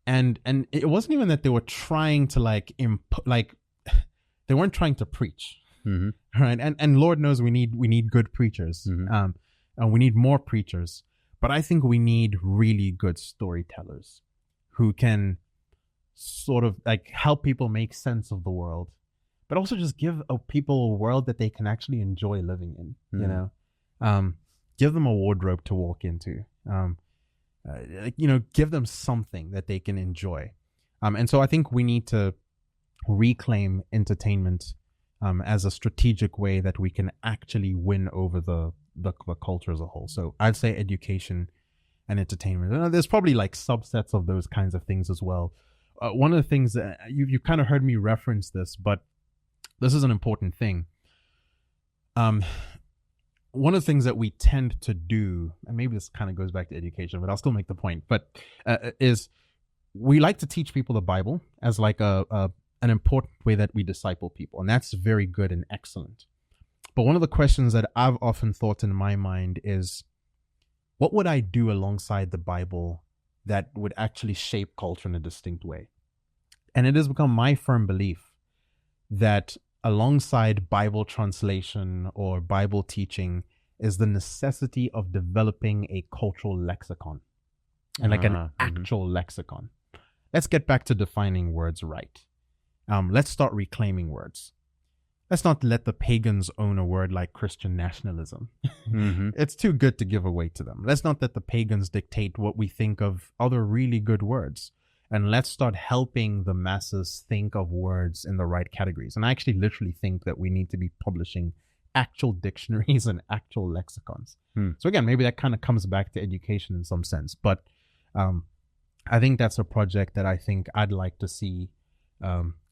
And it wasn't even that they were trying to they weren't trying to preach, right? And Lord knows we need good preachers, and we need more preachers. But I think we need really good storytellers who can sort of like help people make sense of the world, but also just give people a world that they can actually enjoy living in. You know, give them a wardrobe to walk into. Give them something that they can enjoy. And so I think we need to reclaim entertainment as a strategic way that we can actually win over the culture as a whole. So I'd say education and entertainment. And there's probably like subsets of those kinds of things as well. One of the things that you kind of heard me reference this, but this is an important thing. One of the things that we tend to do, and maybe this kind of goes back to education, but I'll still make the point, but is we like to teach people the Bible as like an important way that we disciple people. And that's very good and excellent. But one of the questions that I've often thought in my mind is, what would I do alongside the Bible that would actually shape culture in a distinct way? And it has become my firm belief that alongside Bible translation or Bible teaching is the necessity of developing a cultural lexicon, and like an actual lexicon. Let's get back to defining words right. Let's start reclaiming words. Let's not let the pagans own a word like Christian nationalism. It's too good to give away to them. Let's not let the pagans dictate what we think of other really good words. And let's start helping the masses think of words in the right categories. And I actually literally think that we need to be publishing actual dictionaries and actual lexicons. So again, maybe that kind of comes back to education in some sense. But I think that's a project that I think I'd like to see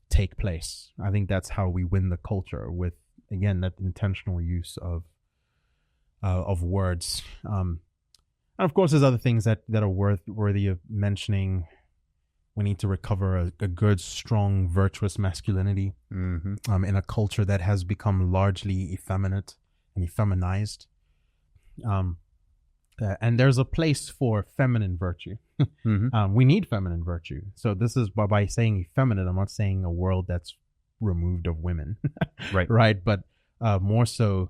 take place. I think that's how we win the culture, with, again, that intentional use of words. And of course, there's other things that are worthy of mentioning. We need to recover a good, strong, virtuous masculinity in a culture that has become largely effeminate and effeminized. And there's a place for feminine virtue. We need feminine virtue. So this is by saying effeminate, I'm not saying a world that's removed of women, right? Right, but more so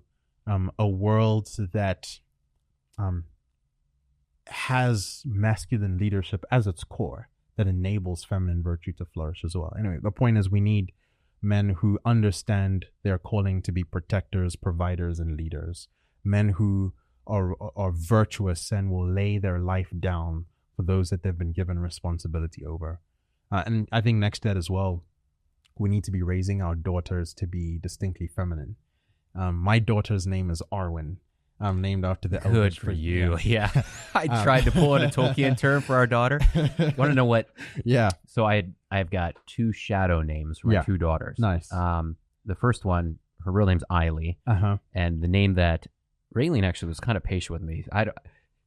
a world that has masculine leadership as its core, that enables feminine virtue to flourish as well. Anyway, the point is we need men who understand their calling to be protectors, providers, and leaders. Men who are virtuous and will lay their life down for those that they've been given responsibility over. And I think next to that as well, we need to be raising our daughters to be distinctly feminine. My daughter's name is Arwen. Named after the Good for you. Yeah. I tried to pull in a Tolkien term for our daughter. Want to know what? Yeah. So I've got two shadow names for my two daughters. Nice. The first one, her real name's Eiley. And the name that Raylene actually was kind of patient with me.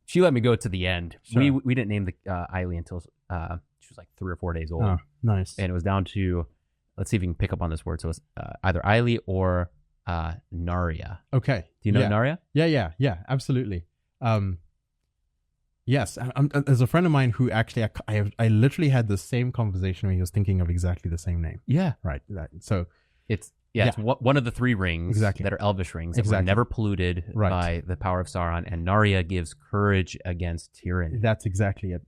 She let me go to the end. Sure. We didn't name the Eiley until she was like 3 or 4 days old. Oh, nice. And it was down to, let's see if you can pick up on this word. So it's either Eiley or Naria. Okay. Do you know Naria? Yeah, absolutely. Yes, there's a friend of mine who actually I literally had the same conversation when he was thinking of exactly the same name. Yeah. Right. So it's it's one of the 3 rings that are elvish rings that were never polluted by the power of Sauron, and Naria gives courage against tyranny. That's exactly it.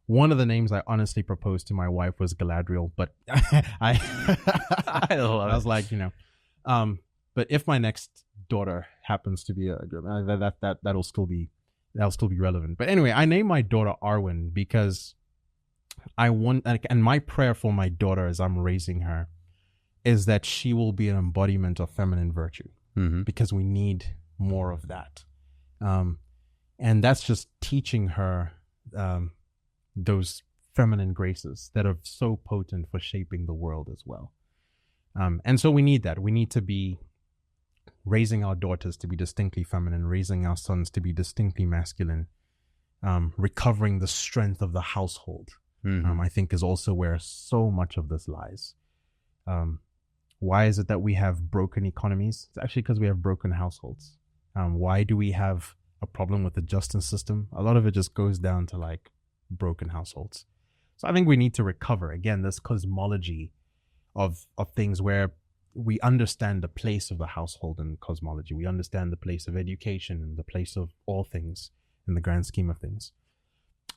One of the names I honestly proposed to my wife was Galadriel, but I was like, but if my next daughter happens to be that'll still be relevant. But anyway, I named my daughter Arwen because I want, and my prayer for my daughter as I'm raising her is that she will be an embodiment of feminine virtue, because we need more of that. And that's just teaching her those feminine graces that are so potent for shaping the world as well. And so we need that. We need to be raising our daughters to be distinctly feminine, raising our sons to be distinctly masculine, recovering the strength of the household, I think is also where so much of this lies. Why is it that we have broken economies? It's actually because we have broken households. Why do we have a problem with the justice system? A lot of it just goes down to like broken households. So I think we need to recover, again, this cosmology of things where we understand the place of the household in cosmology. We understand the place of education and the place of all things in the grand scheme of things.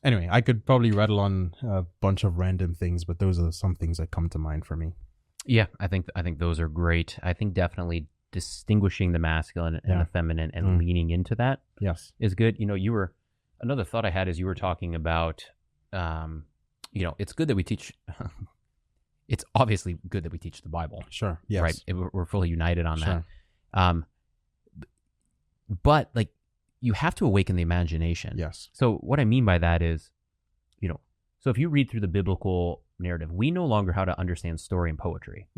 Anyway, I could probably rattle on a bunch of random things, but those are some things that come to mind for me. Yeah, I think those are great. I think definitely distinguishing the masculine and the feminine and leaning into that is good. Another thought I had as you were talking about, it's good that we teach. It's obviously good that we teach the Bible. Sure. Yes. Right. We're fully united on that. But like, you have to awaken the imagination. Yes. So what I mean by that is, so if you read through the biblical narrative, we no longer how to understand story and poetry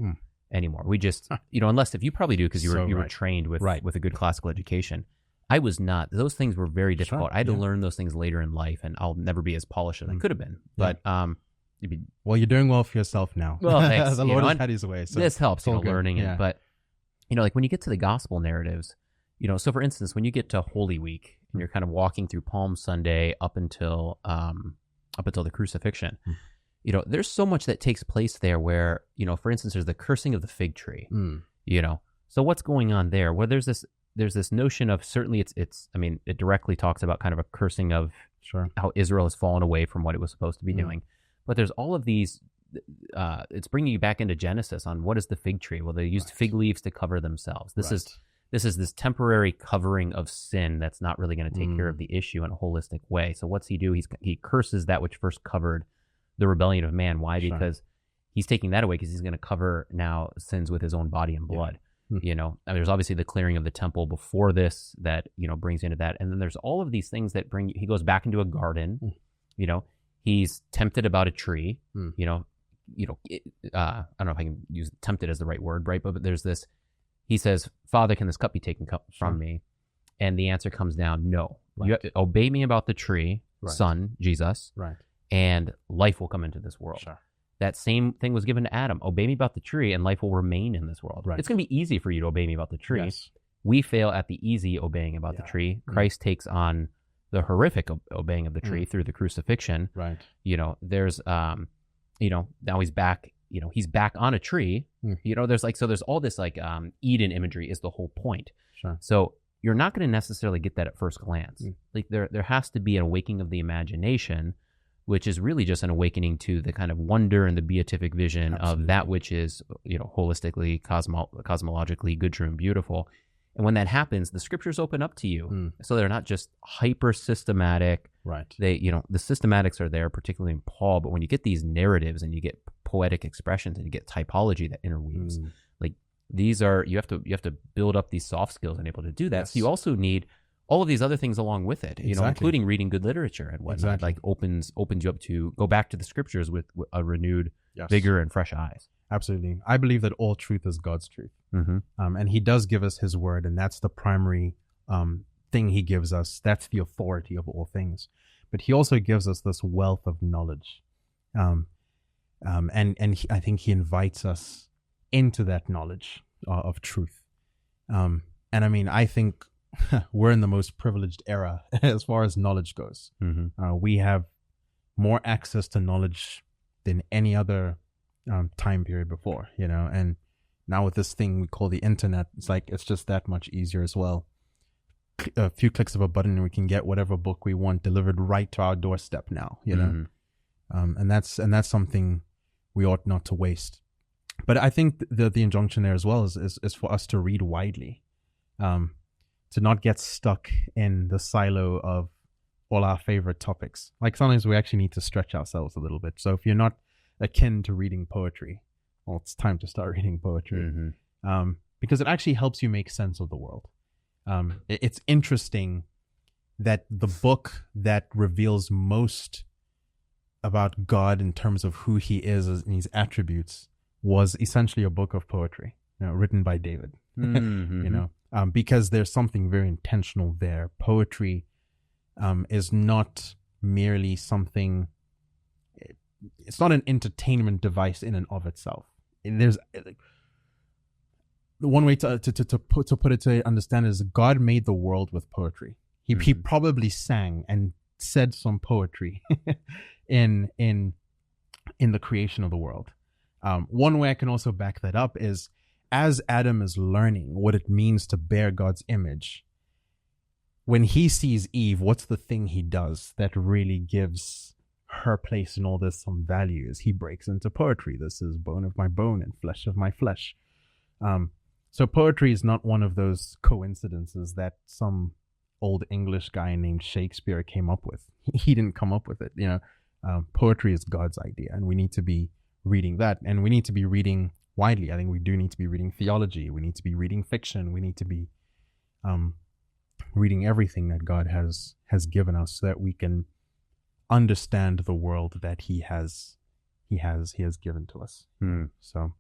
anymore. We just, unless if you probably do because you were trained with a good classical education. I was not. Those things were very difficult. I had to learn those things later in life, and I'll never be as polished as I could have been. But well, you're doing well for yourself now. Well, thanks. The Lord has had his way. So this helps, learning it. But like when you get to the gospel narratives, so for instance, when you get to Holy Week and you're kind of walking through Palm Sunday up until the crucifixion, there's so much that takes place there where, for instance, there's the cursing of the fig tree, So what's going on there? Well, there's this notion of, certainly it directly talks about kind of a cursing of how Israel has fallen away from what it was supposed to be doing. But there's all of these, it's bringing you back into Genesis on what is the fig tree? Well, they used fig leaves to cover themselves. This is this temporary covering of sin that's not really going to take care of the issue in a holistic way. So what's he do? He curses that which first covered the rebellion of man. Why? Because he's taking that away because he's going to cover now sins with his own body and blood. There's obviously the clearing of the temple before this that, brings into that. And then there's all of these things that he goes back into a garden, he's tempted about a tree, I don't know if I can use tempted as the right word, right? But there's this, he says, Father, can this cup be taken from me? And the answer comes down, no. You have to obey me about the tree, Son, Jesus, and life will come into this world. That same thing was given to Adam. Obey me about the tree and life will remain in this world. It's going to be easy for you to obey me about the tree. We fail at the easy obeying about the tree. Christ takes on the horrific obeying of the tree through the crucifixion. There's, now he's back, he's back on a tree. There's all this Eden imagery is the whole point. So you're not going to necessarily get that at first glance. Like there has to be an awakening of the imagination, which is really just an awakening to the kind of wonder and the beatific vision of that which is, holistically, cosmologically good, true, and beautiful. And when that happens, the scriptures open up to you. So they're not just hyper systematic. They, the systematics are there, particularly in Paul, but when you get these narratives and you get poetic expressions and you get typology that interweaves, like these are, you have to build up these soft skills and able to do that. So you also need all of these other things along with it, including reading good literature and whatnot, like opens you up to go back to the scriptures with a renewed vigor and fresh eyes. Absolutely. I believe that all truth is God's truth. And he does give us his word, and that's the primary thing he gives us. That's the authority of all things. But he also gives us this wealth of knowledge. And I think he invites us into that knowledge of truth. And I think we're in the most privileged era as far as knowledge goes. We have more access to knowledge than any other time period before, and now with this thing we call the internet, it's just that much easier as well. A few clicks of a button and we can get whatever book we want delivered right to our doorstep now, and that's something we ought not to waste. But I think the injunction there as well is for us to read widely. to not get stuck in the silo of all our favorite topics. Like sometimes we actually need to stretch ourselves a little bit. So if you're not akin to reading poetry, well, it's time to start reading poetry, because it actually helps you make sense of the world. It's interesting that the book that reveals most about God in terms of who he is and his attributes was essentially a book of poetry, written by David, because there's something very intentional there. Poetry is not merely something, it's not an entertainment device in and of itself. There's one way to put it to understand is God made the world with poetry. He probably sang and said some poetry in the creation of the world. One way I can also back that up is as Adam is learning what it means to bear God's image, when he sees Eve, what's the thing he does that really gives her place in all this some value? Is he breaks into poetry. This is bone of my bone and flesh of my flesh. So poetry is not one of those coincidences that some old English guy named Shakespeare came up with. He didn't come up with it. Poetry is God's idea, and we need to be reading that, and we need to be reading widely. I think we do need to be reading theology. We need to be reading fiction. We need to be reading everything that God has given us, so that we can understand the world that He has given to us. So,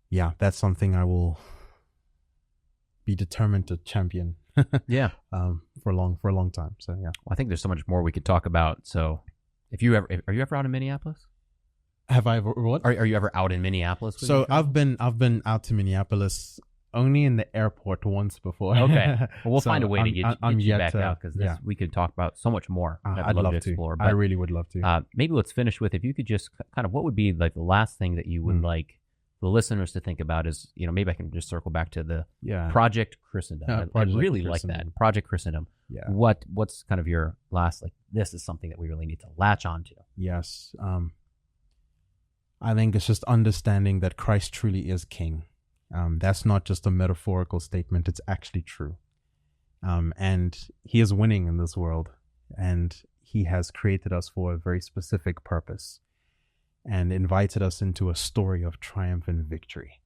yeah, that's something I will be determined to champion. For a long time. So yeah, well, I think there's so much more we could talk about. So, are you ever out in Minneapolis? Have I ever what? Are you ever out in Minneapolis? So I've been out to Minneapolis only in the airport once before. Okay, well, we'll find a way to get you back out, because we could talk about so much more. I'd love to explore. But, I really would love to. Maybe let's finish with, if you could just kind of, what would be like the last thing that you would like the listeners to think about is, maybe I can just circle back to the Project Christendom. I really like that. Project Christendom. Yeah. What's kind of your last, like, this is something that we really need to latch onto? Yes. I think it's just understanding that Christ truly is King. That's not just a metaphorical statement. It's actually true. And he is winning in this world, and he has created us for a very specific purpose and invited us into a story of triumph and victory.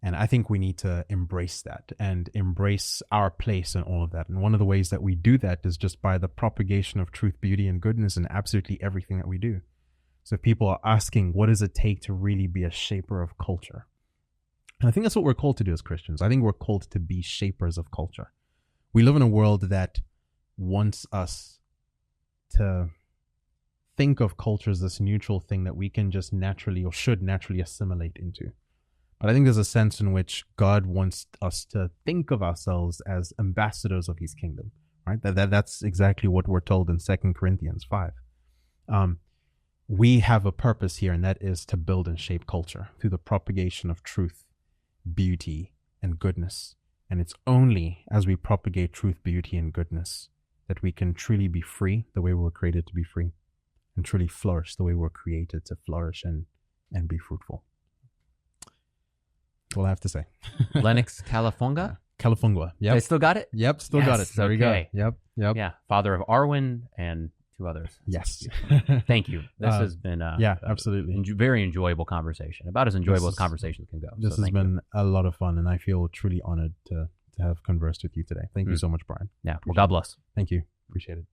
And I think we need to embrace that and embrace our place in all of that. And one of the ways that we do that is just by the propagation of truth, beauty, and goodness in absolutely everything that we do. So if people are asking, what does it take to really be a shaper of culture? And I think that's what we're called to do as Christians. I think we're called to be shapers of culture. We live in a world that wants us to think of culture as this neutral thing that we can just naturally or should naturally assimilate into. But I think there's a sense in which God wants us to think of ourselves as ambassadors of his kingdom, right? That's exactly what we're told in 2 Corinthians 5. We have a purpose here, and that is to build and shape culture through the propagation of truth, beauty, and goodness. And it's only as we propagate truth, beauty, and goodness that we can truly be free the way we were created to be free, and truly flourish the way we're created to flourish and be fruitful. That's all I have to say. Lennox Kalifungwa? Kalifungwa. Yep. I still got it? Yep, still got it. There we go. Yep. Yeah, father of Arwen and two others. Yes. Thank you. This has been absolutely very enjoyable conversation. About as enjoyable as conversations can go. This has been a lot of fun, and I feel truly honored to have conversed with you today. Thank you so much, Brian. Yeah. Well, God bless. Thank you. Appreciate it.